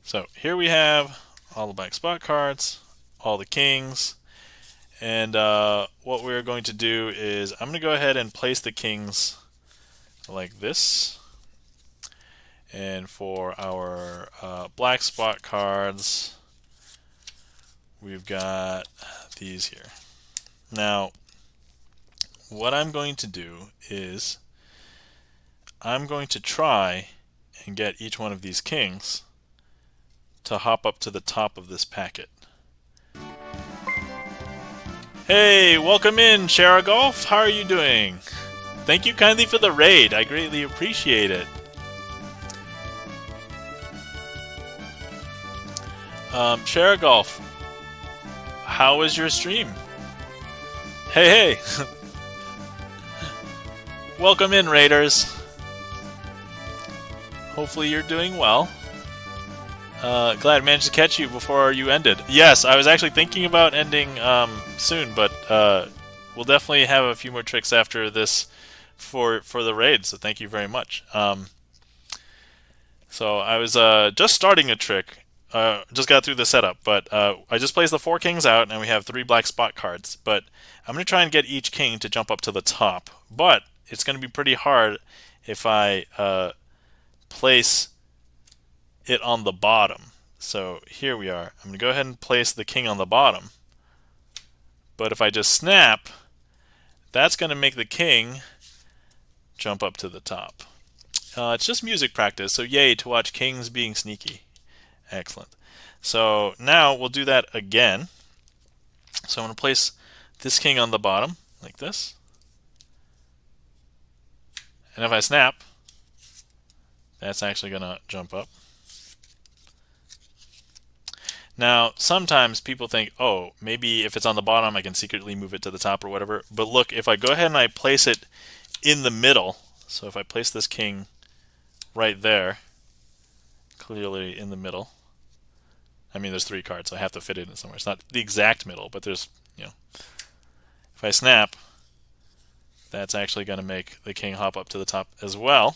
So here we have all the black spot cards, all the kings, and what we're going to do is I'm going to go ahead and place the kings like this. And for our black spot cards, we've got these here. Now, what I'm going to do is I'm going to try and get each one of these kings to hop up to the top of this packet. Hey, welcome in, Sharagolf. How are you doing? Thank you kindly for the raid. I greatly appreciate it. Sharagolf, how was your stream? Hey, hey. Welcome in, raiders. Hopefully you're doing well. Glad I managed to catch you before you ended. Yes, I was actually thinking about ending soon, but we'll definitely have a few more tricks after this for the raid. So thank you very much. So I was just starting a trick. Just got through the setup, but I just placed the 4 kings out, and we have 3 black spot cards. But I'm going to try and get each king to jump up to the top. But it's going to be pretty hard if I place it on the bottom. So here we are. I'm going to go ahead and place the king on the bottom. But if I just snap, that's going to make the king jump up to the top. It's just music practice, so yay to watch kings being sneaky. Excellent. So now we'll do that again. So I'm going to place this king on the bottom, like this. And if I snap, that's actually going to jump up. Now, sometimes people think, oh, maybe if it's on the bottom, I can secretly move it to the top or whatever. But look, if I go ahead and I place it in the middle, so if I place this king right there, clearly in the middle. I mean, there's 3 cards, so I have to fit it in somewhere. It's not the exact middle, but there's, you know. If I snap, that's actually going to make the king hop up to the top as well.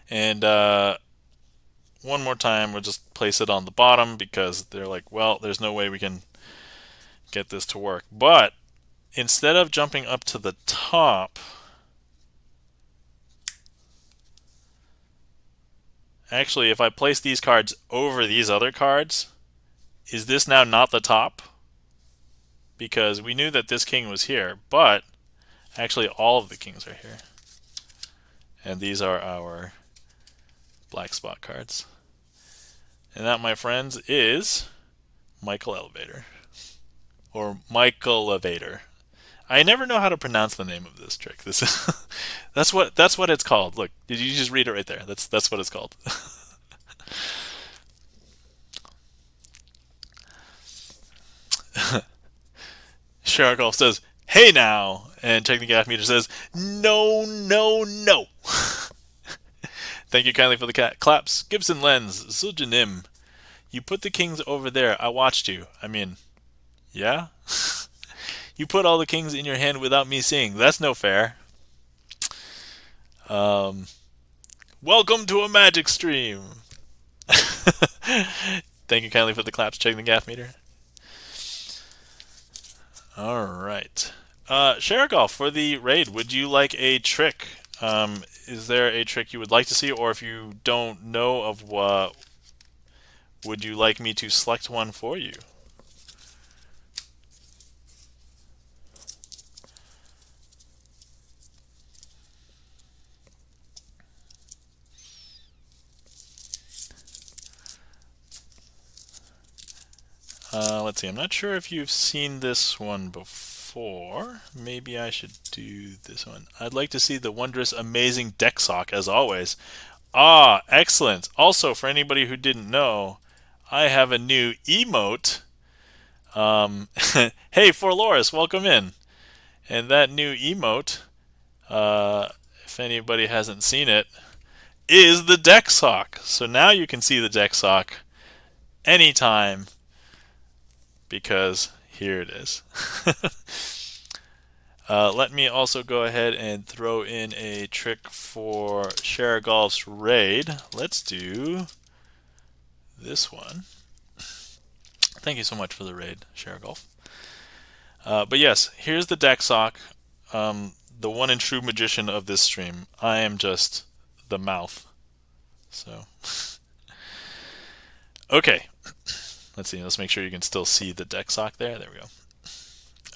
And one more time, we'll just place it on the bottom because they're like, well, there's no way we can get this to work. But instead of jumping up to the top, actually, if I place these cards over these other cards, is this now not the top? Because we knew that this king was here, but actually all of the kings are here. And these are our black spot cards. And that, my friends, is Michael Elevator. Or Michael Elevator. I never know how to pronounce the name of this trick. This is that's what it's called. Look, did you just read it right there? That's what it's called. Sharagolf says, "Hey now," and Check the Gaff Meter says, "No, no, no." Thank you kindly for the claps. Gibson Lens, Zuljanim. You put the kings over there. I watched you. I mean, yeah? You put all the kings in your hand without me seeing. That's no fair. Welcome to a magic stream. Thank you kindly for the claps. Check the Gaff Meter. All right. Sharagolf, for the raid, would you like a trick? Is there a trick you would like to see, or if you don't know of what, would you like me to select one for you? Let's see, I'm not sure if you've seen this one before. Maybe I should do this one. I'd like to see the wondrous, amazing deck sock, as always. Ah, excellent. Also, for anybody who didn't know, I have a new emote. Hey, Forloris, welcome in. And that new emote, if anybody hasn't seen it, is the deck sock. So now you can see the deck sock anytime, because here it is. Let me also go ahead and throw in a trick for Sharagolf's raid. Let's do this one. Thank you so much for the raid, Sharagolf. But yes, here's the deck sock, the one and true magician of this stream. I am just the mouth. So, okay. Let's see, let's make sure you can still see the deck sock there. There we go.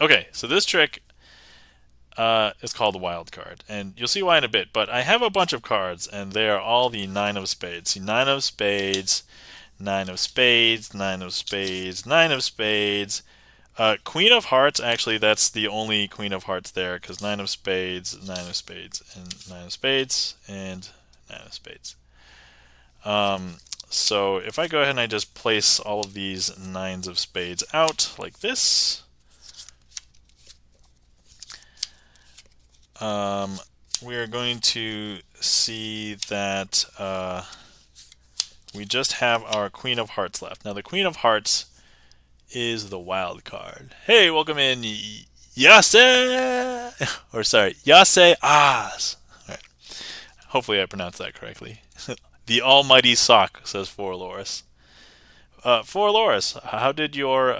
Okay, so this trick is called the wild card, and you'll see why in a bit, but I have a bunch of cards, and they are all the 9 of spades. See, 9 of spades, 9 of spades, 9 of spades, 9 of spades. Queen of hearts, actually, that's the only queen of hearts there, because 9 of spades, 9 of spades, and 9 of spades, and 9 of spades. So if I go ahead and I just place all of these 9s of spades out like this, we are going to see that we just have our Queen of Hearts left. Now the Queen of Hearts is the wild card. Hey, welcome in, Yase, or sorry, Yase Oz. All right. Hopefully I pronounced that correctly. The Almighty Sock, says For Loris. For Loris, how did your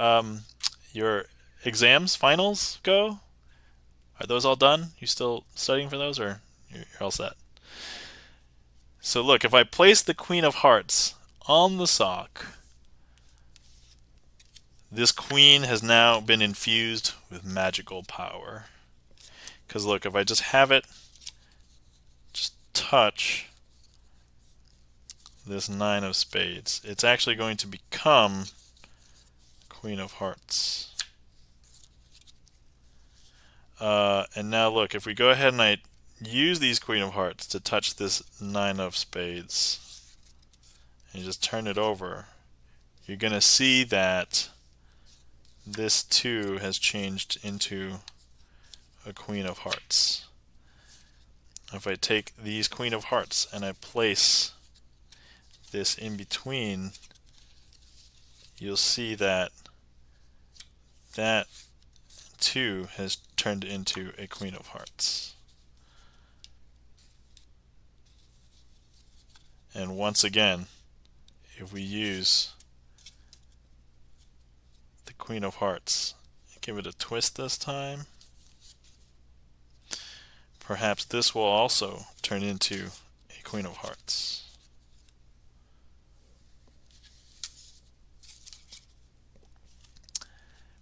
exams, finals go? Are those all done? You still studying for those, or you're all set? So look, if I place the Queen of Hearts on the sock, this queen has now been infused with magical power. Because look, if I just have it just touch this 9 of spades, it's actually going to become Queen of Hearts. And now look, if we go ahead and I use these Queen of Hearts to touch this 9 of spades, and you just turn it over, you're going to see that this 2 has changed into a Queen of Hearts. If I take these Queen of Hearts and I place this in between, you'll see that that 2 has turned into a Queen of Hearts. And once again, if we use the Queen of Hearts, give it a twist this time, perhaps this will also turn into a Queen of Hearts.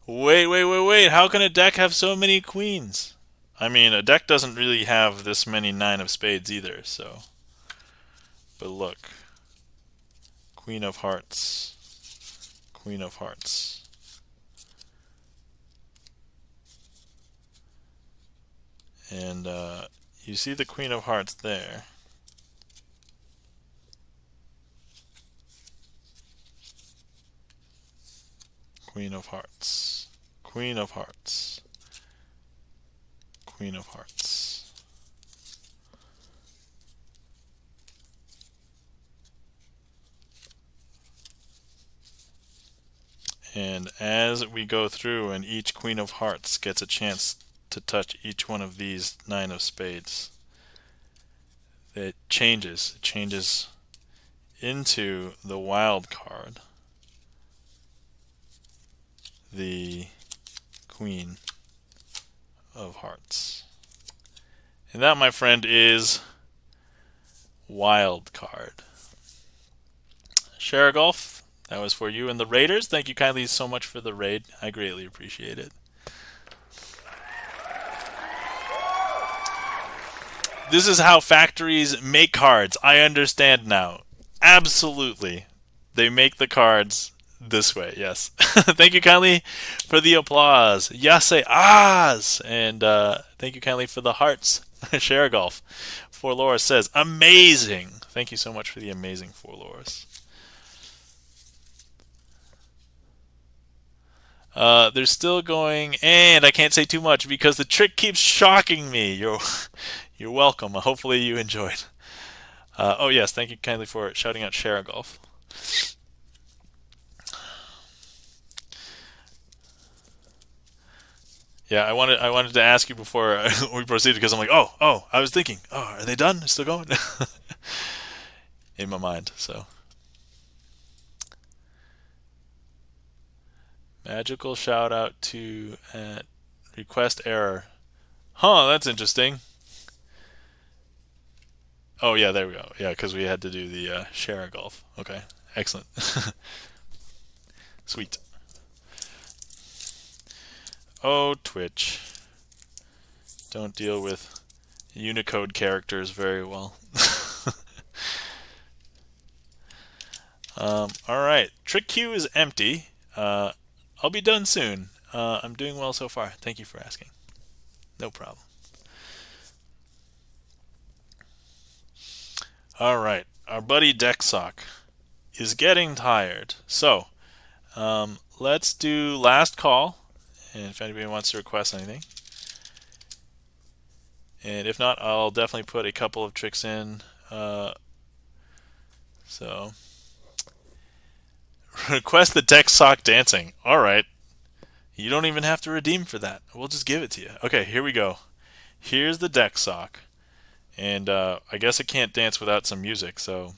Wait, how can a deck have so many queens? I mean, a deck doesn't really have this many 9 of spades either, so. But look. Queen of Hearts. Queen of Hearts. And you see the Queen of Hearts there. Queen of Hearts. Queen of Hearts. Queen of Hearts. And as we go through and each Queen of Hearts gets a chance to touch each one of these 9 of spades, it changes. It changes into the wild card, the Queen of Hearts. And that, my friend, is wild card. Sherigolf, that was for you and the Raiders. Thank you kindly so much for the raid. I greatly appreciate it. This is how factories make cards. I understand now. Absolutely. They make the cards this way, yes. Thank you kindly for the applause. Yase Oz! And thank you kindly for the hearts. Sherigolf. For Loris says, amazing! Thank you so much for the amazing For Loris. They're still going, and I can't say too much because the trick keeps shocking me. You're welcome. Hopefully you enjoyed. Oh yes, thank you kindly for shouting out Sherigolf. Yeah, I wanted to ask you before we proceeded because I'm like, oh, I was thinking, are they done? Still going? In my mind, so. Magical shout out to request error. Huh, that's interesting. Oh yeah, there we go. Yeah, because we had to do the Sherigolf. Okay, excellent. Sweet. Oh, Twitch. Don't deal with Unicode characters very well. Alright, trick queue is empty. I'll be done soon. I'm doing well so far. Thank you for asking. No problem. Alright, our buddy Decksock is getting tired. So, let's do last call. And if anybody wants to request anything. And if not, I'll definitely put a couple of tricks in. So request the deck sock dancing. All right. You don't even have to redeem for that. We'll just give it to you. Okay, here we go. Here's the deck sock. And I guess it can't dance without some music, so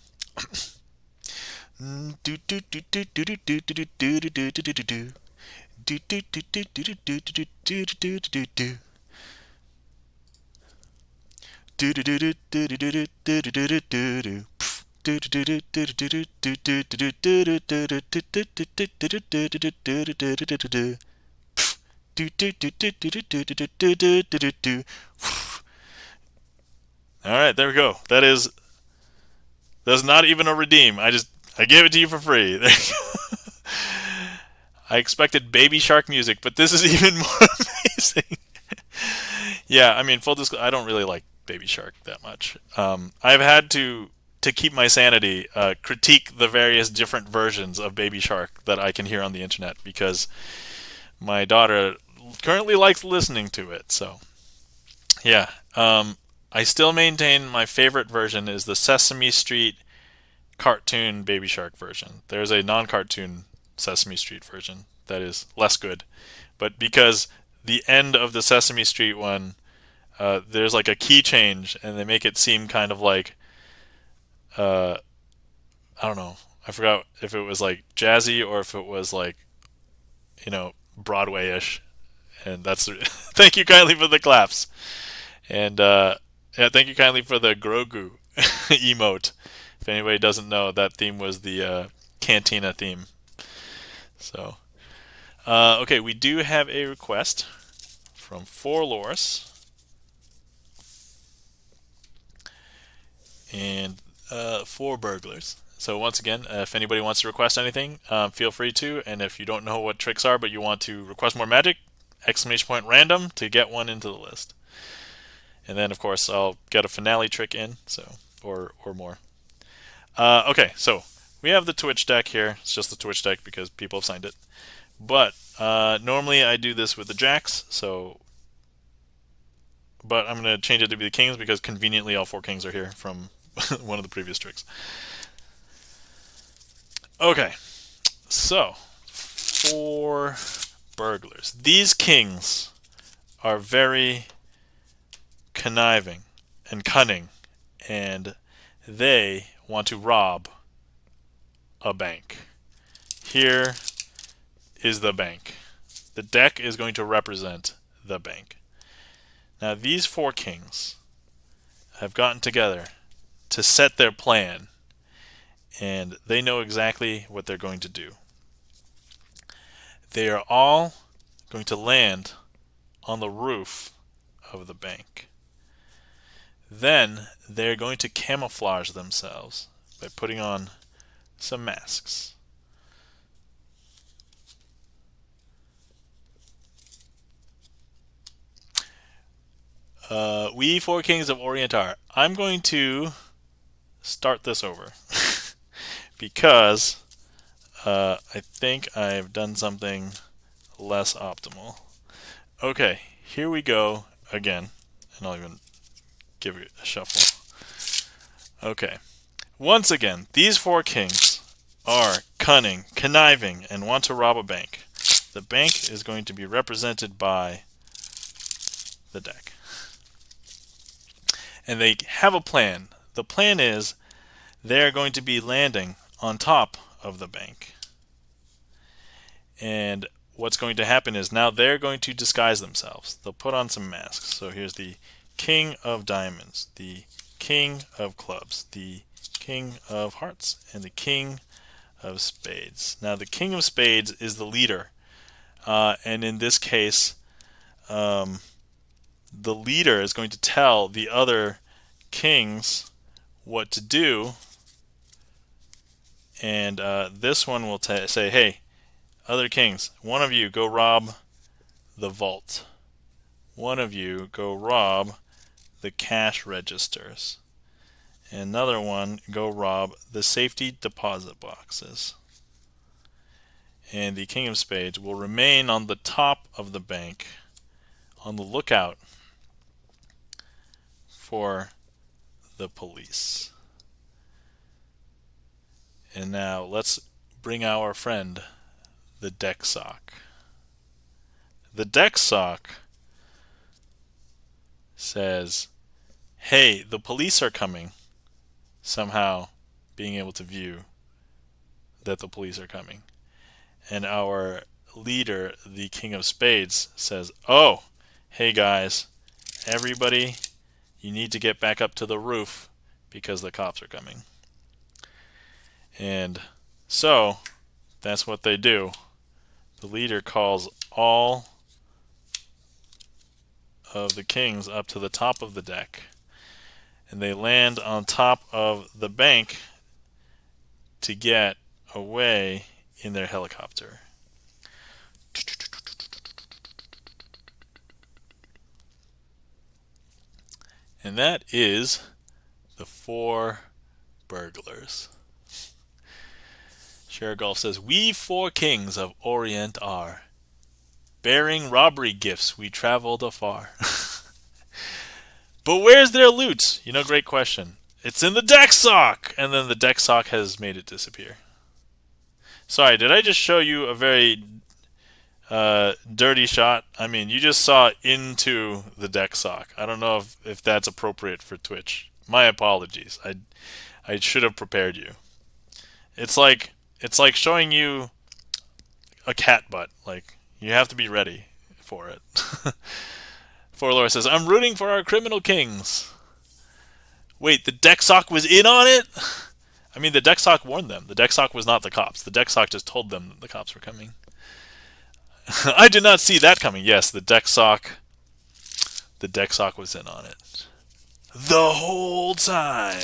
all right, there we go. That's not even a redeem. I gave it to you for free. There you go. I expected Baby Shark music, but this is even more amazing. Yeah, I mean, full disclosure, I don't really like Baby Shark that much. I've had to keep my sanity, critique the various different versions of Baby Shark that I can hear on the internet because my daughter currently likes listening to it. So, yeah, I still maintain my favorite version is the Sesame Street cartoon Baby Shark version. There's a non-cartoon Sesame Street version that is less good, but because the end of the Sesame Street one, there's like a key change, and they make it seem kind of like I don't know. I forgot if it was like jazzy or if it was like Broadway-ish, and that's thank you kindly for the claps, and yeah, thank you kindly for the Grogu emote. If anybody doesn't know, that theme was the Cantina theme. So, okay, we do have a request from Forlorus, and 4 burglars. So once again, if anybody wants to request anything, feel free to. And if you don't know what tricks are, but you want to request more magic, !random to get one into the list. And then, of course, I'll get a finale trick in, so or more. Okay, so we have the Twitch deck here. It's just the Twitch deck because people have signed it. But normally I do this with the jacks, but I'm going to change it to be the kings because conveniently all 4 kings are here from one of the previous tricks. Okay, so 4 burglars. These kings are very conniving and cunning, and they want to rob a bank. Here is the bank. The deck is going to represent the bank. Now these 4 kings have gotten together to set their plan, and they know exactly what they're going to do. They are all going to land on the roof of the bank. Then they're going to camouflage themselves by putting on some masks. We 4 kings of Orientar. I'm going to start this over because I think I've done something less optimal. Okay, here we go again, and I'll even give it a shuffle. Okay, once again, these 4 kings are cunning, conniving, and want to rob a bank. The bank is going to be represented by the deck. And they have a plan. The plan is they're going to be landing on top of the bank. And what's going to happen is now they're going to disguise themselves. They'll put on some masks. So here's the king of diamonds, the king of clubs, the king of hearts, and the king of spades. Now the king of spades is the leader. And in this case, the leader is going to tell the other kings what to do, and this one will say, hey, other kings, one of you go rob the vault. One of you go rob the cash registers. Another one go rob the safety deposit boxes. And the king of spades will remain on the top of the bank on the lookout for the police. And now let's bring our friend, the deck sock. The deck sock says, hey, the police are coming. Somehow being able to view that the police are coming. And our leader, the King of Spades, says, oh, hey guys, everybody, you need to get back up to the roof because the cops are coming. And so that's what they do. The leader calls all of the kings up to the top of the deck, and they land on top of the bank to get away in their helicopter. And that is the 4 burglars. Shergolf says, we 4 kings of Orient are, bearing robbery gifts we traveled afar. But where's their loot? You know, great question. It's in the deck sock! And then the deck sock has made it disappear. Sorry, did I just show you a very dirty shot? I mean, you just saw into the deck sock. I don't know if that's appropriate for Twitch. My apologies. I should have prepared you. It's like showing you a cat butt. Like, you have to be ready for it. Forlore says, I'm rooting for our criminal kings. Wait, the deck sock was in on it? I mean, the deck sock warned them. The deck sock was not the cops. The deck sock just told them that the cops were coming. I did not see that coming. Yes, the deck sock was in on it. The whole time.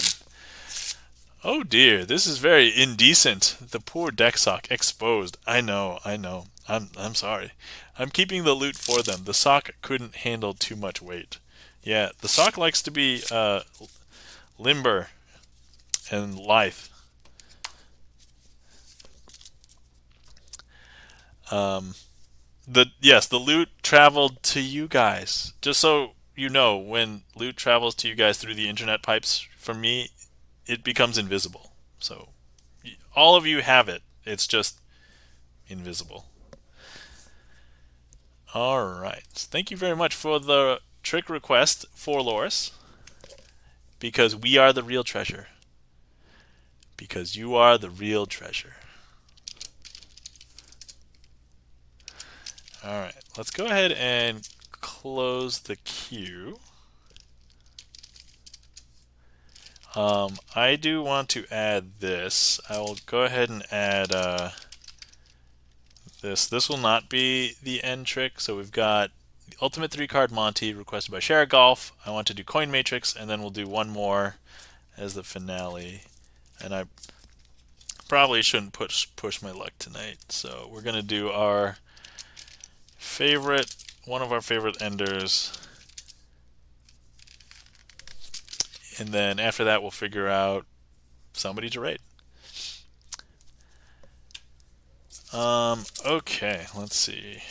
Oh dear, this is very indecent. The poor deck sock exposed. I know. I'm sorry. I'm keeping the loot for them. The sock couldn't handle too much weight. Yeah, the sock likes to be limber and lithe. The loot traveled to you guys. Just so you know, when loot travels to you guys through the internet pipes, for me, it becomes invisible. So all of you have it. It's just invisible. Alright. Thank you very much for the trick request, Forlorus. Because we are the real treasure. Because you are the real treasure. Alright, let's go ahead and close the queue. I do want to add this. I will go ahead and add this. This will not be the end trick. So we've got the Ultimate 3-card Monty requested by Shergolf. I want to do Coin Matrix, and then we'll do one more as the finale. And I probably shouldn't push my luck tonight. So we're going to do our one of our favorite enders. And then after that, we'll figure out somebody to raid. Okay, let's see.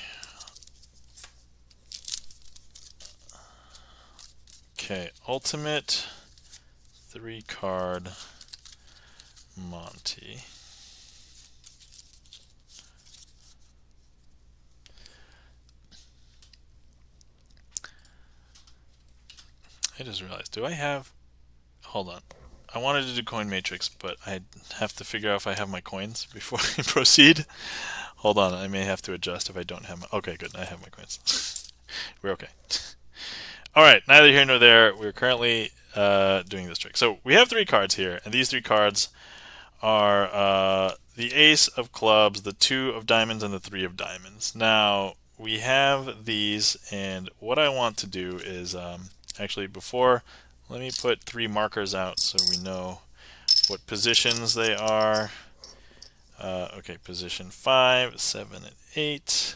Okay, Ultimate 3-card Monty. I just realized, do I have... Hold on. I wanted to do Coin Matrix, but I have to figure out if I have my coins before I proceed. Hold on, I may have to adjust if I don't have my... Okay, good, I have my coins. We're okay. Alright, neither here nor there. We're currently doing this trick. So we have 3 cards here, and these 3 cards are the Ace of Clubs, the 2 of Diamonds, and the 3 of Diamonds. Now, we have these, and what I want to do is... actually, before... Let me put 3 markers out so we know what positions they are. Okay, position 5, 7, and 8.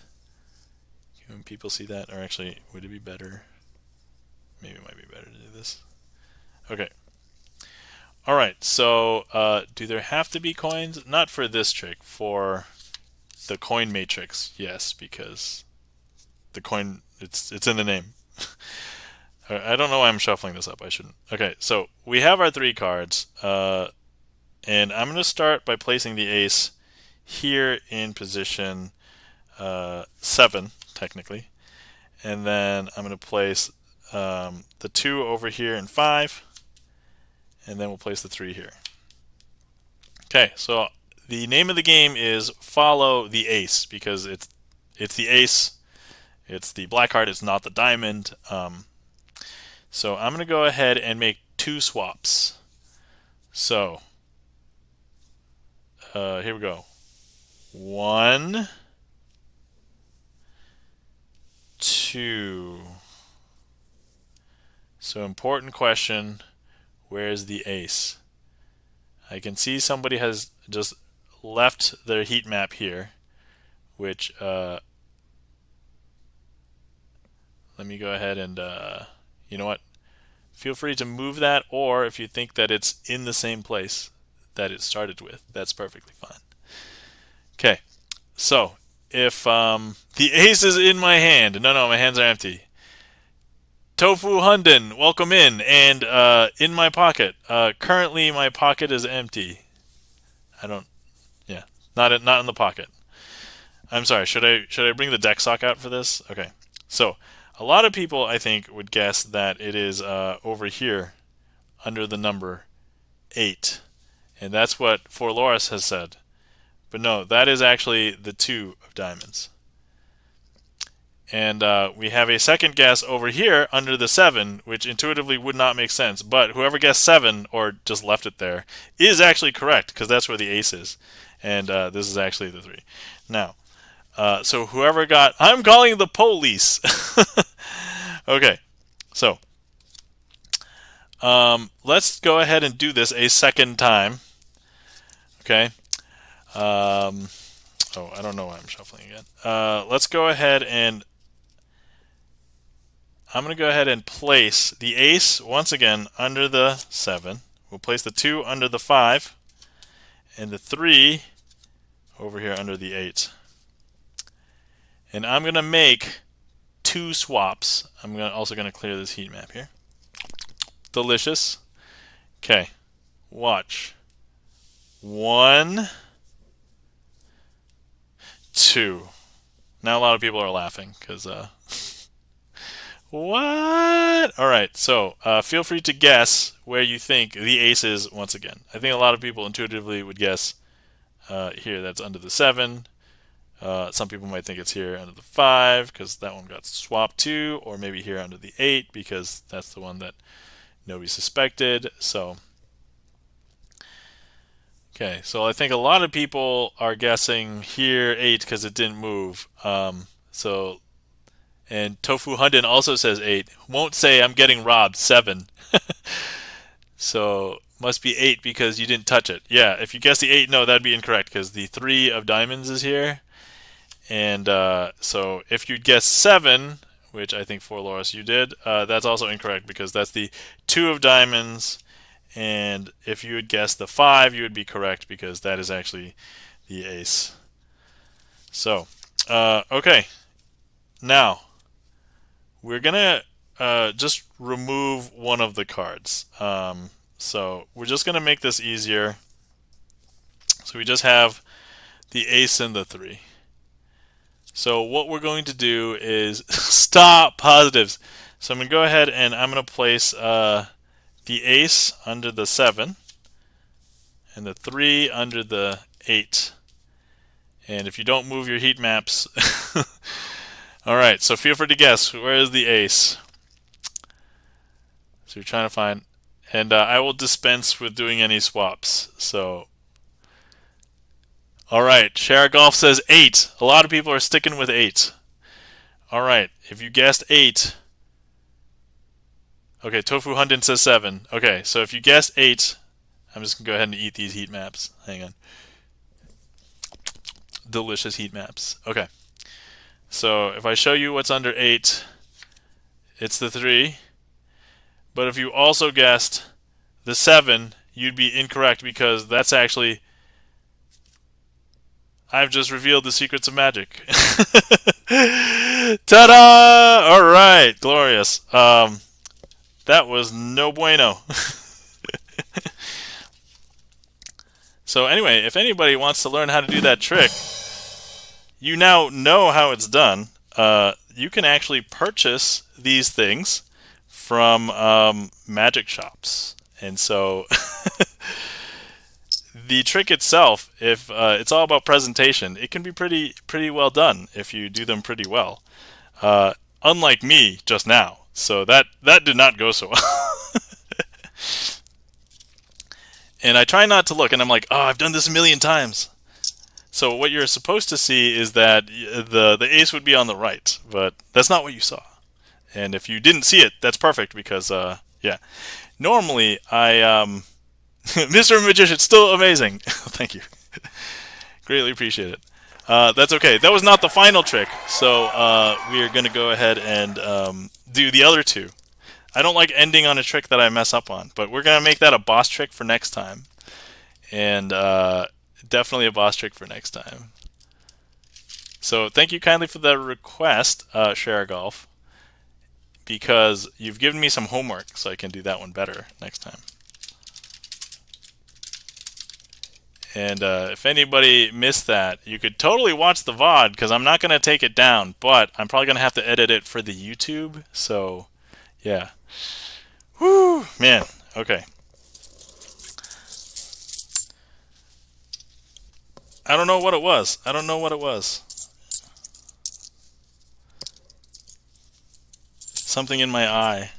Can people see that? Or actually, would it be better? Maybe it might be better to do this. Okay. Alright, so do there have to be coins? Not for this trick. For the coin matrix, yes, because the coin, it's in the name. I don't know why I'm shuffling this up. I shouldn't. Okay, so we have our 3 cards, and I'm going to start by placing the ace here in position 7, technically, and then I'm going to place the 2 over here in 5, and then we'll place the 3 here. Okay, so the name of the game is Follow the Ace, because it's the ace, it's the black card, it's not the diamond. So I'm going to go ahead and make 2 swaps. So here we go. 1, 2. So important question, where's the ace? I can see somebody has just left their heat map here, which let me go ahead and you know what? Feel free to move that, or if you think that it's in the same place that it started with, that's perfectly fine. Okay, so if the ace is in my hand, no, my hands are empty. Tofu Hunden, welcome in, and in my pocket. Currently, my pocket is empty. Yeah, not in the pocket. I'm sorry. Should I bring the deck sock out for this? Okay. So a lot of people, I think, would guess that it is over here under the number 8, and that's what Forloris has said. But no, that is actually the 2 of diamonds. And we have a second guess over here under the 7, which intuitively would not make sense. But whoever guessed 7, or just left it there, is actually correct, because that's where the ace is. And this is actually the 3. Now, so whoever got... I'm calling the police! Okay, so let's go ahead and do this a second time. Okay. Oh, I don't know why I'm shuffling again. Let's go ahead and... I'm going to go ahead and place the ace, once again, under the 7. We'll place the 2 under the 5, and the 3 over here under the 8. And I'm going to make 2 swaps. I'm also going to clear this heat map here. Delicious. Okay, watch. 1, 2. Now a lot of people are laughing, because... What? Alright, so feel free to guess where you think the ace is once again. I think a lot of people intuitively would guess here that's under the 7. Some people might think it's here under the 5 because that one got swapped too, or maybe here under the 8 because that's the one that nobody suspected. So, okay, so I think a lot of people are guessing here 8 because it didn't move. And Tofu Hunden also says 8. Won't say I'm getting robbed, 7. So must be 8 because you didn't touch it. Yeah, if you guess the 8, no, that'd be incorrect because the 3 of diamonds is here. And so if you guess 7, which I think for Loris you did, that's also incorrect because that's the 2 of diamonds. And if you had guessed the 5, you would be correct because that is actually the ace. So, okay. Now, we're going to just remove one of the cards. So we're just going to make this easier. So we just have the ace and the 3. So what we're going to do is stop positives. So I'm going to go ahead and I'm going to place the ace under the 7 and the 3 under the 8. And if you don't move your heat maps... Alright, so feel free to guess. Where is the ace? So you're trying to find... And I will dispense with doing any swaps. So... Alright, Shara Golf says 8. A lot of people are sticking with 8. Alright, if you guessed 8... Okay, Tofu Hunden says 7. Okay, so if you guessed 8... I'm just going to go ahead and eat these heat maps. Hang on. Delicious heat maps. Okay. So if I show you what's under 8, it's the 3. But if you also guessed the 7, you'd be incorrect because that's actually... I've just revealed the secrets of magic. Ta-da! All right, glorious. That was no bueno. So anyway, if anybody wants to learn how to do that trick, you now know how it's done. You can actually purchase these things from magic shops. And so the trick itself, if it's all about presentation, it can be pretty well done if you do them pretty well. Unlike me just now. So that did not go so well. And I try not to look, and I'm like, oh, I've done this a million times. So what you're supposed to see is that the ace would be on the right, but that's not what you saw. And if you didn't see it, that's perfect because, yeah. Normally, Mr. Magician, still amazing. Thank you. Greatly appreciate it. That's okay. That was not the final trick, so we are going to go ahead and do the other two. I don't like ending on a trick that I mess up on, but we're going to make that a boss trick for next time. And definitely a boss trick for next time. So thank you kindly for the request, Golf, because you've given me some homework so I can do that one better next time. And if anybody missed that, you could totally watch the VOD because I'm not going to take it down, but I'm probably going to have to edit it for the YouTube. So, yeah. Whew, man. Okay. I don't know what it was. I don't know what it was. Something in my eye.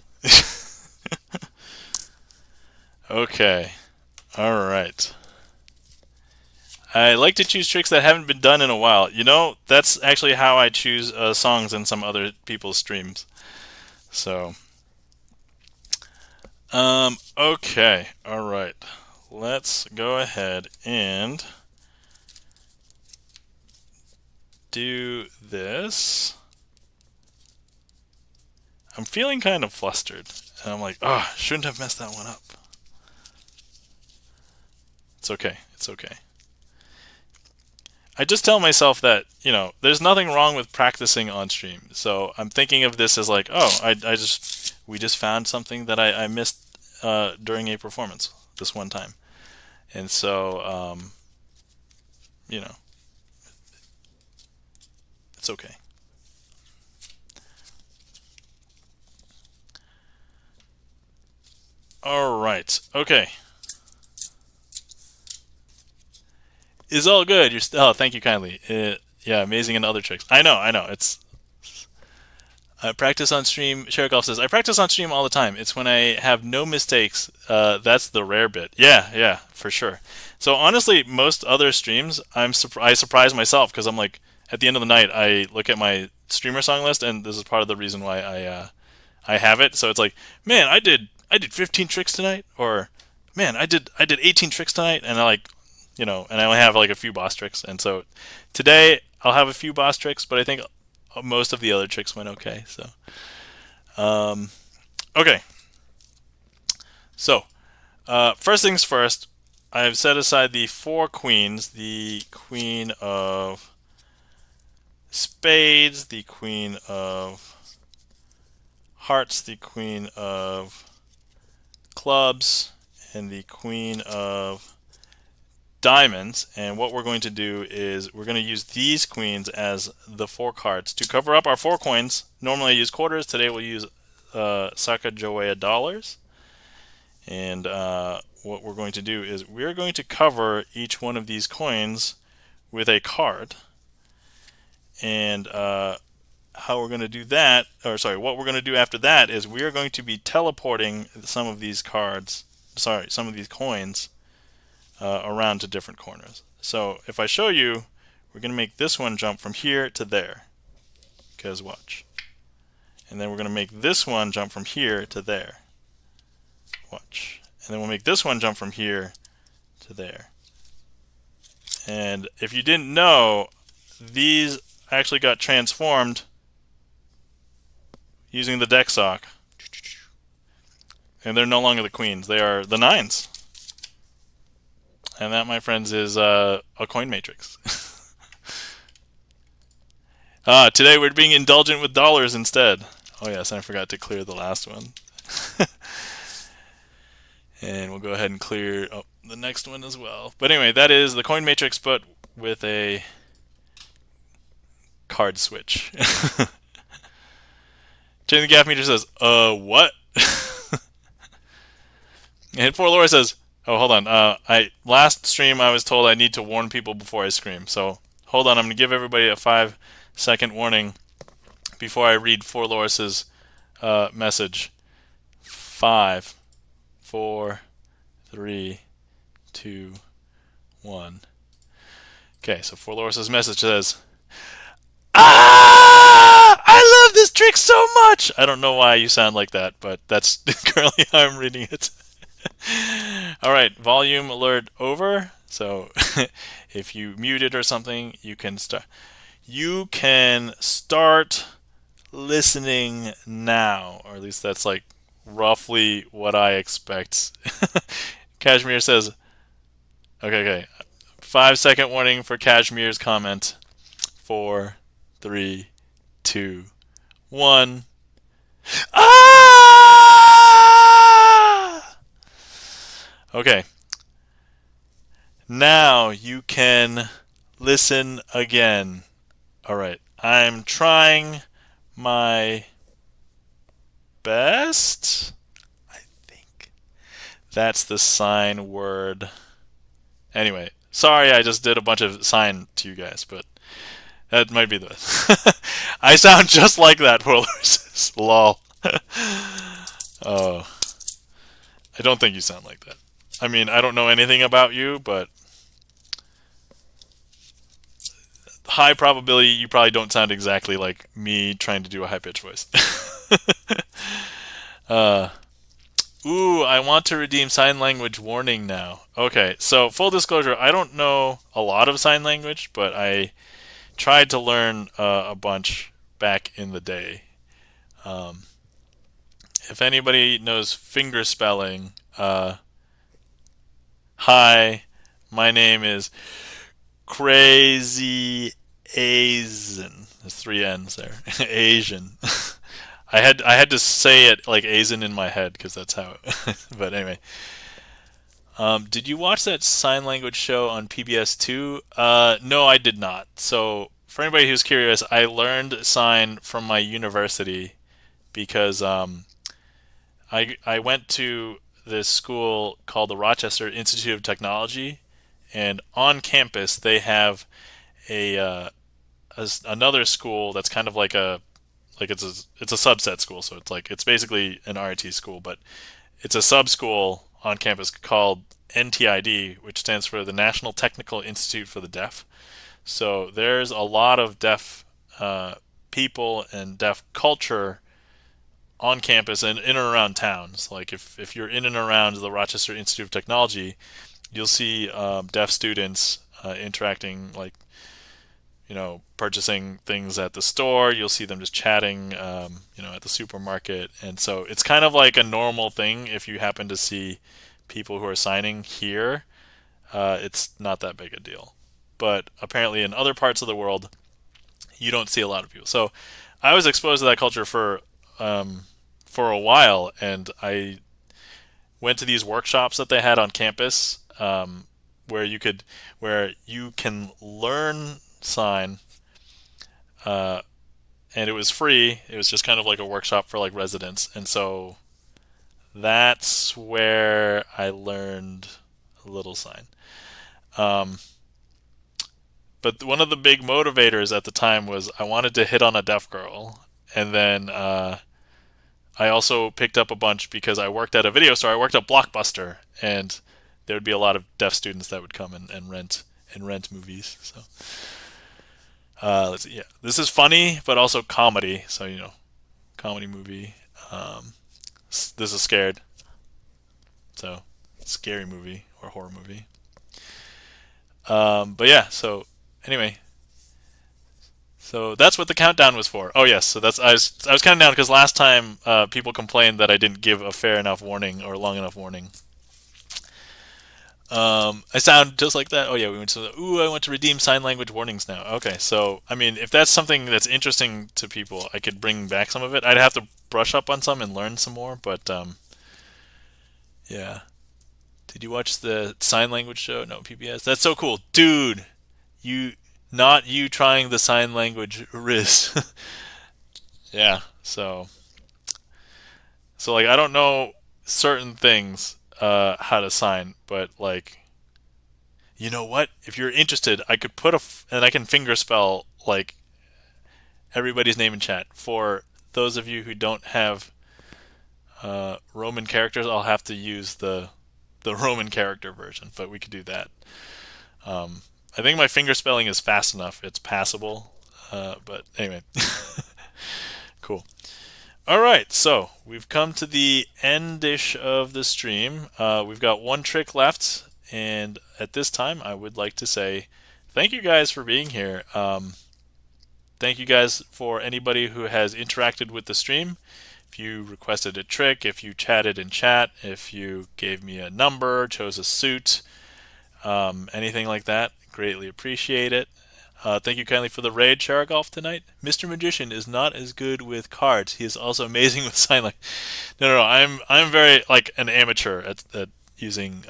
Okay. All right. I like to choose tricks that haven't been done in a while. You know, that's actually how I choose songs in some other people's streams. So, okay, all right. Let's go ahead and do this. I'm feeling kind of flustered, and I'm like, oh, shouldn't have messed that one up. It's okay. It's okay. I just tell myself that, you know, there's nothing wrong with practicing on stream. So I'm thinking of this as like, oh, we just found something that I missed during a performance this one time. And so, you know, it's okay. All right. Okay. It's all good. You're oh, thank you kindly. Yeah, amazing and other tricks. I know. It's practice on stream. Golf says I practice on stream all the time. It's when I have no mistakes. That's the rare bit. Yeah, for sure. So honestly, most other streams, I surprise myself because I'm like, at the end of the night, I look at my streamer song list, and this is part of the reason why I have it. So it's like, man, I did 15 tricks tonight, or man, I did 18 tricks tonight, and I like. You know, and I only have like a few boss tricks, and so today I'll have a few boss tricks, but I think most of the other tricks went okay. So, okay. So, first things first, I've set aside the 4 queens: the Queen of Spades, the Queen of Hearts, the Queen of Clubs, and the Queen of Diamonds. And what we're going to do is we're going to use these queens as the 4 cards to cover up our 4 coins. Normally I use quarters. Today we'll use Sacagawea dollars. And what we're going to do is we're going to cover each one of these coins with a card. And how we're going to do that, or sorry, what we're going to do after that is we are going to be teleporting some of these cards, some of these coins around to different corners. So if I show you, we're going to make this one jump from here to there, because watch. And then we're going to make this one jump from here to there. Watch. And then we'll make this one jump from here to there. And if you didn't know, these actually got transformed using the deck sock. And they're no longer the queens, they are the 9s. And that, my friends, is a coin matrix. Today we're being indulgent with dollars instead. Oh yes, I forgot to clear the last one. And we'll go ahead and clear the next one as well. But anyway, that is the coin matrix, but with a card switch. Jane the Gaff Meter says, what? And Poor Laura says, oh, hold on. Last stream I was told I need to warn people before I scream. So hold on, I'm going to give everybody a 5-second warning before I read For Loris's message. 5, 4, 3, 2, 1. Okay, so For Loris's message says, ah! I love this trick so much! I don't know why you sound like that, but that's currently how I'm reading it. Alright, volume alert over. So if you mute it or something, you can start. You can start listening now, or at least that's like roughly what I expect. Kashmir says, okay. 5-second warning for Kashmir's comment. 4, 3, 2, 1. Ah! Okay. Now you can listen again. Alright. I'm trying my best. I think that's the sign word. Anyway, sorry I just did a bunch of sign to you guys, but that might be the best. I sound just like that, Polar says. Lol. Oh. I don't think you sound like that. I mean, I don't know anything about you, but high probability you probably don't sound exactly like me trying to do a high-pitched voice. Ooh, I want to redeem sign language warning now. Okay, so full disclosure, I don't know a lot of sign language, but I tried to learn a bunch back in the day. If anybody knows finger spelling, hi, my name is Crazy Asian. There's 3 N's there. Asian. I had to say it like Asian in my head because that's how it. But anyway, did you watch that sign language show on PBS2? No, I did not. So for anybody who's curious, I learned sign from my university because I went to this school called the Rochester Institute of Technology, and on campus they have another school that's kind of like it's a subset school. So it's basically an RIT school, but it's a sub school on campus called NTID, which stands for the National Technical Institute for the Deaf. So there's a lot of deaf people and deaf culture on campus and in and around towns. Like if you're in and around the Rochester Institute of Technology, you'll see deaf students interacting, like, purchasing things at the store. You'll see them just chatting, at the supermarket. And so it's kind of like a normal thing. If you happen to see people who are signing here, it's not that big a deal. But apparently in other parts of the world, you don't see a lot of people. So I was exposed to that culture for a while, and I went to these workshops that they had on campus, where you can learn sign, and it was free. It was just kind of like a workshop for like residents, and so that's where I learned a little sign. But one of the big motivators at the time was I wanted to hit on a deaf girl, and then I also picked up a bunch because I worked at a video store. I worked at Blockbuster, and there would be a lot of deaf students that would come and rent movies. So let's see. Yeah, this is funny, but also comedy. So comedy movie. This is scared. So scary movie or horror movie. But yeah. So anyway. So that's what the countdown was for. Oh yes, so I was counting down because last time people complained that I didn't give a fair enough warning or long enough warning. I sound just like that. Oh yeah, I want to redeem sign language warnings now. Okay, so I mean, if that's something that's interesting to people, I could bring back some of it. I'd have to brush up on some and learn some more, but yeah. Did you watch the sign language show? No, PBS. That's so cool, dude. You, not you trying the sign language Riz. Yeah. So like I don't know certain things how to sign, but like you know what? If you're interested, I could put and I can finger spell like everybody's name in chat. For those of you who don't have Roman characters, I'll have to use the Roman character version, but we could do that. I think my finger spelling is fast enough; it's passable. But anyway, cool. All right, so we've come to the end-ish of the stream. We've got one trick left, and at this time, I would like to say thank you guys for being here. Thank you guys for anybody who has interacted with the stream. If you requested a trick, if you chatted in chat, if you gave me a number, chose a suit, anything like that, greatly appreciate it. Thank you kindly for the raid, Sharagolf, tonight. Mr. Magician is not as good with cards. He is also amazing with sign language. No. I'm very like an amateur at using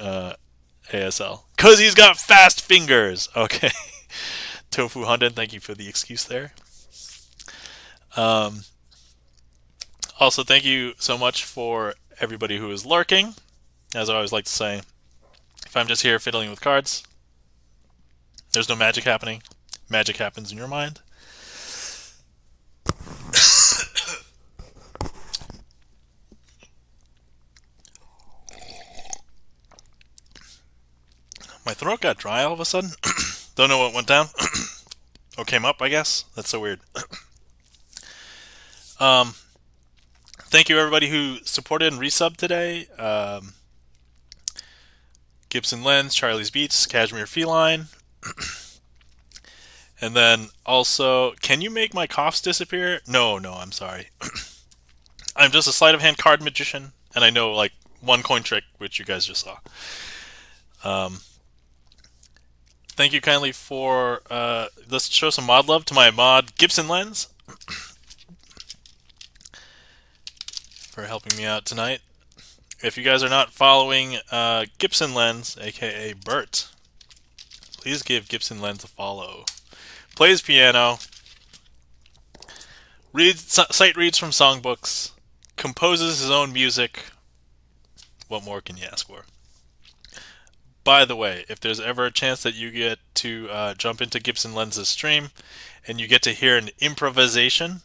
ASL because he's got fast fingers. Okay. Tofu Hunden, thank you for the excuse there. Also, thank you so much for everybody who is lurking. As I always like to say, if I'm just here fiddling with cards, there's no magic happening. Magic happens in your mind. My throat got dry all of a sudden. Don't know what went down. Or came up, I guess. That's so weird. Thank you everybody who supported and resubbed today. Gibson Lens, Charlie's Beats, Cashmere Feline. And then also, can you make my coughs disappear? No, I'm sorry. I'm just a sleight of hand card magician, and I know like one coin trick, which you guys just saw. Thank you kindly for, let's show some mod love to my mod, Gibson Lens, for helping me out tonight. If you guys are not following Gibson Lens, aka Bert, please give Gibson Lens a follow. Plays piano, sight reads from songbooks, composes his own music. What more can you ask for? By the way, if there's ever a chance that you get to jump into Gibson Lens's stream and you get to hear an improvisation,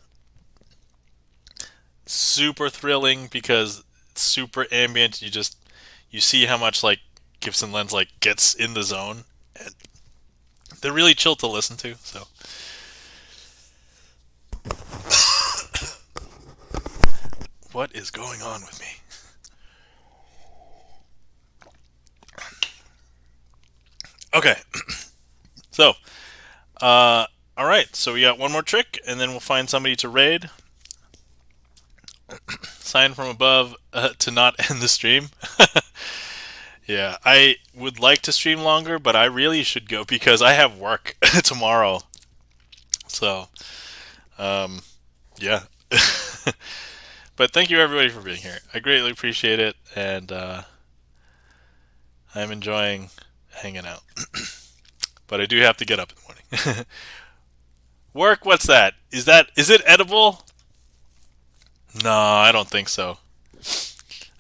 super thrilling because it's super ambient. You see how much like Gibson Lens like gets in the zone, and they're really chill to listen to. So, what is going on with me? Okay, so, all right. So we got one more trick, and then we'll find somebody to raid. Sign from above to not end the stream. Yeah, I would like to stream longer, but I really should go because I have work tomorrow. So, yeah. But thank you everybody for being here. I greatly appreciate it, and I'm enjoying hanging out. But I do have to get up in the morning. Work? What's that? Is it edible? No, I don't think so.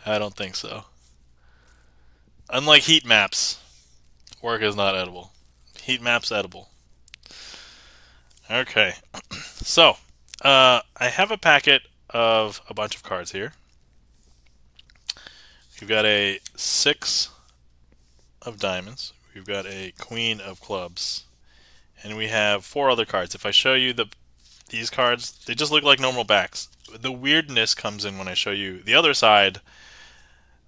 I don't think so. Unlike heat maps, work is not edible. Heat maps edible. Okay. So, I have a packet of a bunch of cards here. We've got a 6 of diamonds. We've got a queen of clubs. And we have 4 other cards. If I show you these cards, they just look like normal backs. The weirdness comes in when I show you the other side.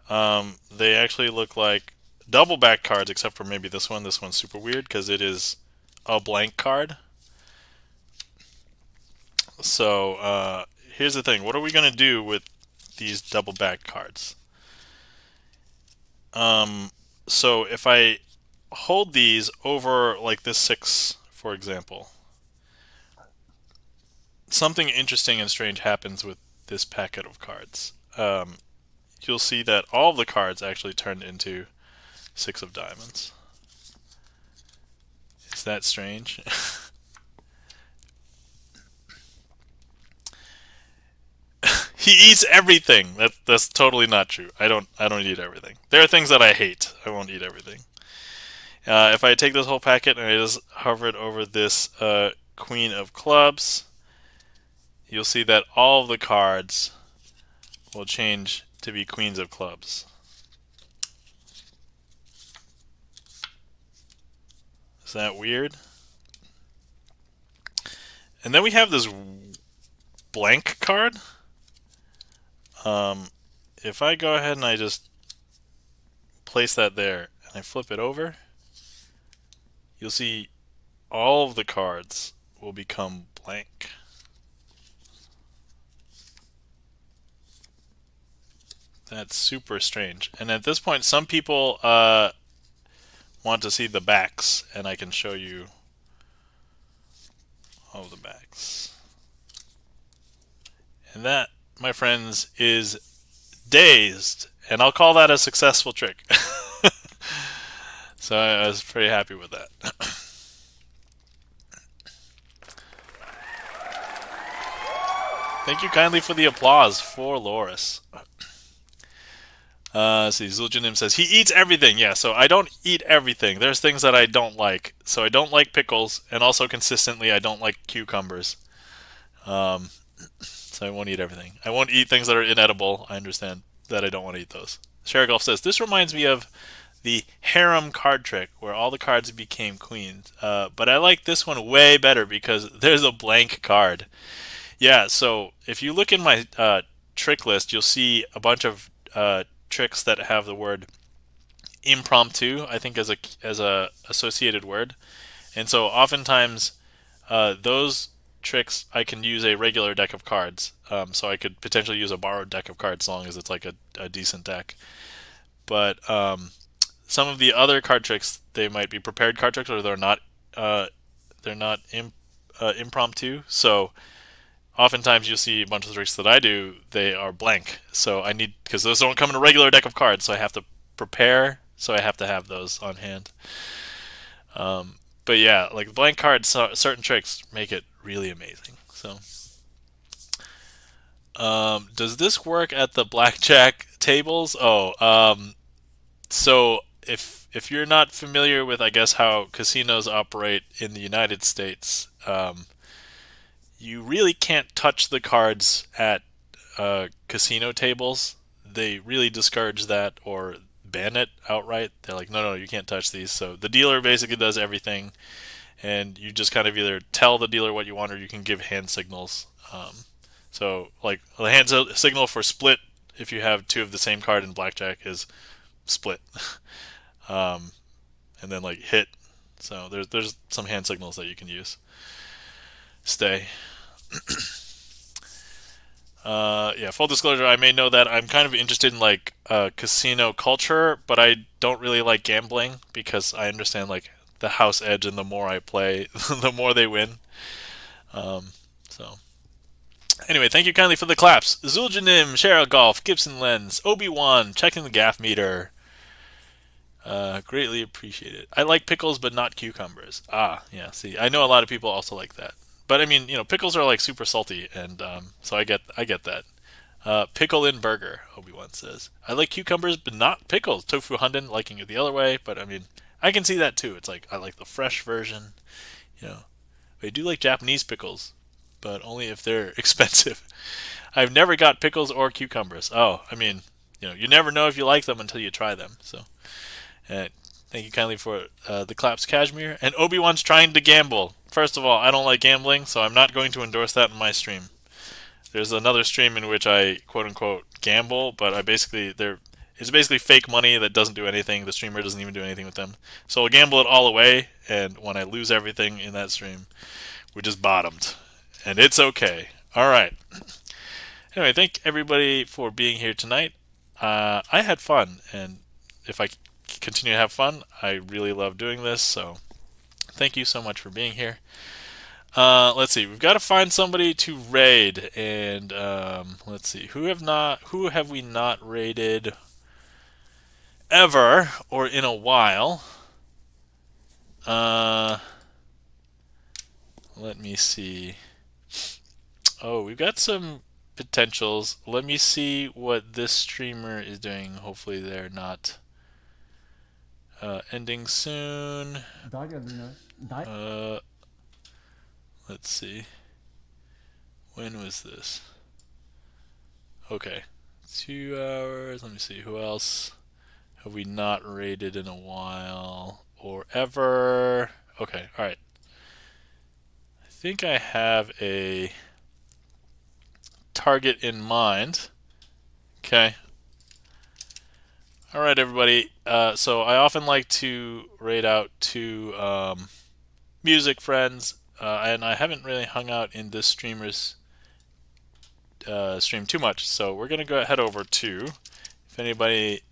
They actually look like double back cards, except for maybe this one. This one's super weird because it is a blank card. So here's the thing. What are we going to do with these double back cards? So if I hold these over like this 6, for example, something interesting and strange happens with this packet of cards. You'll see that all of the cards actually turn into 6 of diamonds. Is that strange? He eats everything. That's totally not true. I don't eat everything. There are things that I hate. I won't eat everything. If I take this whole packet and I just hover it over this Queen of Clubs, you'll see that all of the cards will change to be Queens of Clubs. Is that weird? And then we have this blank card. If I go ahead and I just place that there and I flip it over, you'll see all of the cards will become blank. That's super strange. And at this point, some people want to see the backs, and I can show you all of the backs. And that, my friends, is dazed, and I'll call that a successful trick. So I was pretty happy with that. Thank you kindly for the applause for Loris. See, Zuljanim says, he eats everything. Yeah, so I don't eat everything. There's things that I don't like. So I don't like pickles, and also consistently I don't like cucumbers. So I won't eat everything. I won't eat things that are inedible. I understand that I don't want to eat those. Sherigolf says, this reminds me of the harem card trick, where all the cards became queens. But I like this one way better because there's a blank card. Yeah, so if you look in my trick list, you'll see a bunch of tricks that have the word impromptu, I think, as a associated word. And so oftentimes those tricks I can use a regular deck of cards. So I could potentially use a borrowed deck of cards as long as it's like a decent deck. But some of the other card tricks, they might be prepared card tricks, or they're not impromptu. So oftentimes you'll see a bunch of the tricks that I do, they are blank. So I need, because those don't come in a regular deck of cards, so I have to prepare, so I have to have those on hand. But yeah, like blank cards, certain tricks make it really amazing. So, does this work at the blackjack tables? So if you're not familiar with, I guess, how casinos operate in the United States, you really can't touch the cards at casino tables. They really discourage that or ban it outright. They're like, no, you can't touch these. So the dealer basically does everything, and you just kind of either tell the dealer what you want, or you can give hand signals. So like the hand signal for split, if you have two of the same card in blackjack, is split. And then like hit. So there's some hand signals that you can use. Stay. Yeah, full disclosure, I may know that I'm kind of interested in like casino culture, but I don't really like gambling because I understand like the house edge, and the more I play, the more they win. So anyway, thank you kindly for the claps. Zuljanim, Cheryl Golf, Gibson Lens, Obi-Wan, checking the gaff meter. Greatly appreciate it. I like pickles, but not cucumbers. Ah, yeah. See, I know a lot of people also like that. But I mean, pickles are like super salty, and so I get that. Pickle in burger, Obi-Wan says. I like cucumbers, but not pickles. Tofu Hunden, liking it the other way, but I mean, I can see that too. It's like I like the fresh version, I do like Japanese pickles, but only if they're expensive. I've never got pickles or cucumbers. Oh, I mean, you never know if you like them until you try them. So, thank you kindly for the claps, Kashmir. And Obi-Wan's trying to gamble. First of all, I don't like gambling, so I'm not going to endorse that in my stream. There's another stream in which I quote-unquote gamble, but it's basically fake money that doesn't do anything. The streamer doesn't even do anything with them. So I'll gamble it all away, and when I lose everything in that stream, we just bottomed. And it's okay. Alright. Anyway, thank everybody for being here tonight. I had fun, and if I continue to have fun, I really love doing this, so thank you so much for being here. Let's see, we've got to find somebody to raid, and let's see, who have we not raided? ever or in a while. Let me see. Oh, we've got some potentials. Let me see what this streamer is doing. Hopefully they're not ending soon. Let's see. When was this? Okay. 2 hours. Let me see. Who else have we not rated in a while or ever? Okay. All right. I think I have a target in mind. Okay. All right, everybody. So I often like to raid out to music friends, and I haven't really hung out in this streamer's stream too much. So we're gonna go head over to, if anybody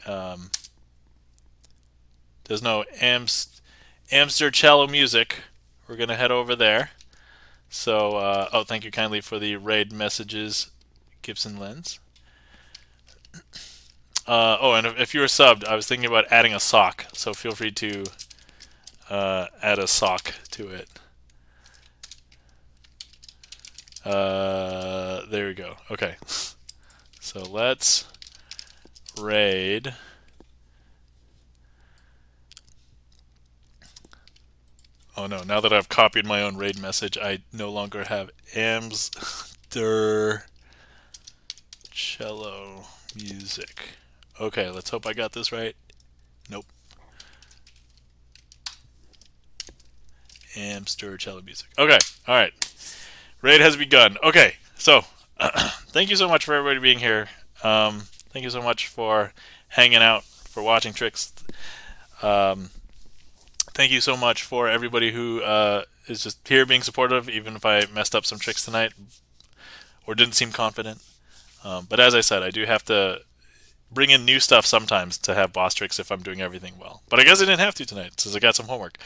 does know Amster Cello Music, we're gonna head over there. So oh, thank you kindly for the raid messages, Gibson Lens. Oh, and if you were subbed, I was thinking about adding a sock, so feel free to add a sock to it. There we go. Okay. So let's raid. Oh no, now that I've copied my own raid message, I no longer have Amster Cello Music. Okay, let's hope I got this right. Nope. Amster Cello Music. Okay, alright. Raid has begun. Okay, so thank you so much for everybody being here. Thank you so much for hanging out, for watching tricks. Thank you so much for everybody who is just here being supportive, even if I messed up some tricks tonight or didn't seem confident. But as I said, I do have to bring in new stuff sometimes to have boss tricks if I'm doing everything well. But I guess I didn't have to tonight since I got some homework.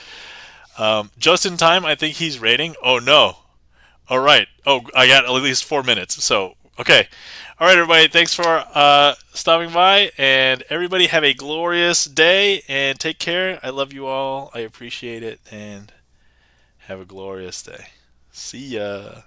Just in time, I think he's raiding. Oh no. All right. Oh, I got at least 4 minutes. So, okay. All right, everybody. Thanks for stopping by. And everybody have a glorious day and take care. I love you all. I appreciate it. And have a glorious day. See ya.